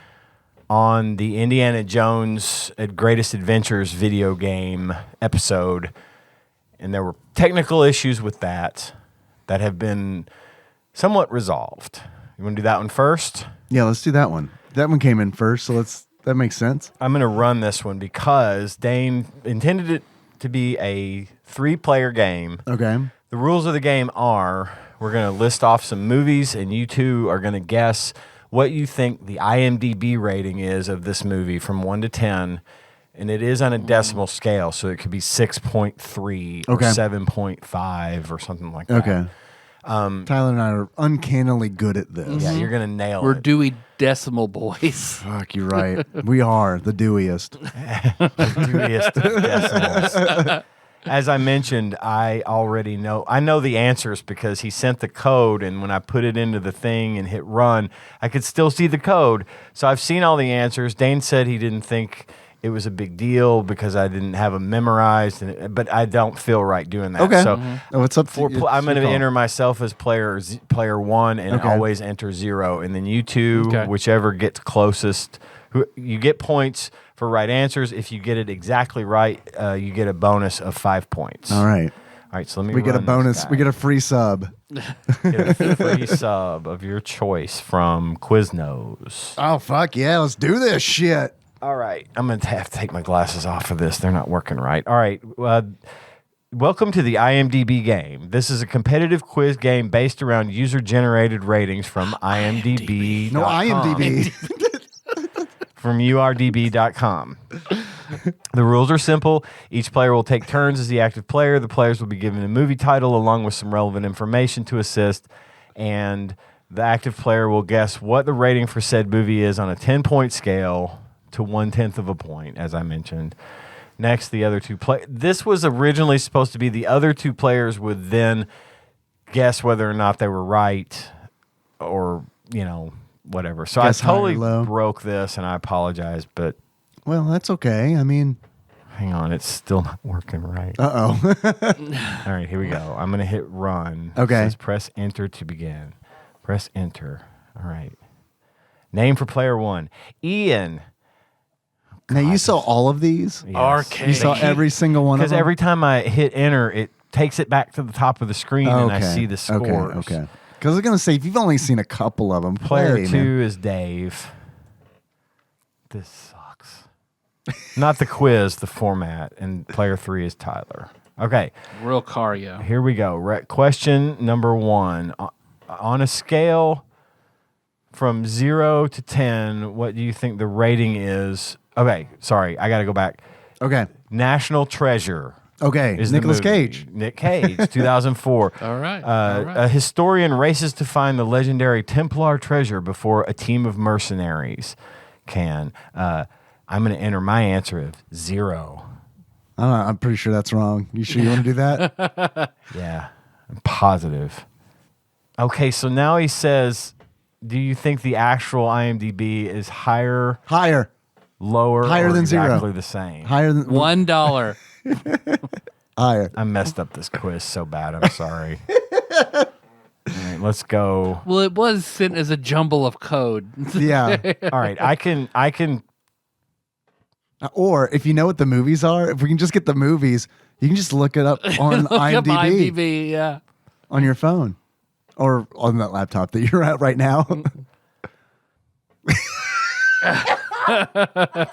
on the Indiana Jones Greatest Adventures video game episode, and there were technical issues with that have been somewhat resolved. You want to do that one first? Yeah, let's do that one. That one came in first, so that makes sense. I'm going to run this one because Dane intended it to be a 3-player game. Okay. The rules of the game are we're going to list off some movies, and you two are going to guess what you think the IMDb rating is of this movie from 1 to 10. And it is on a decimal scale, so it could be 6.3 or Okay. 7.5 or something like that. Okay. Tyler and I are uncannily good at this. Yeah, you're going to nail We're it. Dewey Decimal Boys. Fuck, you're right. We are the dewiest. Deweyest of decimals. As I mentioned, I already know. I know the answers because he sent the code, and when I put it into the thing and hit run, I could still see the code. So I've seen all the answers. Dane said he didn't think it was a big deal because I didn't have them memorized, but I don't feel right doing that. Okay. So Oh, it's up to I'm going to your call. enter myself as player 1 and Okay. always enter 0, and then you two, Okay. whichever gets closest, you get points for right answers. If you get it exactly right, you get a bonus of 5 points. All right. All right, so let me We get a run this bonus. guy. We get a free sub. Get a free sub of your choice from Quiznos. Oh, fuck yeah. Let's do this shit. All right, I'm going to have to take my glasses off for this. They're not working right. All right, welcome to the IMDb game. This is a competitive quiz game based around user-generated ratings from IMDb. No, IMDb. From urdb.com. The rules are simple. Each player will take turns as the active player. The players will be given a movie title along with some relevant information to assist, and the active player will guess what the rating for said movie is on a 10-point scale to 1/10 of a point, as I mentioned. Next, the other 2 play. This was originally supposed to be the other 2 players would then guess whether or not they were right or, whatever. So Guess I totally high or low. broke this, and I apologize, but Well, that's okay. I mean, hang on, it's still not working right. uh-oh. All right, here we go. I'm going to hit run. Okay. It says press enter to begin. Press enter. All right. Name for player 1. Ian. Now, you saw all of these? Yes. Arcade. You saw every single one of Because them? every time I hit enter, it takes it back to the top of the screen, and I see the scores. Okay. Because I was going to say, if you've only seen a couple of them, Player play, 2 man. is Dave. This sucks. Not the quiz, the format. And player 3 is Tyler. Okay. Real Cario. Here we go. Question number 1. On a scale from 0 to 10, what do you think the rating is? Okay, sorry. I got to go back. Okay. National Treasure. Okay, is the Nicolas movie. Cage. Nick Cage, 2004. All right. A historian races to find the legendary Templar treasure before a team of mercenaries can. I'm going to enter my answer of 0. I'm pretty sure that's wrong. You sure you want to do that? Yeah, I'm positive. Okay, so now he says, do you think the actual IMDb is higher, lower, Higher or than exactly 0? the same? Higher than $1. higher. I messed up this quiz so bad. I'm sorry. All right, let's go. Well, it was sent as a jumble of code. Yeah. All right, I can. Or if you know what the movies are, if we can just get the movies, you can just look it up on Look up IMDb IMDb, yeah. on your phone or on that laptop that you're at right now.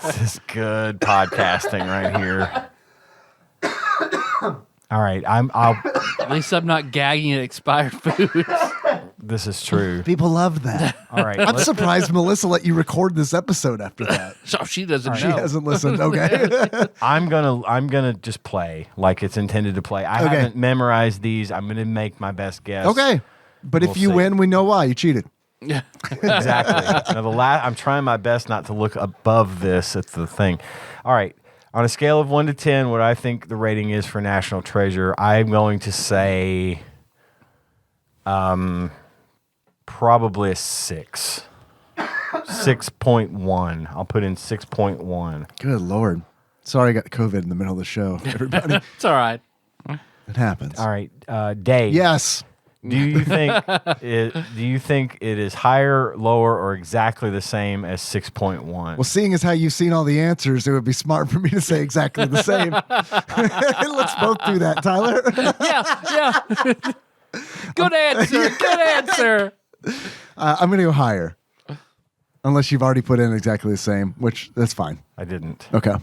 This is good podcasting right here. All right, I'll. At least I'm not gagging at expired foods. This is true. People love that. All right, I'm surprised Melissa let you record this episode after that. So she doesn't She know. hasn't listened. Okay. I'm gonna just play like it's intended to play. I Okay. haven't memorized these. I'm gonna make my best guess. Okay. But We'll if you see. win, we know why. You cheated. Exactly. Now I'm trying my best not to look above this. It's the thing. All right. On a scale of 1 to 10, what I think the rating is for National Treasure, I'm going to say, probably a 6. 6.1. I'll put in 6.1. Good Lord. Sorry I got COVID in the middle of the show, everybody. It's all right. It happens. All right, Dave. Yes. Do you think it is higher, lower, or exactly the same as 6.1? Well, seeing as how you've seen all the answers, it would be smart for me to say exactly the same. Let's both do that, Tyler. Yeah. Good answer. Good answer. I'm going to go higher. Unless you've already put in exactly the same, which that's fine. I didn't. Okay.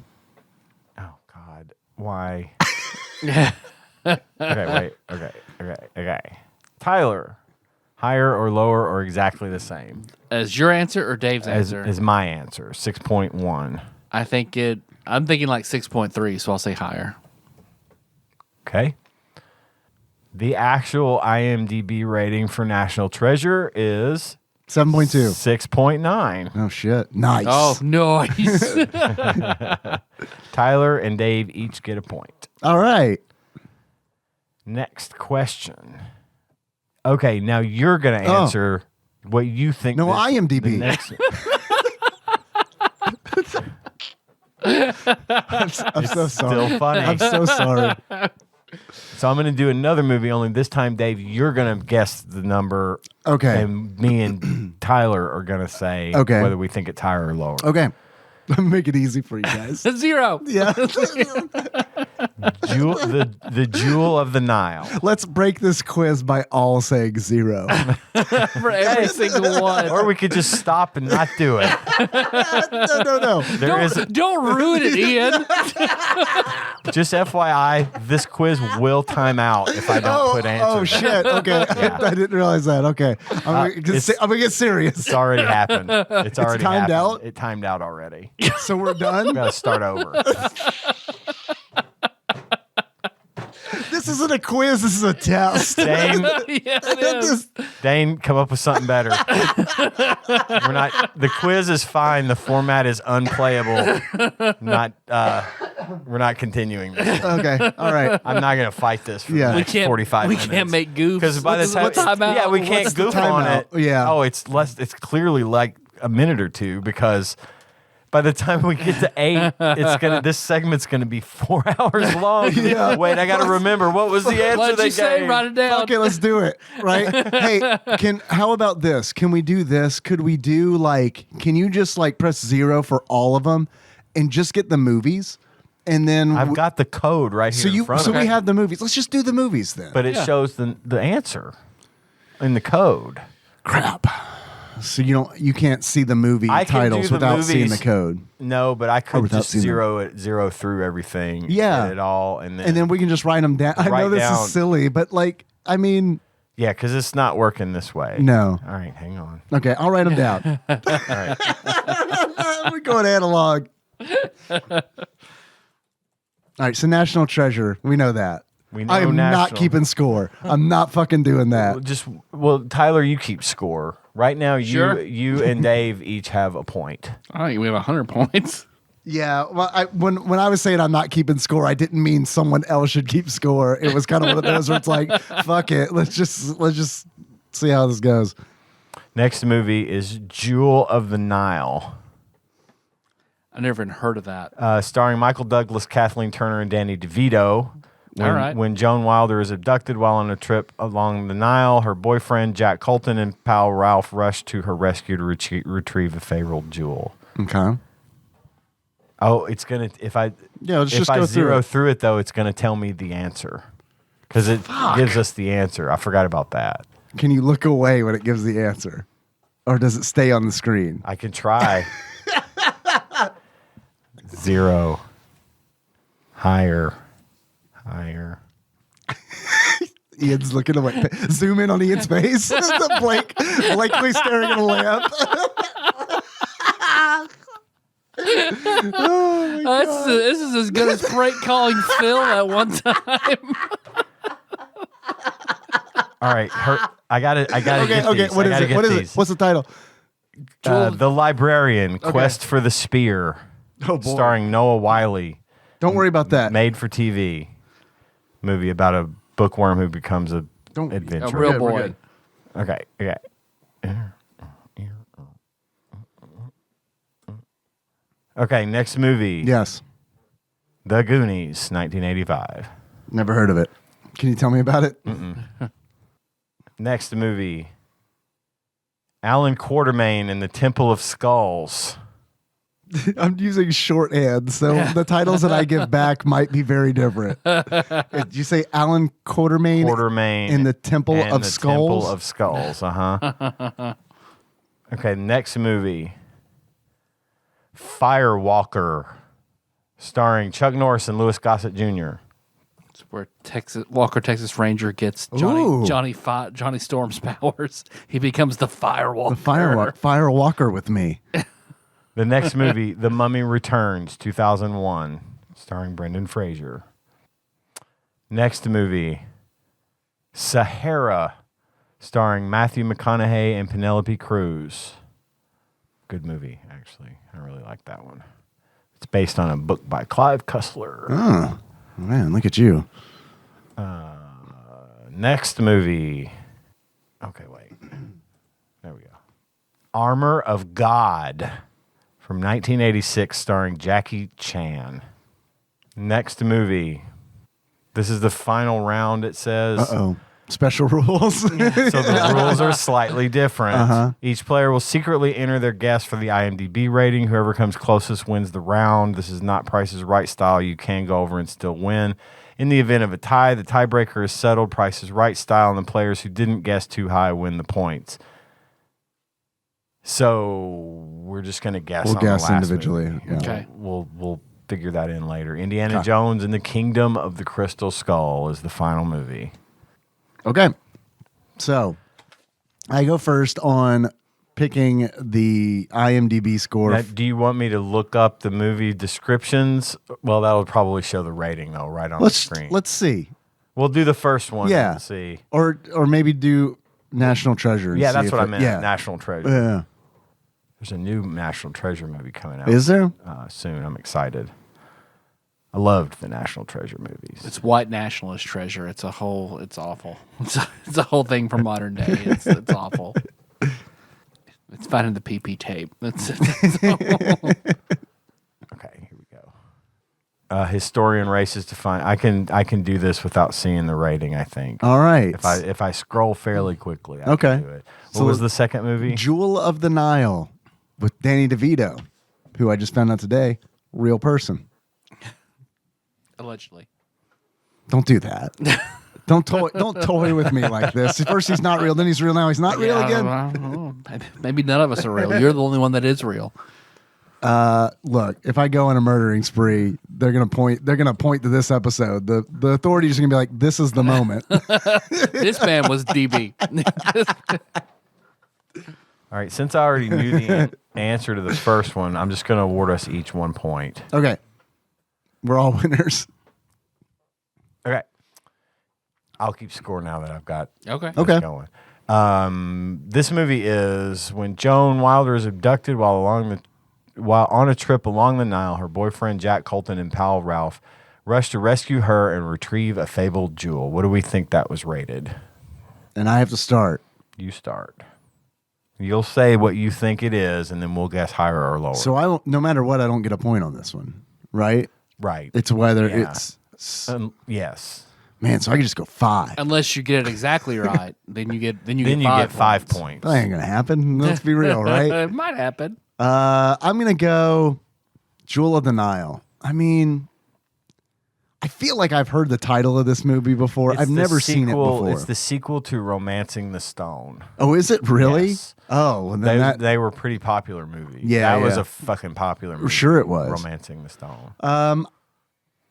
Oh God, why? Okay, wait. Okay. Tyler, higher or lower or exactly the same As your answer or Dave's as answer? is my answer? 6.1. I'm thinking like 6.3, so I'll say higher. Okay. The actual IMDb rating for National Treasure is 7.2. 6.9. Oh, shit. Nice. Oh, nice. Tyler and Dave each get a point. All right. Next question. Okay, now you're going to answer what you think. No, the IMDb. next- I'm so sorry. Still funny. I'm so sorry. So I'm going to do another movie, only this time, Dave, you're going to guess the number. Okay. And me and Tyler are going to say Okay. whether we think it's higher or lower. Okay. Make it easy for you guys. 0. Yeah. The Jewel of the Nile. Let's break this quiz by all saying 0. For every single one. Or we could just stop and not do it. No. Don't ruin it, Ian. Just FYI, this quiz will time out if I don't put answers. Oh, shit. Okay. Yeah. I didn't realize that. Okay. I'm going to get serious. It's already happened. It's already timed happened. out? It timed out already. So we're We done? got to start over. This isn't a quiz. This is a test. Dane, Yeah, it is. Dane, come up with something better. The quiz is fine. The format is unplayable. We're not continuing this. Okay. All right. I'm not going to fight this for Yeah. the We next 45 minutes. We can't make goofs. Because by the time, What's timeout? yeah, we can't What's the goof on timeout? it. Yeah. Oh, it's clearly like a minute or two because by the time we get to 8, this segment's gonna be 4 hours long. Yeah. Wait, I got to remember what was the answer What'd they you say? gave. Write it down. Okay, let's do it. Right? Hey, how about this? Can we do this? Could we do can you just press 0 for all of them and just get the movies? And then I've got the code right here. in front of we me. have the movies. Let's just do the movies then. but it shows the answer in the code. Crap. So you can't see the movie I can do titles the without seeing the movies. code. No, but I could without just seeing them. zero through everything. Yeah. Get it all, and And then we can just write them down. I know Write this down. is silly, but I mean, yeah, because it's not working this way. no. All right, hang on. Okay, I'll write them down. All right. We're going analog. All right, so National Treasure, we know that. We know I am not National. keeping score. I'm not fucking doing that. Tyler, you keep score. Right now, Sure. you and Dave each have a point. All right, we have 100 points. Yeah, well, when I was saying I'm not keeping score, I didn't mean someone else should keep score. It was kind of one of those where it's like, fuck it, let's just see how this goes. Next movie is Jewel of the Nile, I never even heard of that. starring Michael Douglas, Kathleen Turner, and Danny DeVito. All right. When Joan Wilder is abducted while on a trip along the Nile, her boyfriend Jack Colton and pal Ralph rush to her rescue to retrieve a fabled jewel. Okay. Oh, it's gonna Let's just go zero through through it though, it's gonna tell me the answer because it gives us the answer. I forgot about that. it. Can you look away when it gives the answer, or does it stay on the screen? I can try. 0. Higher. Ian's looking away. Zoom in on Ian's face. Blankly staring at a lamp. This is as good as prank calling Phil at one time. All right, I gotta get Okay. these. What I is gotta it? get What is these. it? What's the title? The Librarian, Quest for the Spear, Oh boy. starring Noah Wiley, Don't worry about that. made for TV movie about a bookworm who becomes a Don't- adventurer. A real good, we're boy. good. Okay. Okay, next movie. Yes. The Goonies, 1985. Never heard of it. Can you tell me about it? Next movie. Alan Quatermain and the Temple of Skulls. I'm using shorthand, so the titles that I give back might be very different. Did you say Alan Quatermain? Quatermain in the Temple and of the Skulls? Temple of Skulls, Okay, next movie. Firewalker, starring Chuck Norris and Louis Gossett Jr. It's where Walker Texas Ranger gets Ooh. Johnny Storm's powers. He becomes the Firewalker. The Firewalker with me. The next movie, The Mummy Returns, 2001, starring Brendan Fraser. Next movie, Sahara, starring Matthew McConaughey and Penelope Cruz. Good movie, actually. I really like that one. It's based on a book by Clive Cussler. Oh, man, look at you. Next movie. Okay, wait. There we go. Armor of God from 1986, starring Jackie Chan. Next movie. This is the final round, it says. Uh-oh. Special rules. So the rules are slightly different. Uh-huh. Each player will secretly enter their guess for the IMDb rating. Whoever comes closest wins the round. This is not Price is Right style. You can go over and still win. In the event of a tie, the tiebreaker is settled. Price is Right style, and the players who didn't guess too high win the points. So we're just going to guess. We'll on guess the last individually. movie. Yeah. Okay. We'll figure that in later. Indiana Jones and the Kingdom of the Crystal Skull is the final movie. Okay. So I go first on picking the IMDb score. Now, do you want me to look up the movie descriptions? Well, that'll probably show the rating though, right on the screen. Let's see. We'll do the first one. Yeah. And see. Or maybe do National Treasure. and Yeah, see that's if what I it- meant. Yeah. National Treasure. Yeah. There's a new National Treasure movie coming out. Is there? Soon? I'm excited. I loved the National Treasure movies. It's white nationalist treasure. It's awful. It's a whole thing for modern day. It's awful. It's finding the PP tape. Okay, here we go. Historian races to find. I can do this without seeing the rating. I think. All right. If I scroll fairly quickly, I Okay. can do it. What So was the second movie? Jewel of the Nile with Danny DeVito, who I just found out today, real person. Allegedly. Don't do that. Don't toy with me like this. First he's not real, then he's real. Now he's not real again. I don't know. Maybe none of us are real. You're the only one that is real. Look, if I go on a murdering spree, they're gonna point to this episode. The authorities are gonna be like, "This is the moment." This man was DB. All right, since I already knew the answer to the first one, I'm just going to award us each 1 point. Okay, we're all winners. I'll keep score now that I've got Okay. this Okay. going. This movie is when Joan Wilder is abducted while on a trip along the Nile. Her boyfriend Jack Colton and pal Ralph rush to rescue her and retrieve a fabled jewel. What do we think that was rated? And I have to start. You start. You'll say what you think it is, and then we'll guess higher or lower. So I don't. No matter what, I don't get a point on this one, right? right. It's whether Yeah. it's Yes. man. So I could just go 5. Unless you get it exactly right, then you get Then you get get 5 5 points. That ain't gonna happen. Let's be real, right? It might happen. I'm gonna go Jewel of the Nile. I mean, I feel like I've heard the title of this movie before. It's I've the never seen it sequel- before. It's the sequel to Romancing the Stone. Oh, is it really? Yes. Oh, and then They were pretty popular movies. Yeah, that was yeah. a fucking popular movie. Sure it was. Romancing the Stone. I'm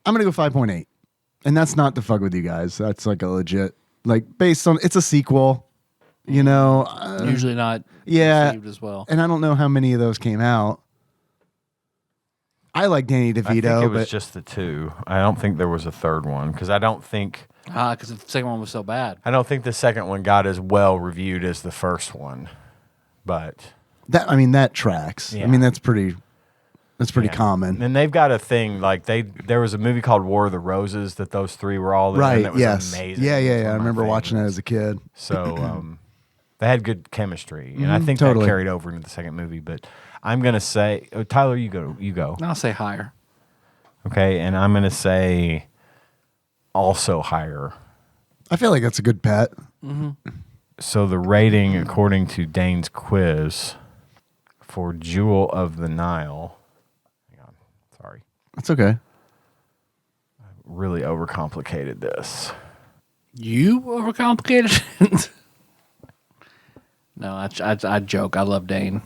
gonna go 5.8, and that's not to fuck with you guys. That's like a legit, like based on it's a sequel, you know. Usually not yeah. received as well. And I don't know how many of those came out. I like Danny I think DeVito, it was but just the 2. I don't think there was a third one because I don't think Because the second one was so bad. the second one got as well reviewed as the first one. But that tracks. Yeah. I mean, that's pretty yeah. common. And they've got a thing like there was a movie called War of the Roses that those 3 were all in. Right? And that was Yes. amazing. Yeah. It was Yeah. one Yeah. I of my remember watching that favorites. as a kid. So they had good chemistry, and I think totally. that carried over into the second movie. But I'm gonna say, Tyler, you go. I'll say higher. Okay, and I'm gonna say also higher. I feel like that's a good bet. So the rating, according to Dane's quiz, for Jewel of the Nile. Hang on, sorry, That's okay. really overcomplicated this. You overcomplicated it. No, I joke. I love Dane.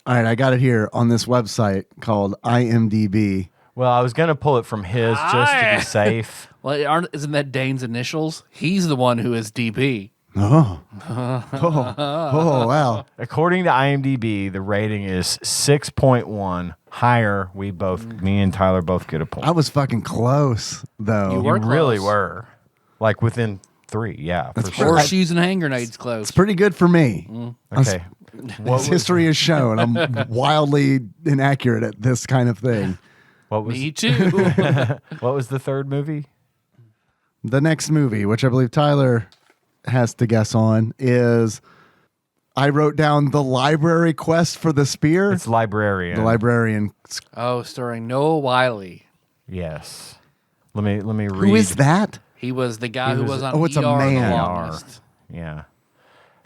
All right, I got it here on this website called IMDb. Well, I was gonna pull it from his just to be safe. Well, isn't that Dane's initials? He's the one who is DP. Oh, oh, wow. According to IMDb, the rating is 6.1. Higher, me and Tyler both get a point. I was fucking close though. You You were really close. were. Like within 3, yeah, for sure. Horseshoes and hand grenades close. It's pretty good for me. Okay. As history has shown, I'm wildly inaccurate at this kind of thing. What was Me too. what was the third movie? The next movie, which I believe Tyler has to guess on, is I wrote down The Library Quest for the Spear. It's Librarian. The Librarian. Starring Noah Wiley. Yes. Let me read. Who is that? He was the guy who was on oh, it's a ER the man. longest. Yeah.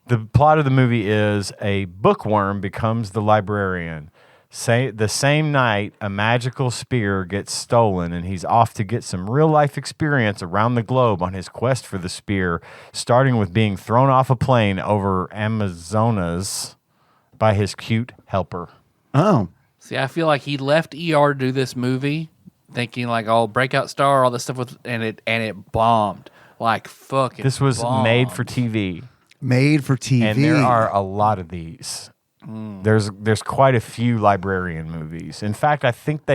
The plot of the movie is a bookworm becomes the librarian. The same night, a magical spear gets stolen, and he's off to get some real-life experience around the globe on his quest for the spear, starting with being thrown off a plane over Amazonas by his cute helper. Oh, See, I feel like he left ER to do this movie, thinking like, "Oh, breakout star, all this stuff with," and it bombed like fucking. This was bombed. made for TV, made for TV. and there are a lot of these. There's quite a few librarian movies. In fact, I think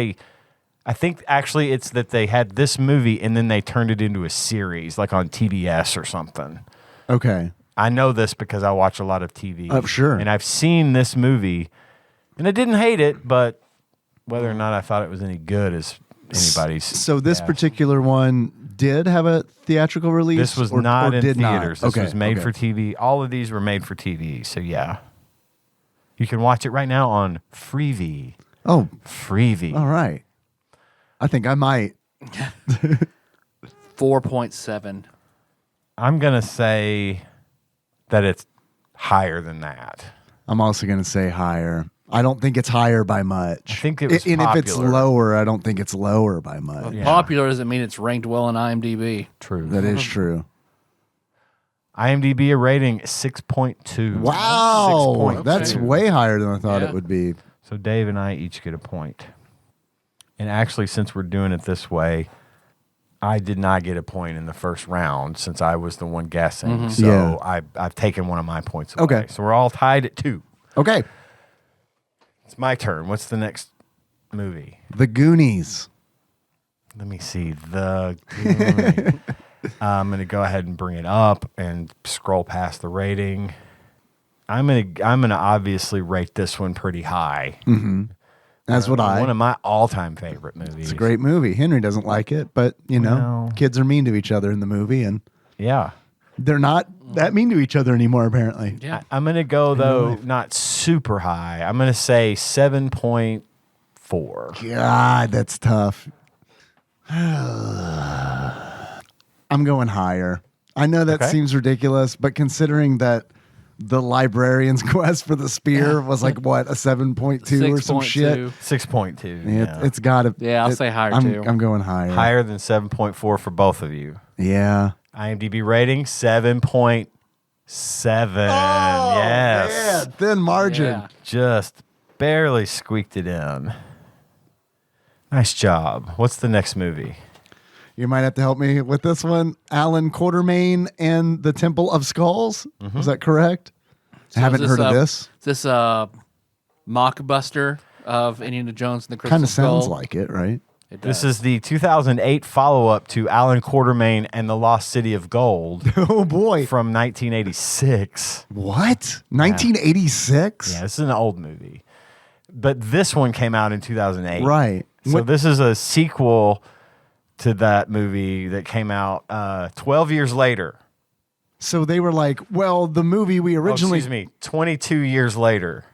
actually it's that they had this movie and then they turned it into a series, like on TBS or something. Okay. I know this because I watch a lot of TV. Oh, sure. And I've seen this movie, and I didn't hate it, but whether or not I thought it was any good is anybody's. So this guess. particular one did have a theatrical release? This was or not in did theaters. Not? This was made for TV. All of these were made for TV. So yeah, you can watch it right now on Freevee. Oh, Freevee. all right. I think I might. 4.7. I'm gonna say that it's higher than that. I'm also going to say higher. I don't think it's higher by much. I think it was And if it's popular. lower, I don't think it's lower by much. Yeah. Popular doesn't mean it's ranked well in IMDb. True. That is true. IMDb a rating 6.2. Wow. 6.2. That's way higher than I thought Yeah. it would be. So Dave and I each get a point. And actually, since we're doing it this way, I did not get a point in the first round since I was the one guessing. So Yeah. I've taken one of my points away. Okay. So we're all tied at 2. Okay. It's my turn. What's the next movie? The Goonies. Let me see. The Goonies. I'm going to go ahead and bring it up and scroll past the rating. I'm gonna obviously rate this one pretty high. Mm-hmm. That's what one of my all-time favorite movies. It's a great movie. Henry doesn't like it, but kids are mean to each other in the movie, and yeah, they're not that mean to each other anymore. Apparently, Yeah. I'm gonna go though not super high. I'm gonna say 7.4. God, that's tough. I'm going higher. I know that seems ridiculous, but considering that the librarian's quest for the spear was like what, a 7.2 or some shit. 6.2. Yeah, it's got to. Yeah, I'll say higher too. I'm going higher. Higher than 7.4 for both of you. Yeah. IMDb rating 7.7. Yes, Man, thin margin. Yeah. just barely squeaked it in. Nice job. What's the next movie? You might have to help me with this one. Alan Quartermain and the Temple of Skulls. Is that correct? So I haven't heard of this. Is this mockbuster of Indiana Jones and the Crystal Kind of sounds Skull? like it, right? It does. This is the 2008 follow-up to Alan Quartermain and the Lost City of Gold Oh boy. from 1986. What? 1986? Yeah, this is an old movie. But this one came out in 2008. Right. So this is a sequel to that movie that came out 12 years later. So they were like, well, the movie we originally. 22 years later.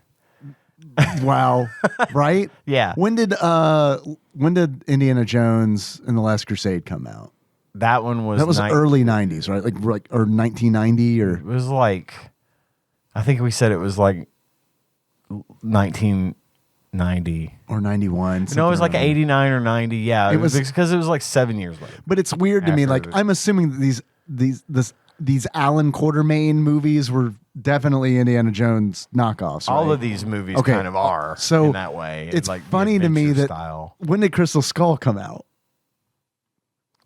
Wow. Right? Yeah. When did Indiana Jones and the Last Crusade come out? That one was... That was early 90s, right? Like or 1990 or... It was like... I think we said it was like 1990. Or 91. No, it was like something around 89 or 90. Yeah, It was- because it was like 7 years later. But it's weird to me. After Like, it- I'm assuming that these Alan Quartermain movies were definitely Indiana Jones knockoffs. All right? of these movies Okay, kind of are so in that way. It's like funny to me adventure that style. when did Crystal Skull come out?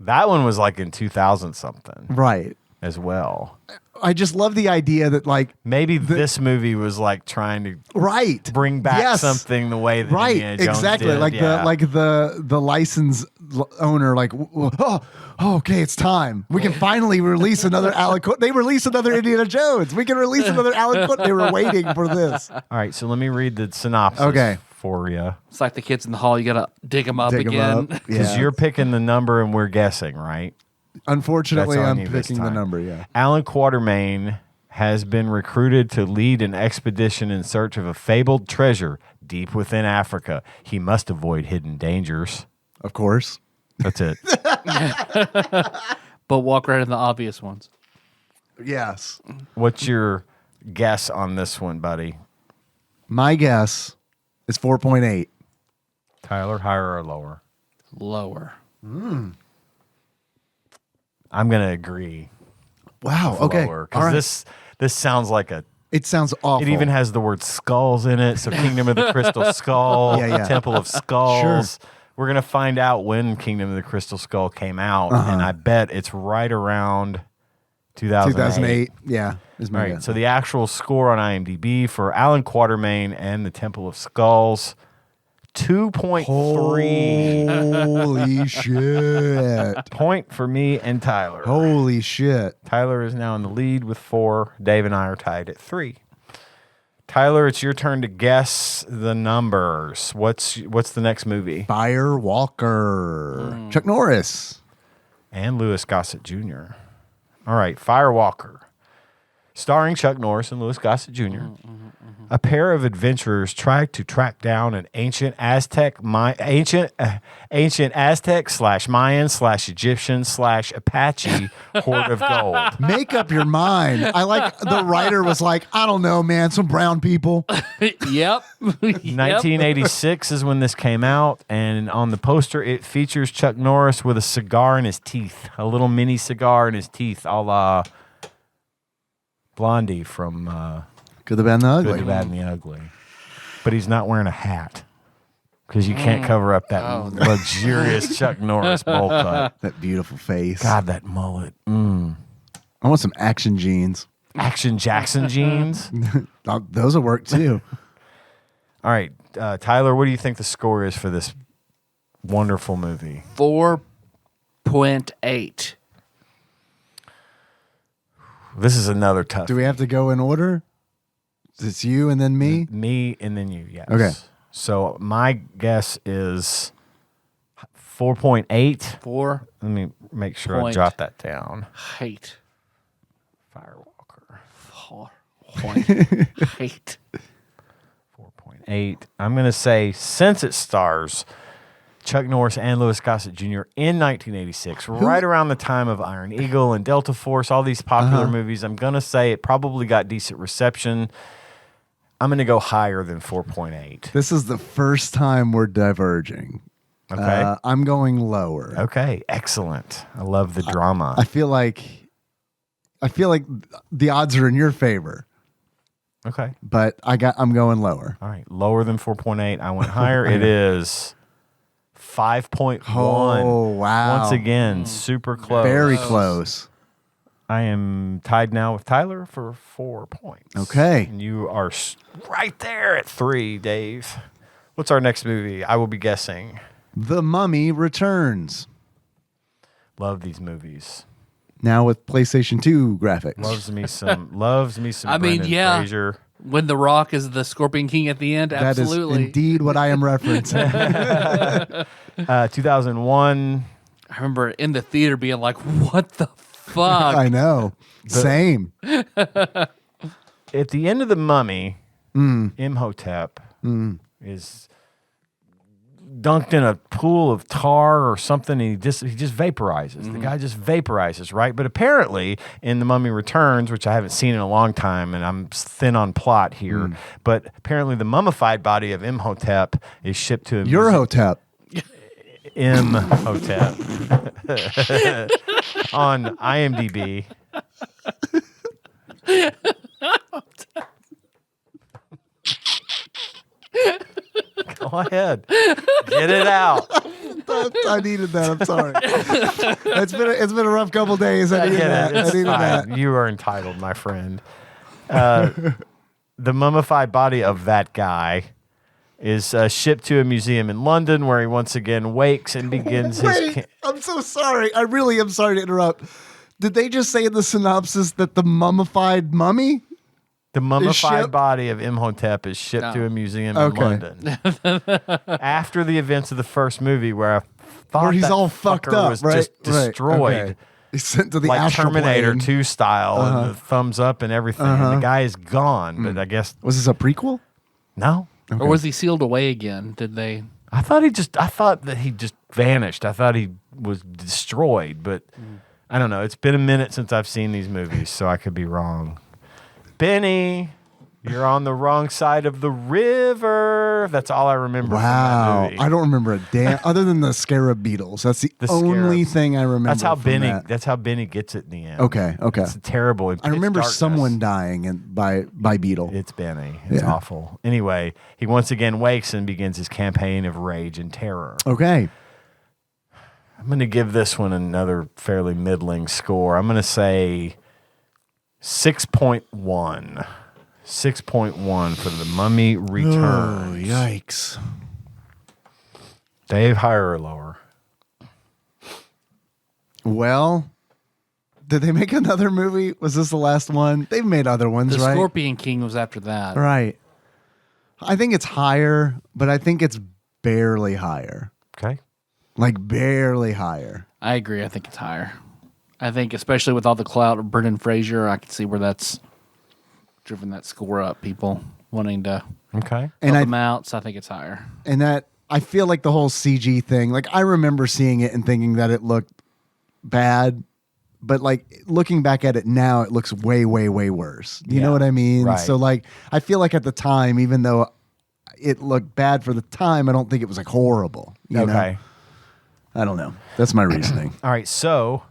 That one was like in 2000 something Right. as well. I just love the idea that like Maybe this movie was like trying to right bring back Yes. something the way that right Indiana Jones exactly did. like Yeah. the license owner like okay, it's time, we can finally release another they release another Indiana Jones, we can release another Alan they were waiting for this. All right, so let me read the synopsis Okay. for you. It's like the kids in the hall. You gotta dig them up Dig 'em again. up. Because Yeah. you're picking the number and we're guessing, right? Unfortunately, That's on I'm you this picking the time. number. Yeah. Alan Quartermain has been recruited to lead an expedition in search of a fabled treasure deep within Africa. He must avoid hidden dangers. Of course. That's it. But walk right in the obvious ones. Yes. What's your guess on this one, buddy? My guess is 4.8. Tyler, higher or lower? Lower. I'm going to agree. Wow. with Okay. lower, All 'cause right. this sounds like a... It sounds awful. It even has the word skulls in it. So Kingdom of the Crystal Skull, Yeah, yeah. Temple of Skulls. Sure. We're going to find out when Kingdom of the Crystal Skull came out. Uh-huh. And I bet it's right around 2008. 2008. Yeah. Is my All right. guess. So the actual score on IMDb for Alan Quartermain and the Temple of Skulls, 2.3. Holy shit. Point for me and Tyler. Holy shit. Tyler is now in the lead with 4. Dave and I are tied at 3. Tyler, it's your turn to guess the numbers. What's the next movie? Fire Walker. Chuck Norris. And Louis Gossett Jr. All right, Firewalker. Starring Chuck Norris and Louis Gossett Jr. A pair of adventurers try to track down an ancient Aztec / Mayan / Egyptian / Apache hoard of gold. Make up your mind. I like the writer was like, I don't know, man, some brown people. Yep. 1986 is when this came out, and on the poster it features Chuck Norris with a cigar in his teeth, a little mini cigar in his teeth, a la Blondie from Good, the bad, and the Good, ugly. the Bad, and the Ugly. But he's not wearing a hat because you can't cover up that luxurious Chuck Norris bowl cut. That beautiful face. God, that mullet. I want some action jeans. Action Jackson jeans. Those will work too. All right, Tyler, what do you think the score is for this wonderful movie? 4.8. This is another tough. Do we have to go in order? It's you and then me? Me and then you, yes. Okay. So my guess is 4.8. 4. Let me make sure I Point. jot that down. Hate. Firewalker. 4. Point. Hate. 4.8. I'm going to say, since it stars Chuck Norris and Louis Gossett Jr. in 1986, right around the time of Iron Eagle and Delta Force, all these popular movies, I'm going to say it probably got decent reception. I'm going to go higher than 4.8. This is the first time we're diverging. Okay. I'm going lower. Okay. Excellent. I love the drama. I feel like the odds are in your favor, Okay. but I'm going lower. All right. Lower than 4.8. I went higher. It is 5.1. Oh, wow. Once again, super close. Very close. I am tied now with Tyler for 4 points. Okay. And you are right there at 3, Dave. What's our next movie? I will be guessing. The Mummy Returns. Love these movies. Now with PlayStation 2 graphics. Loves me some. I mean, Brendan yeah. Fraser. When The Rock is the Scorpion King at the end, absolutely. That is indeed what I am referencing. 2001. I remember in the theater being like, what the fuck? I know. Same. At the end of The Mummy, Imhotep is dunked in a pool of tar or something. And he just vaporizes. The guy just vaporizes, right? But apparently in The Mummy Returns, which I haven't seen in a long time, and I'm thin on plot here, but apparently the mummified body of Imhotep is shipped to Your Hotep. Imhotep on IMDb. Go ahead, get it out. I needed that. I'm sorry. It's been a rough couple days. I needed Get that. it. It's I needed fine. that. You are entitled, my friend. The mummified body of that guy is shipped to a museum in London, where he once again wakes and begins his. Wait, I'm so sorry. I really am sorry to interrupt. Did they just say in the synopsis that the mummified mummy? The mummified shipped? body of Imhotep is shipped to a museum in Okay. London. After the events of the first movie, where I thought Where he's that all fucked fucker up, was right? just destroyed. Okay. He's sent to the Like astral Terminator plane. 2 style, and the thumbs up and everything. And the guy is gone, but I guess Was this a prequel? no. Or was he sealed away again? Did they? I thought that he just vanished. I thought he was destroyed, but I don't know. It's been a minute since I've seen these movies, so I could be wrong. Benny, you're on the wrong side of the river. That's all I remember from Wow. that movie. I don't remember a damn other than the scarab beetles. That's the only scarabs. thing I remember. That's how from Benny. that. That's how Benny gets it in the end. Okay. It's terrible. In I remember pitch darkness. someone dying by beetle. It's Benny. It's Yeah. awful. Anyway, he once again wakes and begins his campaign of rage and terror. Okay. I'm going to give this one another fairly middling score. I'm going to say 6.1. 6.1 for The Mummy Returns. Oh, yikes. Dave, higher or lower? Well, did they make another movie? Was this the last one? They've made other ones, The right? Scorpion King was after that. Right. I think it's higher, but I think it's barely higher. Okay. Like barely higher. I agree. I think it's higher. I think, especially with all the clout of Brendan Fraser, I can see where that's driven that score up. People wanting to Okay. And help them out, so I think it's higher. And that I feel like the whole CG thing, like I remember seeing it and thinking that it looked bad, but like looking back at it now, it looks way, way, way worse. You Yeah, know what I mean? right. So like I feel like at the time, even though it looked bad for the time, I don't think it was like horrible. You know? Okay. I don't know. That's my reasoning. All right. So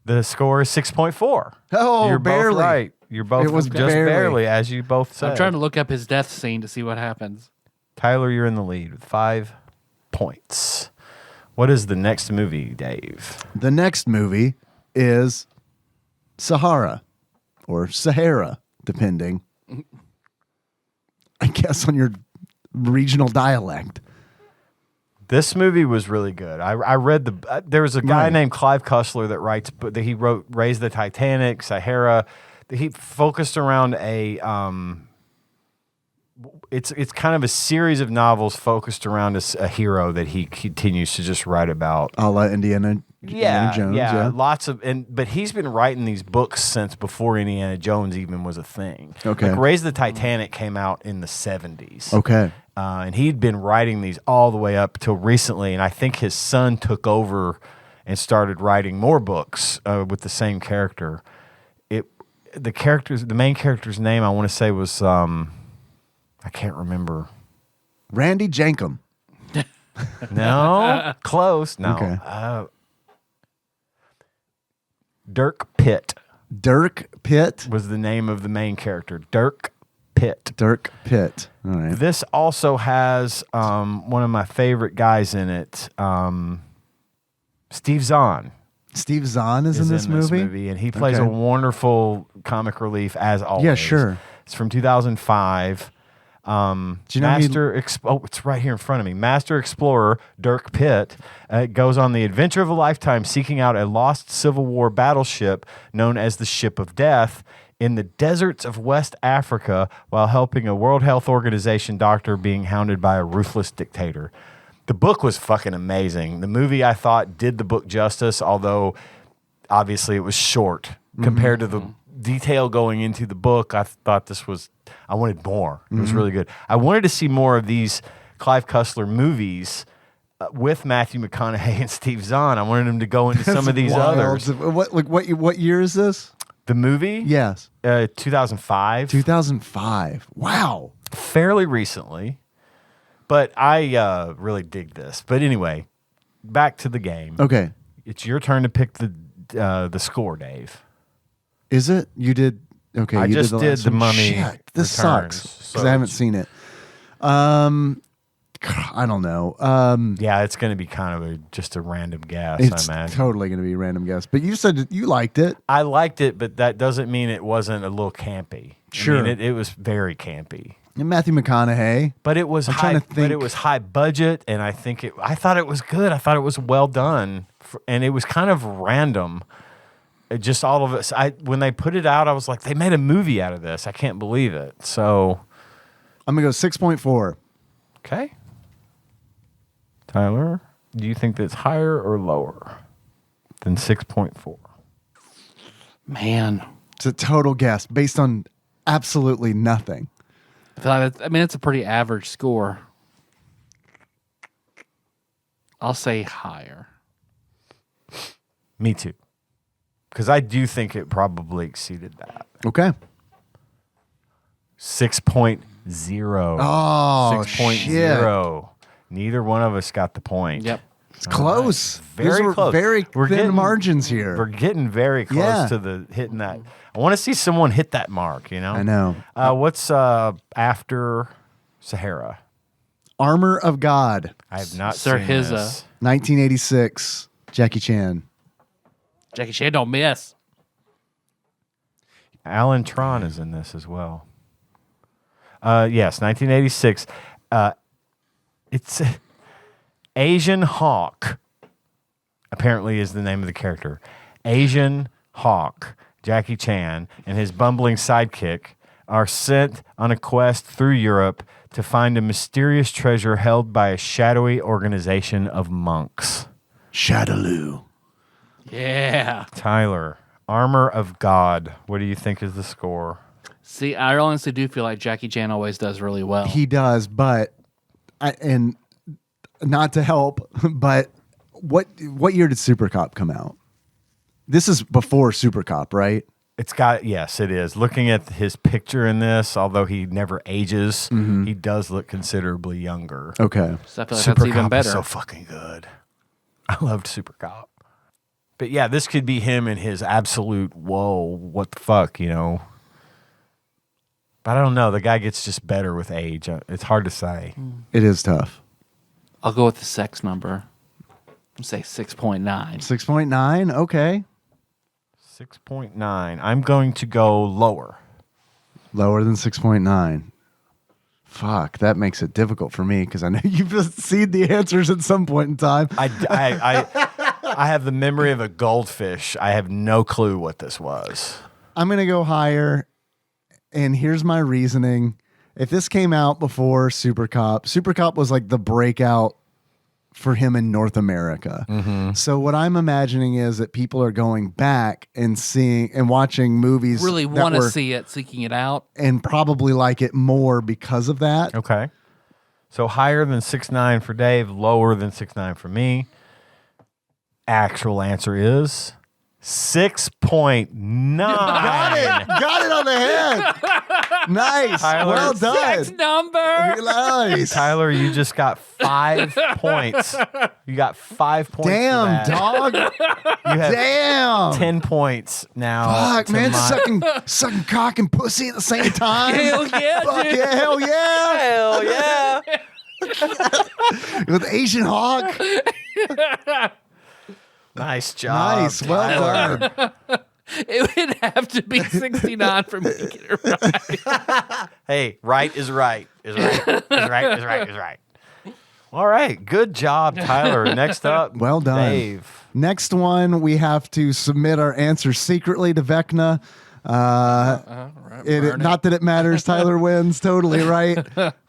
the score is 6.4. Oh, You're barely. both right. You're both It was just barely. barely, as you both said. I'm trying to look up his death scene to see what happens. Tyler, you're in the lead with 5 points. What is the next movie, Dave? The next movie is Sahara or Sahara, depending, I guess, on your regional dialect. This movie was really good. I read there was a guy Right. named Clive Cussler that writes, but he wrote Raise the Titanic, Sahara. He focused around it's kind of a series of novels focused around a hero that he continues to just write about. A la Indiana Jones. Yeah. Lots of but he's been writing these books since before Indiana Jones even was a thing. Okay. Like Raise the Titanic came out in the 70s. Okay. And he'd been writing these all the way up till recently, and I think his son took over and started writing more books with the same character. The main character's name I want to say was I can't remember. Randy Jankum. No, close. No, Okay. Dirk Pitt Dirk Pitt. was the name of the main character. Dirk Pitt. Dirk Pitt. All right. This also has one of my favorite guys in it, Steve Zahn. Steve Zahn is in this movie? and he plays a wonderful comic relief as always. Yeah, sure. It's from 2005. Do you know it's right here in front of me. Master explorer Dirk Pitt goes on the adventure of a lifetime, seeking out a lost Civil War battleship known as the Ship of Death in the deserts of West Africa, while helping a World Health Organization doctor being hounded by a ruthless dictator. The book was fucking amazing. The movie, I thought, did the book justice, although obviously it was short compared to the detail going into the book. I thought I wanted more. It was really good. I wanted to see more of these Clive Cussler movies with Matthew McConaughey and Steve Zahn. I wanted him to go into some of these others. What year is this? The movie? Yes. 2005. 2005. Wow. Fairly recently. But I really dig this. But anyway, back to the game. Okay. It's your turn to pick the score, Dave. Is it? You did. Okay. I you just did did the one? Mummy Shit, this Returns, sucks because I haven't seen it. I don't know. Yeah, it's going to be kind of just a random guess, It's I imagine. totally going to be a random guess. But you said you liked it. I liked it, but that doesn't mean it wasn't a little campy. Sure. I mean, it was very campy. And Matthew McConaughey. But it was high. trying to But think. it was high budget, and I thought it was good. I thought it was well done, and it was kind of random. It just all of it. When they put it out, I was like, they made a movie out of this. I can't believe it. So I'm going to go 6.4. okay, Tyler, do you think that's higher or lower than 6.4? Man, It's a total guess based on absolutely nothing. I mean, it's a pretty average score. I'll say higher. Me too, because I do think it probably exceeded that. Okay. 6.0. Oh, 6.0. Neither one of us got the point. Yep. It's close. Very These were close. Very We're thin getting- margins here. We're getting very close Yeah. to the hitting that. I want to see someone hit that mark, you know? I know. What's after Sahara? Armor of God, I have not Sir seen Hizza. this. 1986. Jackie Chan. Jackie Chan don't miss. Alan Tron is in this as well. Yes, 1986. It's Asian Hawk, apparently is the name of the character. Asian Hawk, Jackie Chan, and his bumbling sidekick are sent on a quest through Europe to find a mysterious treasure held by a shadowy organization of monks. Shadaloo. Yeah. Tyler, Armor of God. What do you think is the score? See, I honestly do feel like Jackie Chan always does really well. He does, but and not to help, but what year did Super Cop come out? This is before Super Cop, right? Yes, it is. Looking at his picture in this, although he never ages, he does look considerably younger. Okay. So I feel like Super that's even Cop better. is so fucking good. I loved Super Cop. But yeah, this could be him in his absolute, whoa, what the fuck, you know? But I don't know. The guy gets just better with age. It's hard to say. It is tough. I'll go with the sex number. I'll say 6.9. 6.9. Okay. 6.9. I'm going to go lower. Lower than 6.9. Fuck, that makes it difficult for me because I know you've seen the answers at some point in time. I have the memory of a goldfish. I have no clue what this was. I'm going to go higher, and here's my reasoning. If this came out before Super Cop was like the breakout for him in North America. Mm-hmm. So what I'm imagining is that people are going back and seeing and watching movies Really that want to were- see it, seeking it out. and probably like it more because of that. Okay. So higher than 6'9" for Dave, lower than 6'9" for me. Actual answer is 6.9. Got it on the head. Nice. Tyler, well done. Sex number. Nice. Tyler, you just got 5 points. You got 5 points. Damn, for that. dog. You have Damn. 10 points now. Fuck, to man. my- Sucking cock and pussy at the same time. Hell yeah, Fuck dude. yeah. Hell yeah. Hell yeah. With Asian Hawk. Nice job. Nice. Well Tyler. done. It would have to be 69 for me to get it right. Hey, right is right. Is right. Is right. Is right. Is right. All right. Good job, Tyler. Next up, Well done. Dave. Next one, we have to submit our answers secretly to Vecna. Not that it matters. Tyler wins. Totally right.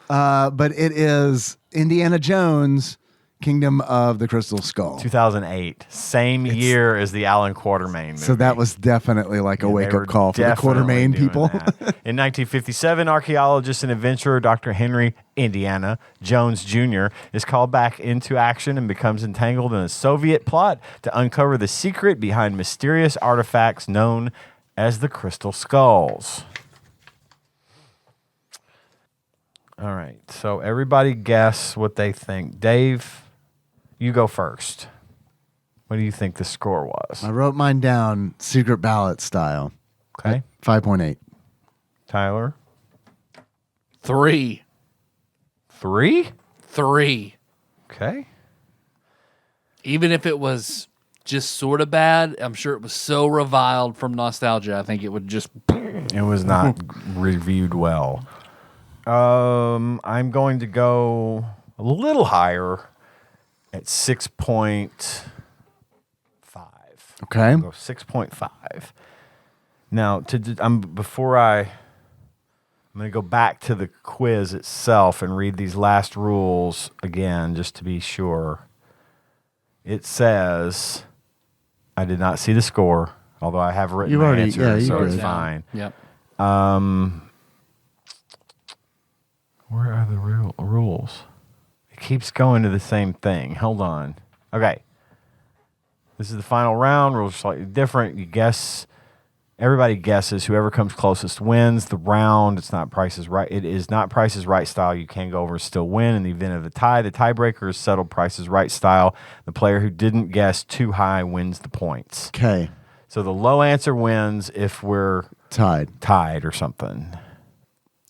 But it is Indiana Jones, Kingdom of the Crystal Skull. 2008, same year as the Alan Quatermain movie. So that was definitely like a They wake were up call for the definitely Quartermain doing people. that. In 1957, archaeologist and adventurer Dr. Henry Indiana Jones Jr. is called back into action and becomes entangled in a Soviet plot to uncover the secret behind mysterious artifacts known as the Crystal Skulls. All right, so everybody guess what they think. Dave, you go first. What do you think the score was? I wrote mine down secret ballot style. Okay. 5.8. Tyler? 3. 3? 3. Okay. Even if it was just sort of bad, I'm sure it was so reviled from nostalgia. I think it would just. It was not reviewed well. I'm going to go a little higher at 6.5. Okay. I'll go 6.5. Now, I'm going to go back to the quiz itself and read these last rules again, just to be sure. It says, I did not see the score, although I have written You've my already- answer, yeah, you so did. it's Yeah. fine. Yep. Where are the rules? It keeps going to the same thing. Hold on. Okay. This is the final round. Rules are slightly different. You guess. Everybody guesses. Whoever comes closest wins the round. It's not Price is Right. It is not Price is Right style. You can go over and still win. In the event of a tie, the tiebreaker is settled Price is Right style. The player who didn't guess too high wins the points. Okay. So the low answer wins if we're Tied. or something.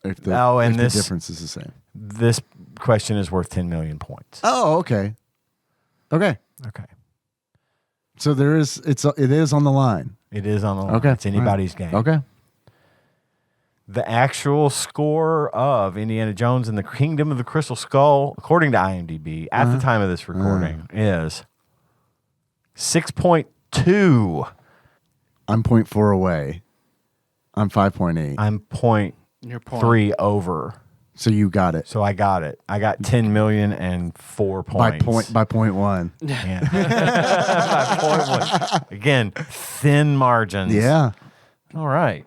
If and the this difference is the same. This question is worth 10 million points. Oh, okay. Okay. Okay. So it is on the line. It is on the line. Okay. It's anybody's game. Okay. The actual score of Indiana Jones and the Kingdom of the Crystal Skull, according to IMDb, at the time of this recording, is 6.2. I'm 0.4 away. I'm 5.8. I'm Your point. 0.3 over. So you got it. So I got it. I got 10,004 points. By point one. Yeah. By point one. Again, thin margins. Yeah. All right.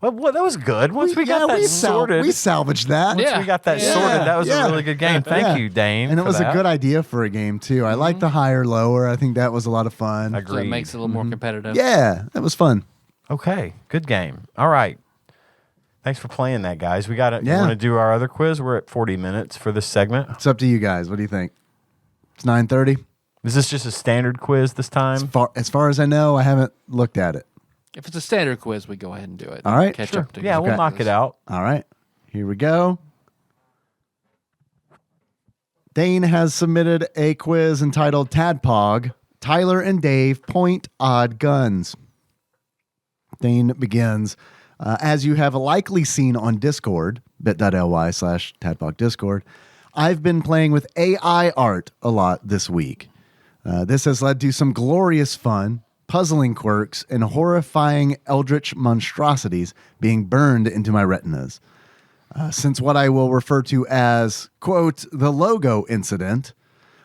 Well, that was good. Once we got that sorted. We salvaged that. Yeah. We got that sorted. That was a really good game. Thank you, Dane. And it for was that. a good idea for a game too. I like the higher lower. I think that was a lot of fun. Agreed. So it makes it a little more competitive. Yeah, that was fun. Okay, good game. All right. Thanks for playing that, guys. We got to Yeah. want to do our other quiz. We're at 40 minutes for this segment. It's up to you guys. What do you think? It's 9:30. Is this just a standard quiz this time? As far as I know, I haven't looked at it. If it's a standard quiz, we go ahead and do it. All right. Catch Sure. up to Yeah, we'll Okay. knock it out. All right, here we go. Dane has submitted a quiz entitled TADPOG, Tyler and Dave Point Odd Guns. Dane begins. As you have likely seen on Discord, bit.ly/TADPOG Discord, I've been playing with AI art a lot this week. This has led to some glorious fun, puzzling quirks, and horrifying eldritch monstrosities being burned into my retinas. Since what I will refer to as, quote, the logo incident,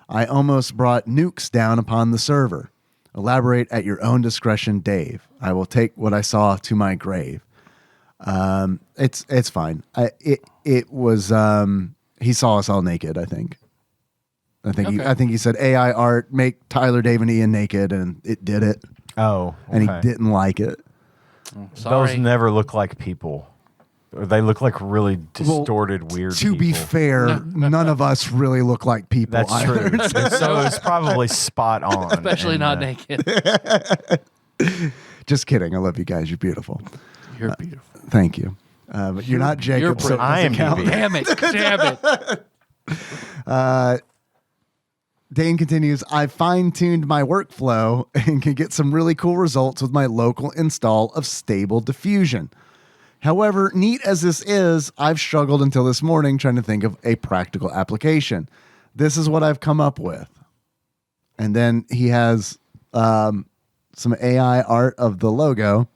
I almost brought nukes down upon the server. Elaborate at your own discretion, Dave. I will take what I saw to my grave. It's fine. It was he saw us all naked, I think. I think he said AI art, make Tyler, Dave, and Ian naked, and it did it. Oh, okay. And he didn't like it. Sorry. Those never look like people. Or they look like really distorted, weird To be people. fair, none of us really look like people That's either. true. So it's probably spot on. Especially And, not naked. Just kidding. I love you guys. You're beautiful. You're beautiful. Thank you. But you're not Jacob, so it doesn't count. IMDb. Damn it. Damn it. Dane continues, I fine-tuned my workflow and can get some really cool results with my local install of Stable Diffusion. However, neat as this is, I've struggled until this morning trying to think of a practical application. This is what I've come up with. And then he has some AI art of the logo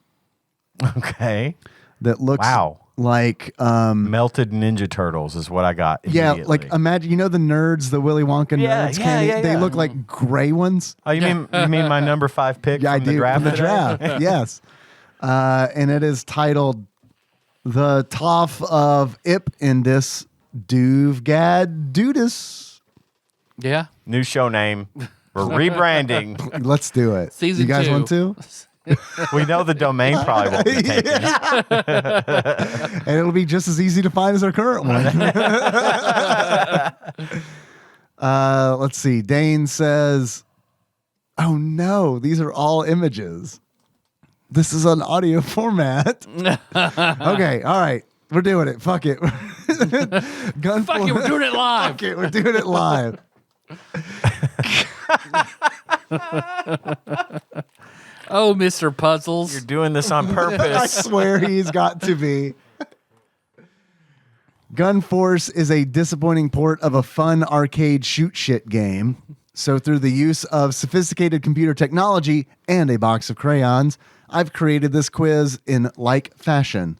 Okay. that looks like Melted Ninja Turtles is what I got. yeah, Immediately. like imagine the nerds, the Willy Wonka Yeah, nerds. yeah, They yeah. look like gray ones. Oh, you mean my number 5 pick Yeah, from I the do. draft? From the today? draft, yes. And it is titled "The Toff of Ip Indus Duvgad Dudus." Yeah. New show name. We're rebranding. Let's do it. Season you guys 2. want to? We know the domain probably won't be taken. And it'll be just as easy to find as our current one. Let's see. Dane says, "Oh no, these are all images. This is an audio format." Okay, all right. We're doing it. Fuck it. Fuck it, we're doing it live. Fuck it, we're doing it live. Oh, Mr. Puzzles. You're doing this on I purpose. swear he's got to be. GunForce is a disappointing port of a fun arcade shoot shit game. So through the use of sophisticated computer technology and a box of crayons, I've created this quiz in like fashion.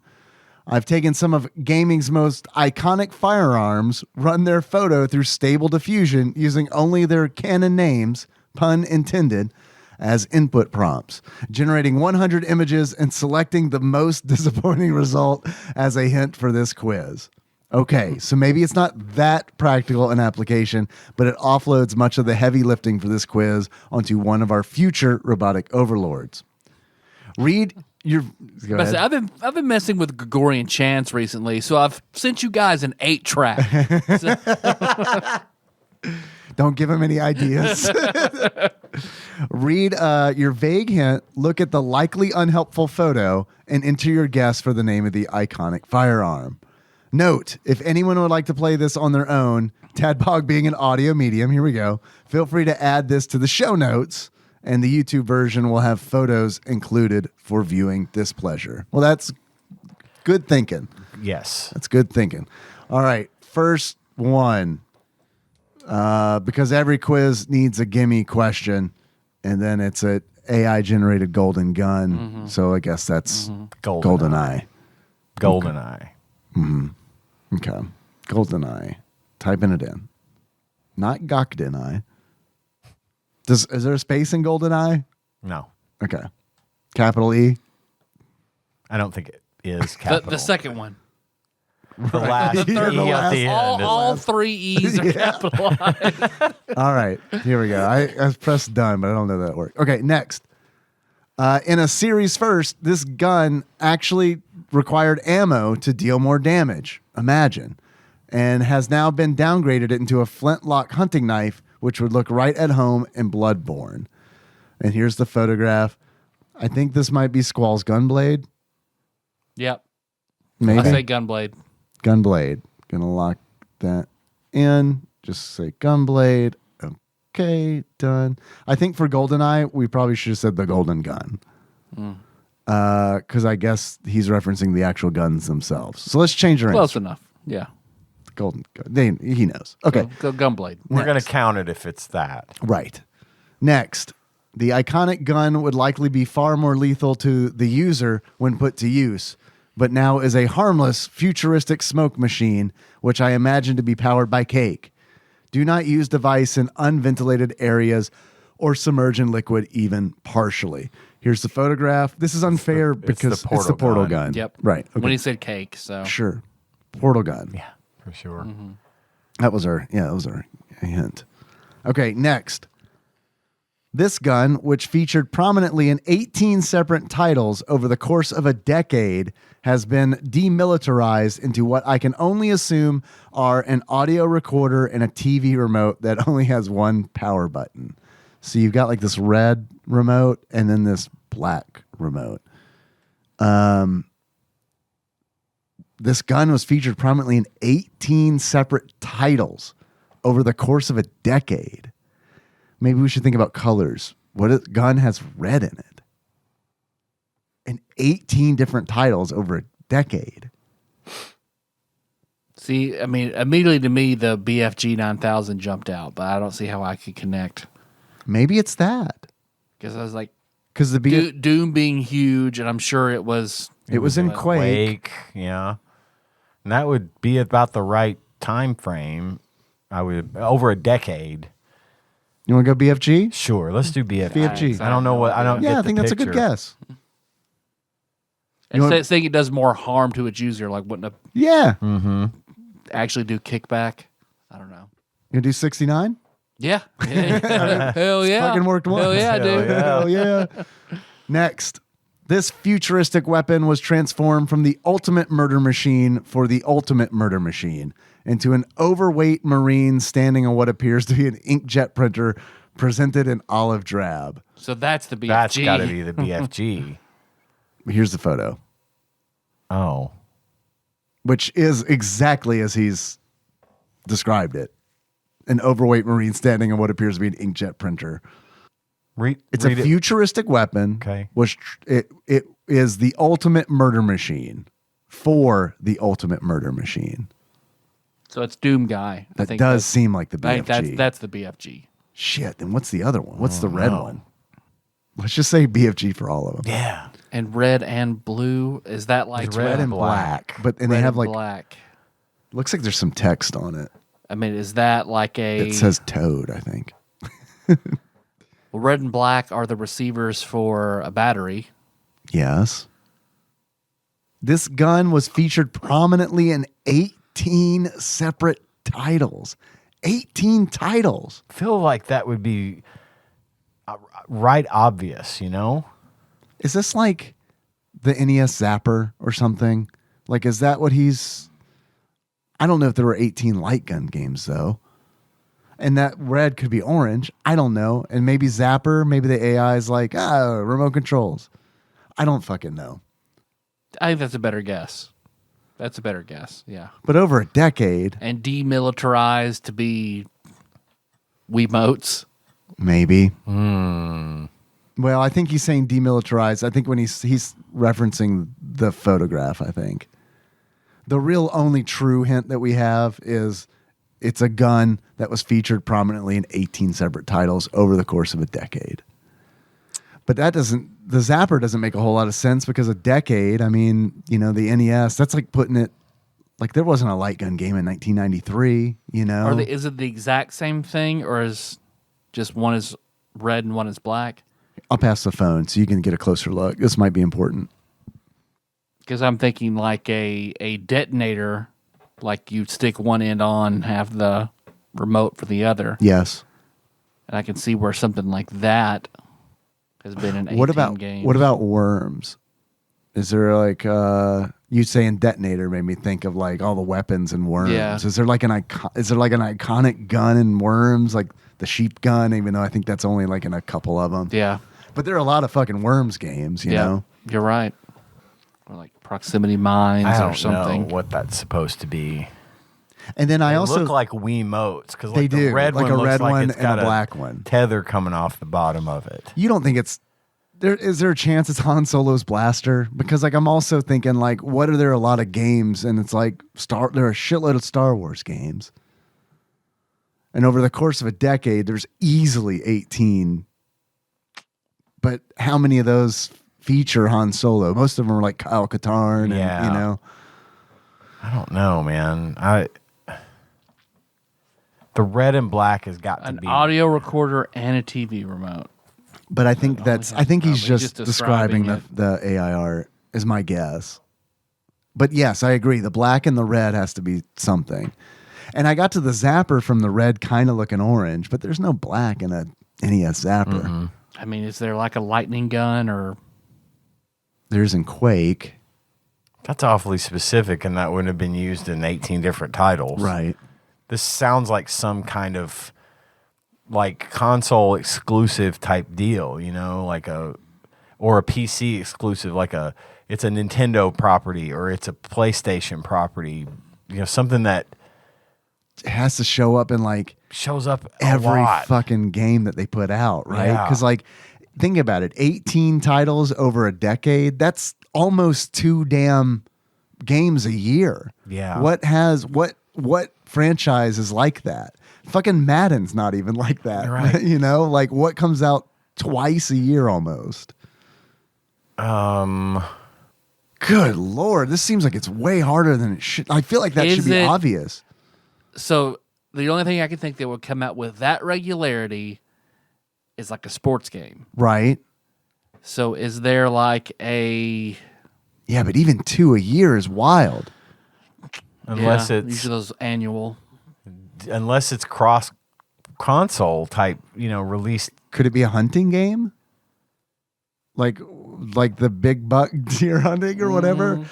I've taken some of gaming's most iconic firearms, run their photo through Stable Diffusion using only their canon names, pun intended, as input prompts, generating 100 images and selecting the most disappointing result as a hint for this quiz. Okay, so maybe it's not that practical an application, but it offloads much of the heavy lifting for this quiz onto one of our future robotic overlords. Read your... Go ahead. I've been messing with Gregorian chants recently, so I've sent you guys an 8-track. Don't give him any ideas. Read your vague hint, look at the likely unhelpful photo, and enter your guess for the name of the iconic firearm. Note, if anyone would like to play this on their own, TADPOG being an audio medium, here we go, feel free to add this to the show notes, and the YouTube version will have photos included for viewing displeasure. Well, that's good thinking. Yes. That's good thinking. All right, first one. Because every quiz needs a gimme question, and then it's an AI-generated golden gun. Mm-hmm. So I guess that's GoldenEye. GoldenEye. GoldenEye. Okay. GoldenEye. Typing it in. Not GokdenEye. Is there a space in GoldenEye? No, Okay. Capital E? I don't think it is capital. the second one. The last The E at the end. All 3 E's are capitalized. All right. Here we go. I pressed done, but I don't know that worked. Okay, next. In a series first, this gun actually required ammo to deal more damage. Imagine. And has now been downgraded into a flintlock hunting knife, which would look right at home in Bloodborne. And here's the photograph. I think this might be Squall's Gunblade. Yep. Maybe. I say Gunblade. Gunblade. Gonna lock that in. Just say Gunblade. Okay, done. I think for GoldenEye, we probably should have said the Golden Gun. because I guess he's referencing the actual guns themselves. So let's change our Close answer. enough. Yeah. Golden gun. Dane, he knows. Okay, Go Gunblade. We're going to count it if it's that. right. Next, the iconic gun would likely be far more lethal to the user when put to use, but now is a harmless, futuristic smoke machine, which I imagine to be powered by cake. Do not use device in unventilated areas or submerge in liquid even partially. Here's the photograph. This is unfair because it's the portal gun. Yep. Right. Okay. When he said cake, so. Sure. Portal gun. Yeah, for sure. That was our hint. Okay, next. This gun, which featured prominently in 18 separate titles over the course of a decade, has been demilitarized into what I can only assume are an audio recorder and a TV remote that only has one power button. So you've got like this red remote and then this black remote. This gun was featured prominently in 18 separate titles over the course of a decade. Maybe we should think about colors. What gun has red in it? In 18 different titles over a decade. See, I mean, immediately to me, the BFG 9000 jumped out, but I don't see how I could connect. Maybe it's that. Because I was like, Because the Doom being huge, and I'm sure it was. it was in Quake. Yeah. And that would be about the right time frame. I would over a decade. You want to go BFG? Sure, let's do BFG. BFG. I don't know what I don't. Yeah, get I think the that's a good picture. guess. And You want- saying it does more harm to its user, like wouldn't it Yeah. actually do kickback? I don't know. You gonna do 69? Yeah. Hell yeah. Fucking worked once. Hell yeah, dude. Hell yeah. Next. This futuristic weapon was transformed from the ultimate murder machine for the ultimate murder machine into an overweight Marine standing on what appears to be an inkjet printer presented in olive drab. So that's the BFG. That's got to be the BFG. Here's the photo, Oh, which is exactly as he's described it. An overweight Marine standing on what appears to be an inkjet printer. It's a futuristic weapon. Okay. It is the ultimate murder machine for the ultimate murder machine. So it's Doom Guy. I That think does seem like the I think BFG. that's the BFG. Shit, then what's the other one? What's the red one? Let's just say BFG for all of them. Yeah. And red and blue, is that like It's Red and black. But and they red have and like black? looks like there's some text on it. I mean, is that like a It says Toad, I think. well, red and black are the receivers for a battery. Yes. This gun was featured prominently in 18 separate titles. 18 titles. I feel like that would be right obvious, you know? Is this like the NES Zapper or something? Like, is that what he's... I don't know if there were 18 light gun games, though. And that red could be orange. I don't know. And maybe Zapper, maybe the AI is like, remote controls. I don't fucking know. I think that's a better guess. That's a better guess, yeah. But over a decade, And demilitarized to be Wiimotes. maybe. Well, I think he's saying demilitarized. I think when he's referencing the photograph, I think. The real only true hint that we have is it's a gun that was featured prominently in 18 separate titles over the course of a decade. But the Zapper doesn't make a whole lot of sense because a decade, I mean, you know, the NES, that's like putting it, like there wasn't a light gun game in 1993, you know? Is it the exact same thing, or is just one is red and one is black? I'll pass the phone so you can get a closer look. This might be important. Because I'm thinking like a detonator, like you stick one end on, have the remote for the other. Yes. And I can see where something like that has been in 18 games. What about worms? Is there like you saying detonator made me think of like all the weapons in worms. Yeah. Is there like an iconic gun in worms, like the sheep gun, even though I think that's only like in a couple of them. Yeah. But there are a lot of fucking worms games, you know. You're right. Or like proximity mines I or don't something. know what that's supposed to be. And then I They also look like Wiimotes because They like the do, red like one a looks red like one it's and got a black one. tether coming off the bottom of it. You don't think it's Is there a chance it's Han Solo's blaster? Because like I'm also thinking like, what are there a lot of games, and it's like there are a shitload of Star Wars games, and over the course of a decade, there's easily 18. But how many of those feature Han Solo? Most of them are like Kyle Katarn, and you know. I don't know, man. The red and black has got to An be audio recorder and a TV remote. But I think I think he's just describing it. the AI art is my guess. But yes, I agree. The black and the red has to be something. And I got to the zapper from the red kind of looking orange, but there's no black in a NES zapper. Mm-hmm. I mean, is there like a lightning gun or? There's in Quake. That's awfully specific, and that wouldn't have been used in 18 different titles. Right. This sounds like some kind of like console exclusive type deal, you know, or a PC exclusive, it's a Nintendo property or it's a PlayStation property, you know, something that it has to show up in like shows up every a lot. fucking game that they put out, right? Yeah. Because like, think about it, 18 titles over a decade. That's almost 2 damn games a year. Yeah. What franchise is like that? Fucking Madden's not even like that. Right. You know, like what comes out twice a year almost. Good Lord, this seems like it's way harder than it should. I feel like that should be obvious. So the only thing I can think that would come out with that regularity is like a sports game. Right. So is there like a... Yeah, but even 2 a year is wild. Unless Yeah, it's usually those annual. unless it's cross console type, you know, released. Could it be a hunting game? Like the big buck deer hunting or whatever?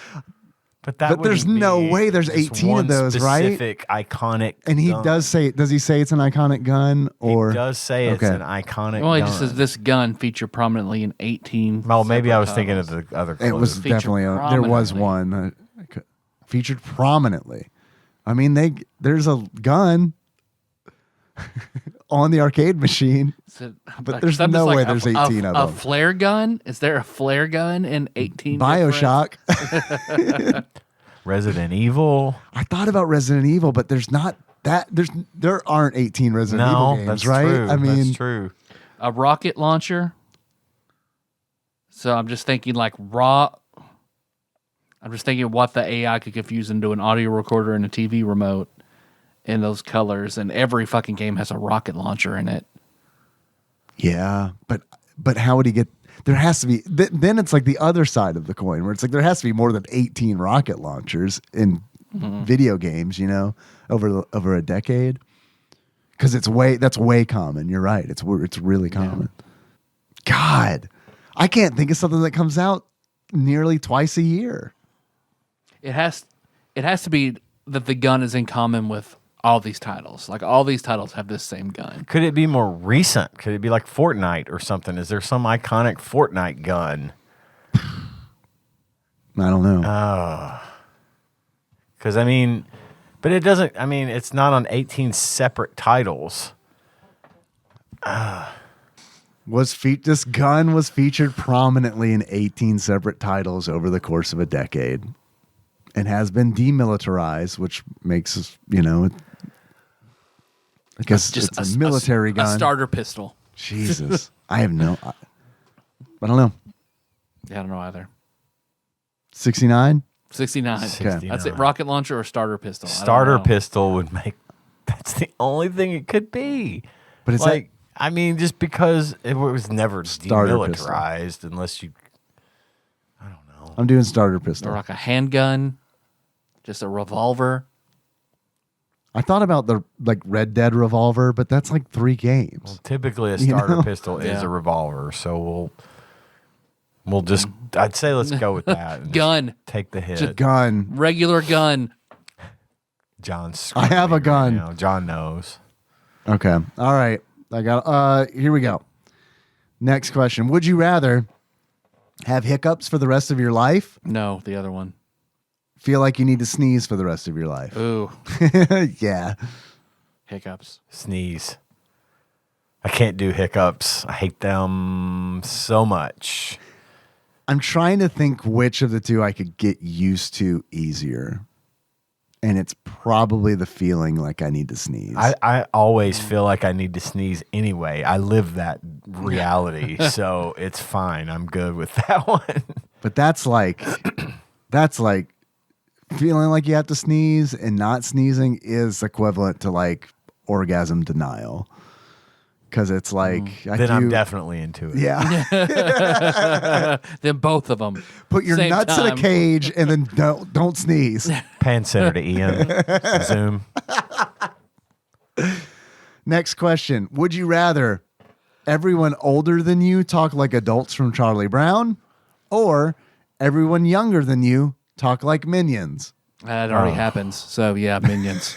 But that But there's wouldn't no be way there's just 18 of one those, right? Specific iconic. And he gun. does he say it's an iconic gun, or He does say it's Okay. an iconic. Well, it gun. just says this gun featured prominently in 18. Well, maybe I was separate thinking of titles. the other. it was Featured definitely there was prominently. one featured prominently. I mean, there's a gun on the arcade machine. So, But like, there's something's no like way there's 18 of a them. flare gun? Is there a flare gun in 18? BioShock. Resident Evil. I thought about Resident Evil, but there's not that. There aren't 18 Resident Evil games, that's right? true. I mean, that's true. A rocket launcher. So I'm just thinking like raw. I'm just thinking what the AI could confuse into an audio recorder and a TV remote in those colors, and every fucking game has a rocket launcher in it. yeah, but how would he get? There has to be. Then it's like the other side of the coin, where it's like there has to be more than 18 rocket launchers in video games, you know, over a decade. Because that's way common. You're right. It's really common. God, I can't think of something that comes out nearly twice a year. It has to be that the gun is in common with all these titles. Like all these titles have this same gun. Could it be more recent? Could it be like Fortnite or something? Is there some iconic Fortnite gun? I don't know. Because I mean, but it doesn't. I mean, it's not on 18 separate titles. This gun was featured prominently in 18 separate titles over the course of a decade, and has been demilitarized, which makes us, you know, I guess it's a military gun. A starter pistol. Jesus, I have I don't know. Yeah, I don't know either. 69. 69. Okay. That's it. Rocket launcher or starter pistol? I don't Starter know. pistol would make. That's the only thing it could be. But it's like, I mean, just because it was never Starter demilitarized, unless you. I don't know. I'm doing starter pistol. Or like a handgun, just a revolver. I thought about the Red Dead revolver, but that's like 3 games. Well, typically, a You starter know? pistol is Yeah. a revolver, so we'll just. I'd say let's go with that. And just Gun. take the hit. Gun. Regular gun. John's. I have a gun. Right now. John knows. Okay. All right. I got. Here we go. Next question: would you rather have hiccups for the rest of your life? No, the other one. Feel like you need to sneeze for the rest of your life? Ooh, Yeah. hiccups. Sneeze. I can't do hiccups. I hate them so much. I'm trying to think which of the two I could get used to easier. And it's probably the feeling like I need to sneeze. I always feel like I need to sneeze anyway. I live that reality, so it's fine. I'm good with that one. But that's like feeling like you have to sneeze and not sneezing is equivalent to like orgasm denial. Because it's like Then I'm definitely into it. Yeah. Then both of them. Put your Same nuts in a time. cage and then don't sneeze. Pan center to Ian. Zoom. Next question. Would you rather everyone older than you talk like adults from Charlie Brown or everyone younger than you talk like minions? That already happens. So yeah, Minions.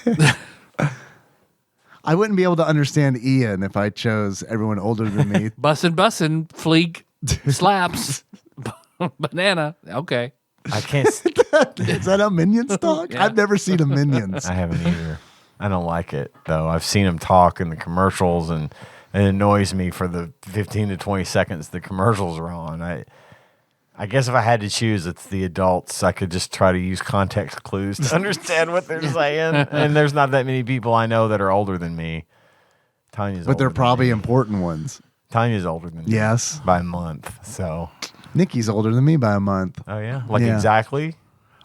I wouldn't be able to understand Ian if I chose everyone older than me. bussin', fleek, slaps, banana. Okay. I can't. Is that how minions talk? Yeah. I've never seen a minions. I haven't either. I don't like it though. I've seen them talk in the commercials, and it annoys me for the 15 to 20 seconds the commercials are on. I guess if I had to choose, it's the adults. I could just try to use context clues to understand what they're saying. And there's not that many people I know that are older than me. Tanya's But they're older than probably me. important ones. Tanya's older than me. Yes. By a month. So. Nikki's older than me by a month. Oh yeah. Like Yeah. exactly.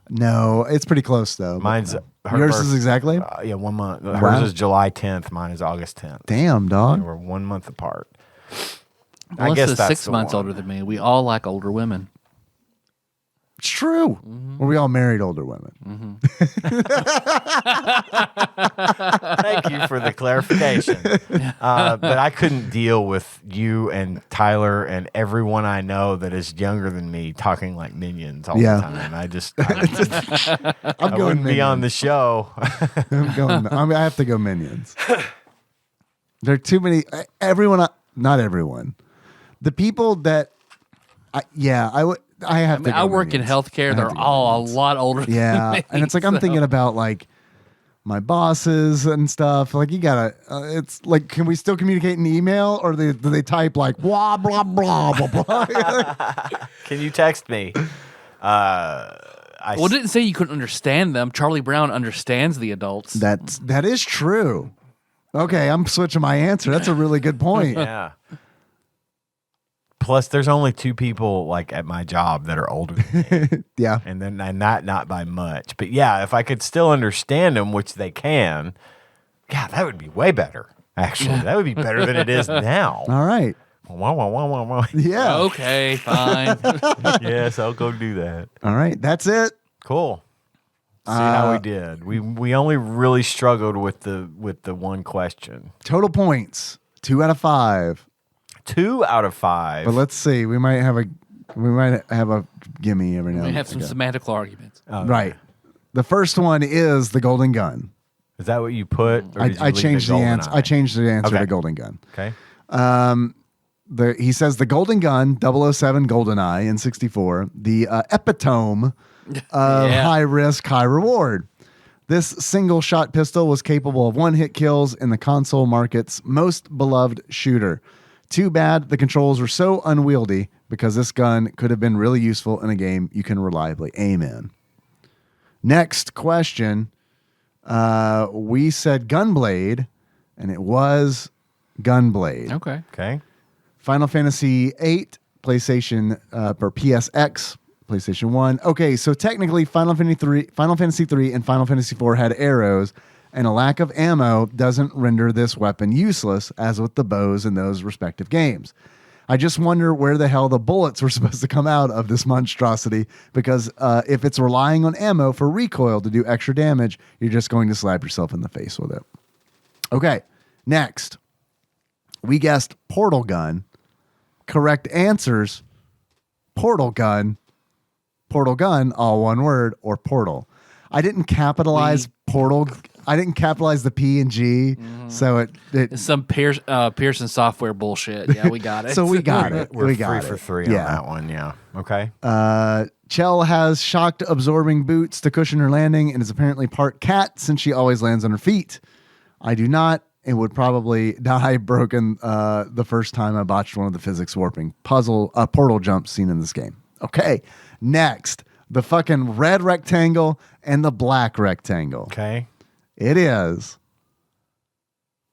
No, it's pretty close though. Mine's her Yours birth- is exactly? yeah, 1 month. Wow. Hers is July 10th. Mine is August 10th. Damn, dog. We're 1 month apart. Melissa's that's 6 the months one. older than me. We all like older women. It's true. Well, we all married older women. Thank you for the clarification. But I couldn't deal with you and Tyler and everyone I know that is younger than me talking like minions all Yeah. the time. I I'm going wouldn't be on the minions. show. I have to go minions. There are too many. Everyone, not everyone. The people that, I have to. I go work in minions. healthcare. I have They're to go all minions. a lot older Yeah, than me. and it's like I'm so- thinking about like my bosses and stuff. Like you gotta. It's like, can we still communicate in email, or do they type like blah blah blah blah blah? Can you text me? Well, it didn't say you couldn't understand them. Charlie Brown understands the adults. That is true. Okay, I'm switching my answer. That's a really good point. Yeah. Plus, there's only 2 people like at my job that are older than me. Yeah. And not by much. But yeah, if I could still understand them, which they can, yeah, that would be way better. Actually, that would be better than it is now. All right. Wah, wah, wah, wah, wah. Yeah. Okay, fine. Yes, I'll go do that. All right. That's it. Cool. See how we did. We only really struggled with the one question. Total points 2 out of 5. 2 out of 5. But let's see. We might have a gimme every now We and have some again. semantical arguments. Right. The first one is the golden gun. Is that what you put? Or did you I leave changed the golden answer. eye? I changed the answer Okay. to golden gun. Okay. He says the golden gun, 007 GoldenEye in 64, the epitome of Yeah. high risk, high reward. This single shot pistol was capable of one-hit kills in the console market's most beloved shooter. Too bad the controls were so unwieldy, because this gun could have been really useful in a game you can reliably aim in. Next question. We said Gunblade, and it was Gunblade. Okay. Okay. Final Fantasy VIII, PlayStation or PSX, PlayStation 1. Okay, so technically Final Fantasy 3 and Final Fantasy 4 had arrows, and a lack of ammo doesn't render this weapon useless, as with the bows in those respective games. I just wonder where the hell the bullets were supposed to come out of this monstrosity, because if it's relying on ammo for recoil to do extra damage, you're just going to slap yourself in the face with it. Okay, next. We guessed portal gun. Correct answers: portal gun, all one word, or portal. I didn't capitalize portal. I didn't capitalize the P and G, so it It's some Pearson software bullshit. Yeah, we got it. so we got it. We're we 3 got for it. 3 on Yeah. that one. Yeah. Okay. Chell has shocked absorbing boots to cushion her landing and is apparently part cat since she always lands on her feet. I do not and would probably die broken the first time I botched one of the physics warping portal jumps seen in this game. Okay, next, the fucking red rectangle and the black rectangle. Okay. It is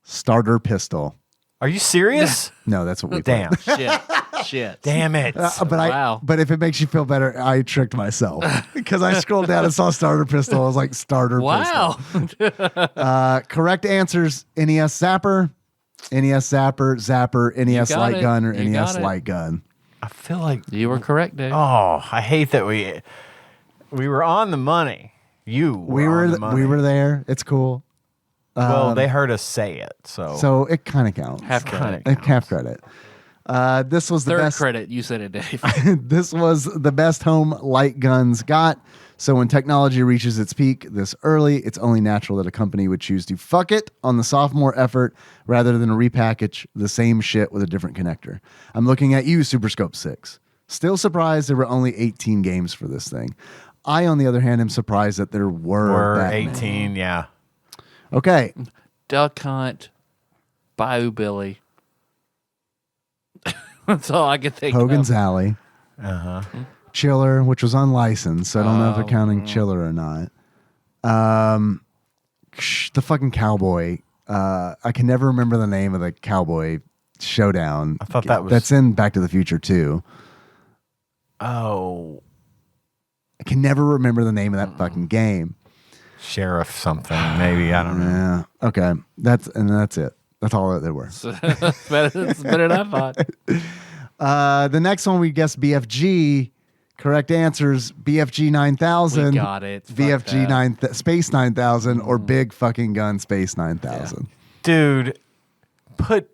starter pistol. Are you serious? No, that's what we Damn. Shit. Damn it. But if it makes you feel better, I tricked myself because I scrolled down and saw starter pistol. I was like, starter pistol. Correct answers: NES Zapper, NES Zapper, NES Light Gun, or NES Light Gun. I feel like You were correct, Dave. Oh, I hate that we were on the money. We were there. It's cool. Well, they heard us say it, so it kind of counts. Half credit. Half credit. This was the Third best credit. You said it, Dave. This was the best home light guns got. So when technology reaches its peak this early, it's only natural that a company would choose to fuck it on the sophomore effort rather than repackage the same shit with a different connector. I'm looking at you, Super Scope 6. Still surprised there were only 18 games for this thing. I, on the other hand, am surprised that there were that 18, many. yeah. Okay. Duck Hunt, Bayou Billy. That's all I can think Hogan's of. Alley. Uh-huh. Chiller, which was unlicensed, so I don't know if they're counting Chiller or not. The fucking cowboy. I can never remember the name of the cowboy showdown. I thought that was... That's in Back to the Future too. Oh. I can never remember the name of that fucking game. Sheriff something, maybe. I don't know. Yeah. Okay. That's it. That's all that there were. It's better than I thought. The next one we guessed BFG. Correct answers: BFG 9000. We got it. Fuck BFG that. Space 9000 or Big Fucking Gun Space 9000. Dude, put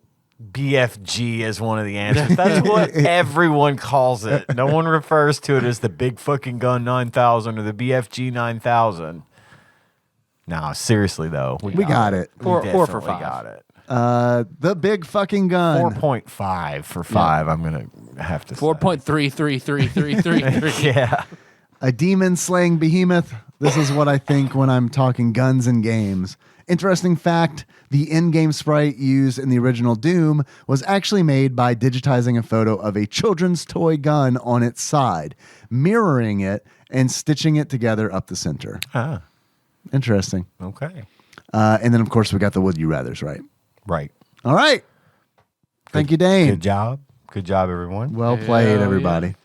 BFG as one of the answers. That's what everyone calls it. No one refers to it as the Big Fucking Gun 9000 or the BFG 9000. No, seriously though, we got it. Four for We five. got it. The Big Fucking Gun. 4.5 for 5. I'm gonna have to say. 4.3333333. Yeah. A demon slaying behemoth. This is what I think when I'm talking guns and games. Interesting fact, the in-game sprite used in the original Doom was actually made by digitizing a photo of a children's toy gun on its side, mirroring it, and stitching it together up the center. Ah, Interesting. okay. And then, of course, we got the Would You Rathers, right? Right. All right. Thank you, Dane. Good job. Good job, everyone. Well played, Hell everybody.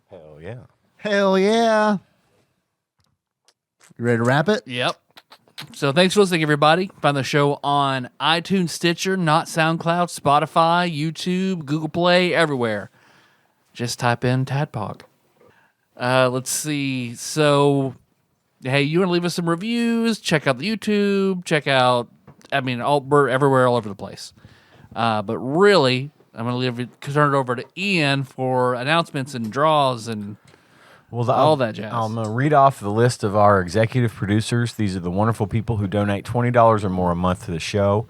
Hell yeah. Hell yeah. You ready to wrap it? Yep. So thanks for listening, everybody. Find the show on iTunes, Stitcher, not SoundCloud, Spotify, YouTube, Google Play, everywhere. Just type in TADPOG. Let's see. So, hey, you want to leave us some reviews? Check out the YouTube. Check out, we're everywhere, all over the place. But really, I'm going to turn it over to Ian for announcements and draws and all that jazz. I'm going to read off the list of our executive producers. These are the wonderful people who donate $20 or more a month to the show,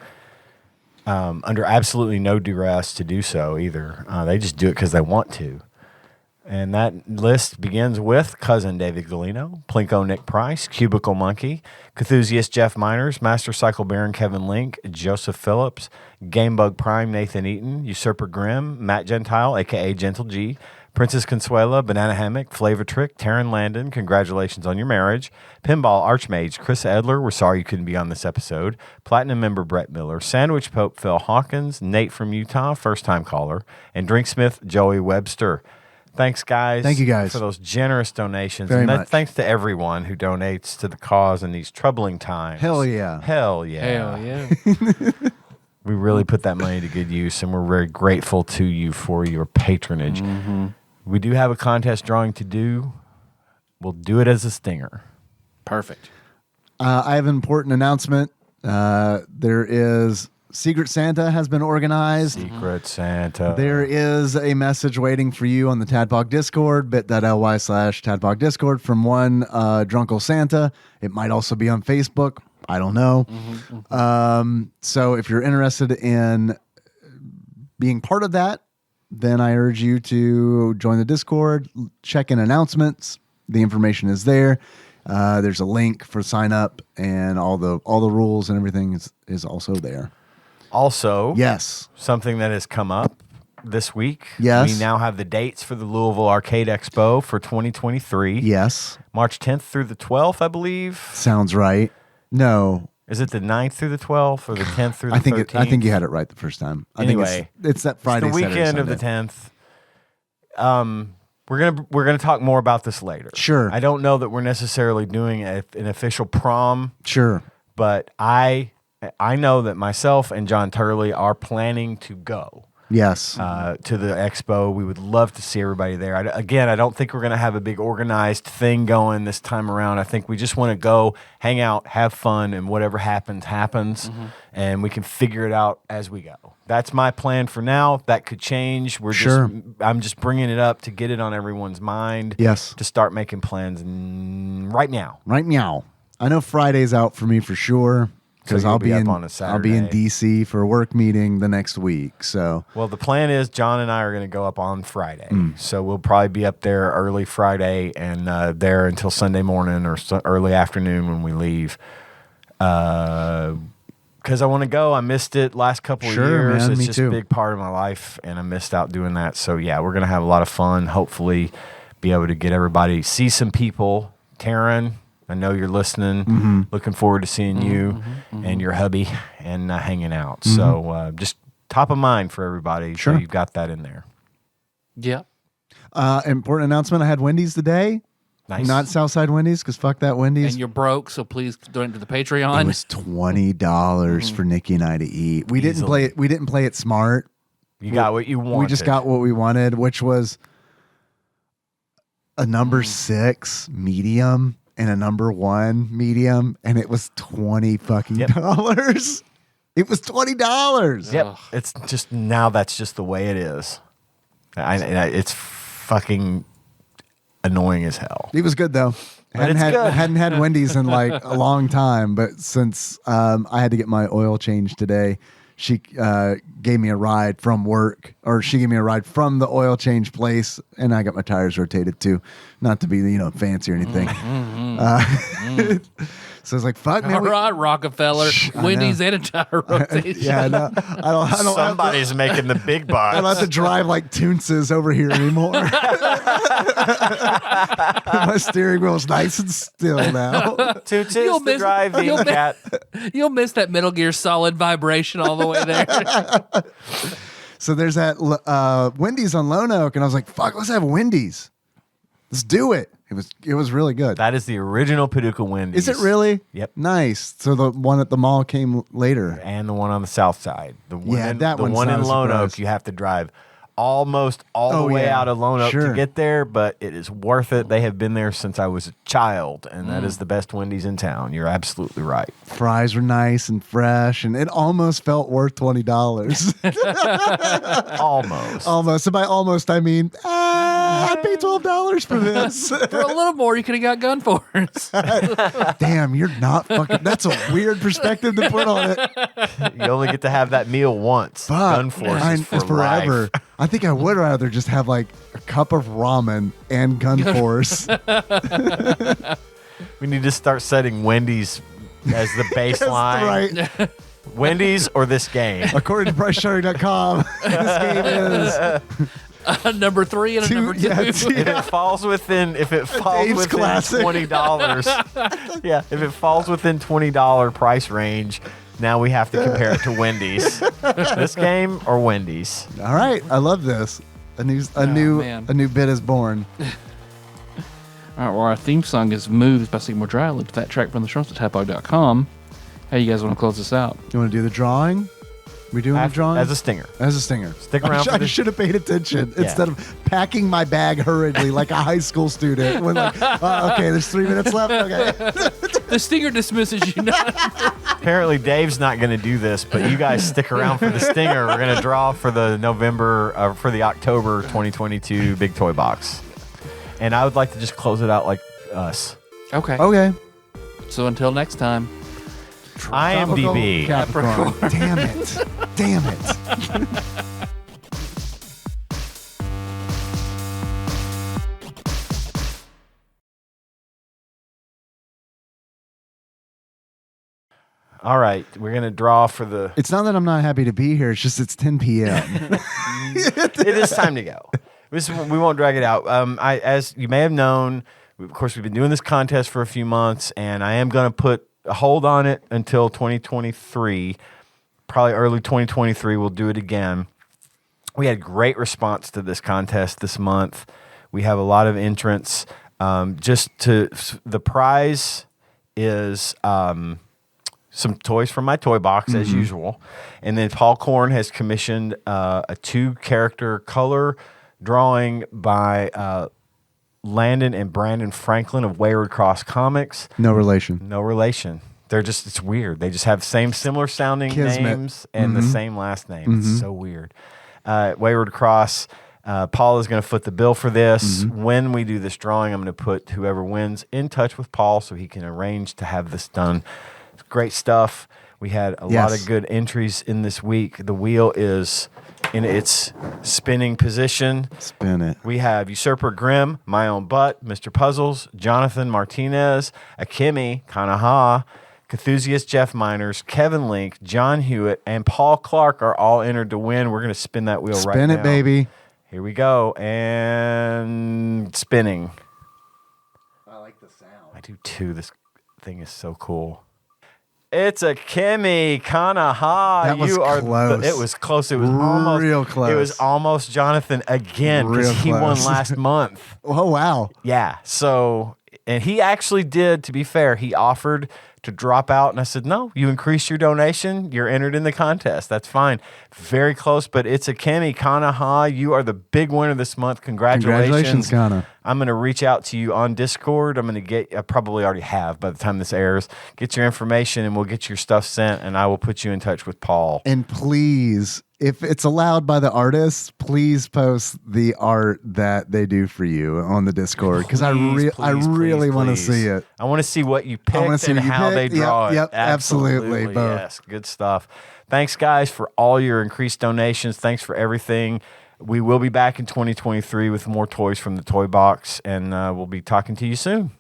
under absolutely no duress to do so either. They just do it because they want to. And that list begins with Cousin David Galino, Plinko Nick Price, Cubicle Monkey, Cthusiast Jeff Miners, Master Cycle Baron Kevin Link, Joseph Phillips, Gamebug Prime Nathan Eaton, Usurper Grimm, Matt Gentile, a.k.a. Gentle G, Princess Consuela, Banana Hammock, Flavor Trick, Taryn Landon, congratulations on your marriage, Pinball Archmage, Chris Edler, we're sorry you couldn't be on this episode, Platinum member Brett Miller, Sandwich Pope Phil Hawkins, Nate from Utah, first-time caller, and Drinksmith Joey Webster. Thanks, guys. Thank you, guys. For those generous donations. Very much. Thanks to everyone who donates to the cause in these troubling times. Hell yeah. Hell yeah. Hell yeah. We really put that money to good use, and we're very grateful to you for your patronage. Mm-hmm. We do have a contest drawing to do. We'll do it as a stinger. Perfect. I have an important announcement. There is Secret Santa has been organized. Secret Santa. There is a message waiting for you on the TADPOG Discord, bit.ly/TADPOG Discord from one Drunkle Santa. It might also be on Facebook. I don't know. So if you're interested in being part of that, then I urge you to join the Discord, check in announcements. The information is there. There's a link for sign up, and all the rules and everything is also there. Also, Yes. something that has come up this week. Yes. We now have the dates for the Louisville Arcade Expo for 2023. Yes. March 10th through the 12th, I believe. Sounds right. No. Is it the 9th through the 12th or the 10th through the 13th? I think you had it right the first time. I think it's that Friday, it's the Saturday, weekend of the 10th. We're gonna talk more about this later. Sure. I don't know that we're necessarily doing an official prom. Sure. But I know that myself and John Turley are planning to go. Yes. To the expo. We would love to see everybody there. I don't think we're going to have a big organized thing going this time around. I think we just want to go, hang out, have fun, and whatever happens, happens. Mm-hmm. And we can figure it out as we go. That's my plan for now. That could change. I'm just bringing it up to get it on everyone's mind. Yes. To start making plans right now. Right meow. I know Friday's out for me for sure. Because So I'll you'll be be up in on a I'll be in Saturday. DC for a work meeting the next week. So Well, the plan is John and I are going to go up on Friday. So we'll probably be up there early Friday and there until Sunday morning or early afternoon when we leave. Because I want to go. I missed it last couple of Sure, years. man, It's me just too. a big part of my life, and I missed out doing that. So, yeah, we're going to have a lot of fun. Hopefully be able to get everybody, see some people. Taryn, I know you're listening. Looking forward to seeing you and your hubby and hanging out. So just top of mind for everybody. Sure. So you've got that in there. Yeah. important announcement. I had Wendy's today. Nice. Not Southside Wendy's, because fuck that Wendy's. And you're broke, so please donate to the It Patreon. was $20 for Nikki and I to eat. We didn't Easily. play it. We didn't play it smart. You got what you wanted. We just got what we wanted, which was a number 6 medium and a number 1 medium, and it was $20 fucking dollars. It was $20. Yep. It's just now that's just the way it is. It's fucking annoying as hell. It was good though. But it's good. Hadn't had Wendy's in like a long time, but since I had to get my oil changed today, she gave me a ride from work, or she gave me a ride from the oil change place, and I got my tires rotated too. Not to be fancy or anything. So it's like, fuck, man. All right, Rockefeller, Wendy's and a tire rotation. Yeah, no, I don't Somebody's making the big bucks. I don't have to drive like Toonces over here anymore. My steering wheel's nice and still now. Toots You'll is the miss- driving you'll miss- cat. You'll miss that Metal Gear Solid vibration all the way there. So there's that Wendy's on Lone Oak, and I was like, fuck, let's have Wendy's. Let's do it. It was really good. That is the original Paducah Wendy's. Is it really? Yep. Nice. So the one at the mall came later. And the one on the south side. The one Yeah, in, that the one's one not in a Lone surprise. Oak, you have to drive almost all Oh, the way yeah. out of Lone Oak Sure. to get there, but it is worth it. They have been there since I was a child, and that is the best Wendy's in town. You're absolutely right. Fries were nice and fresh, and it almost felt worth $20. Almost. Almost. And by almost, I mean, I paid $12 for this. For a little more, you could have got GunForce. Damn, you're not fucking. That's a weird perspective to put on it. You only get to have that meal once. Fuck. GunForce is for forever. life. I think I would rather just have like a cup of ramen and GunForce. We need to start setting Wendy's as the baseline. Right. Wendy's or this game. According to PriceCharting.com, this game is Number 3 and a number 2. If it falls within Dave's $20, yeah, if it falls within $20 price range, now we have to compare it to Wendy's. This game or Wendy's? all right. I love this. A new bit is born. All right, well, our theme song is Moves by Seymour Dryland. That track from the show at TADPOG.com. How you guys want to close this out? You want to do the drawing? We doing the drawing As a stinger. As a stinger. Stick around for I this. should have paid attention Yeah. instead of packing my bag hurriedly like a high school student. When like, okay, there's 3 minutes left. Okay. The stinger dismisses you now. Apparently, Dave's not going to do this, but you guys stick around for the stinger. We're going to draw for the October 2022 Big Toy Box. And I would like to just close it out like us. Okay. Okay. So until next time. IMDb. Capricorn. Damn it. Damn it. All right, we're going to draw for the... It's not that I'm not happy to be here. It's just it's 10 p.m. It is time to go. We won't drag it out. As you may have known, of course, we've been doing this contest for a few months, and I am going to put a hold on it until 2023. Probably early 2023, we'll do it again. We had great response to this contest this month. We have a lot of entrants. The prize is some toys from my toy box as usual, and then Paul Korn has commissioned a 2-character color drawing by Landon and Brandon Franklin of Wayward Cross Comics. No relation. No relation. It's weird. They just have similar sounding Kismet. names and the same last name. It's so weird. Wayward Cross. Paul is going to foot the bill for this. When we do this drawing, I'm going to put whoever wins in touch with Paul so he can arrange to have this done. It's great stuff. We had a lot of good entries in this week. The wheel is in its spinning position. Spin it. We have Usurper Grimm, My Own Butt, Mr. Puzzles, Jonathan Martinez, Akemi, Kanaha, Cthusiast Jeff Miners, Kevin Link, John Hewitt, and Paul Clark are all entered to win. We're going to spin that wheel right now. Spin it, baby. Here we go. And spinning. I like the sound. I do too. This thing is so cool. It's a Kimmy Kanaha. That was close. It was close. It was almost real close. It was almost Jonathan again because Real he won close. last month. Oh, wow. Yeah. So, and he actually did, to be fair, he offered to drop out. And I said, no, you increase your donation. You're entered in the contest. That's fine. Very close, but it's a Kemi Kanaha. You are the big winner this month. Congratulations. Kana. I'm going to reach out to you on Discord. I'm going to I probably already have by the time this airs, get your information and we'll get your stuff sent and I will put you in touch with Paul. And please, if it's allowed by the artists, please post the art that they do for you on the Discord because I really want to see it. I want to see what you picked wanna see and what you how they picked. draw it. Yep, absolutely, both. Yes, good stuff. Thanks, guys, for all your increased donations. Thanks for everything. We will be back in 2023 with more toys from the Toy Box, and we'll be talking to you soon.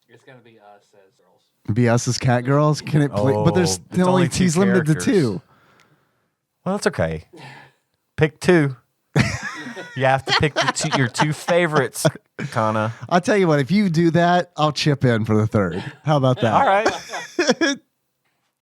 It's going to be us as girls. Be us as cat girls? Can it please? But there's it's only two he's limited to characters. 2. Well, that's okay. Pick 2. You have to pick your 2 favorites, Kana. I'll tell you what, if you do that, I'll chip in for the 3rd. How about that? All right.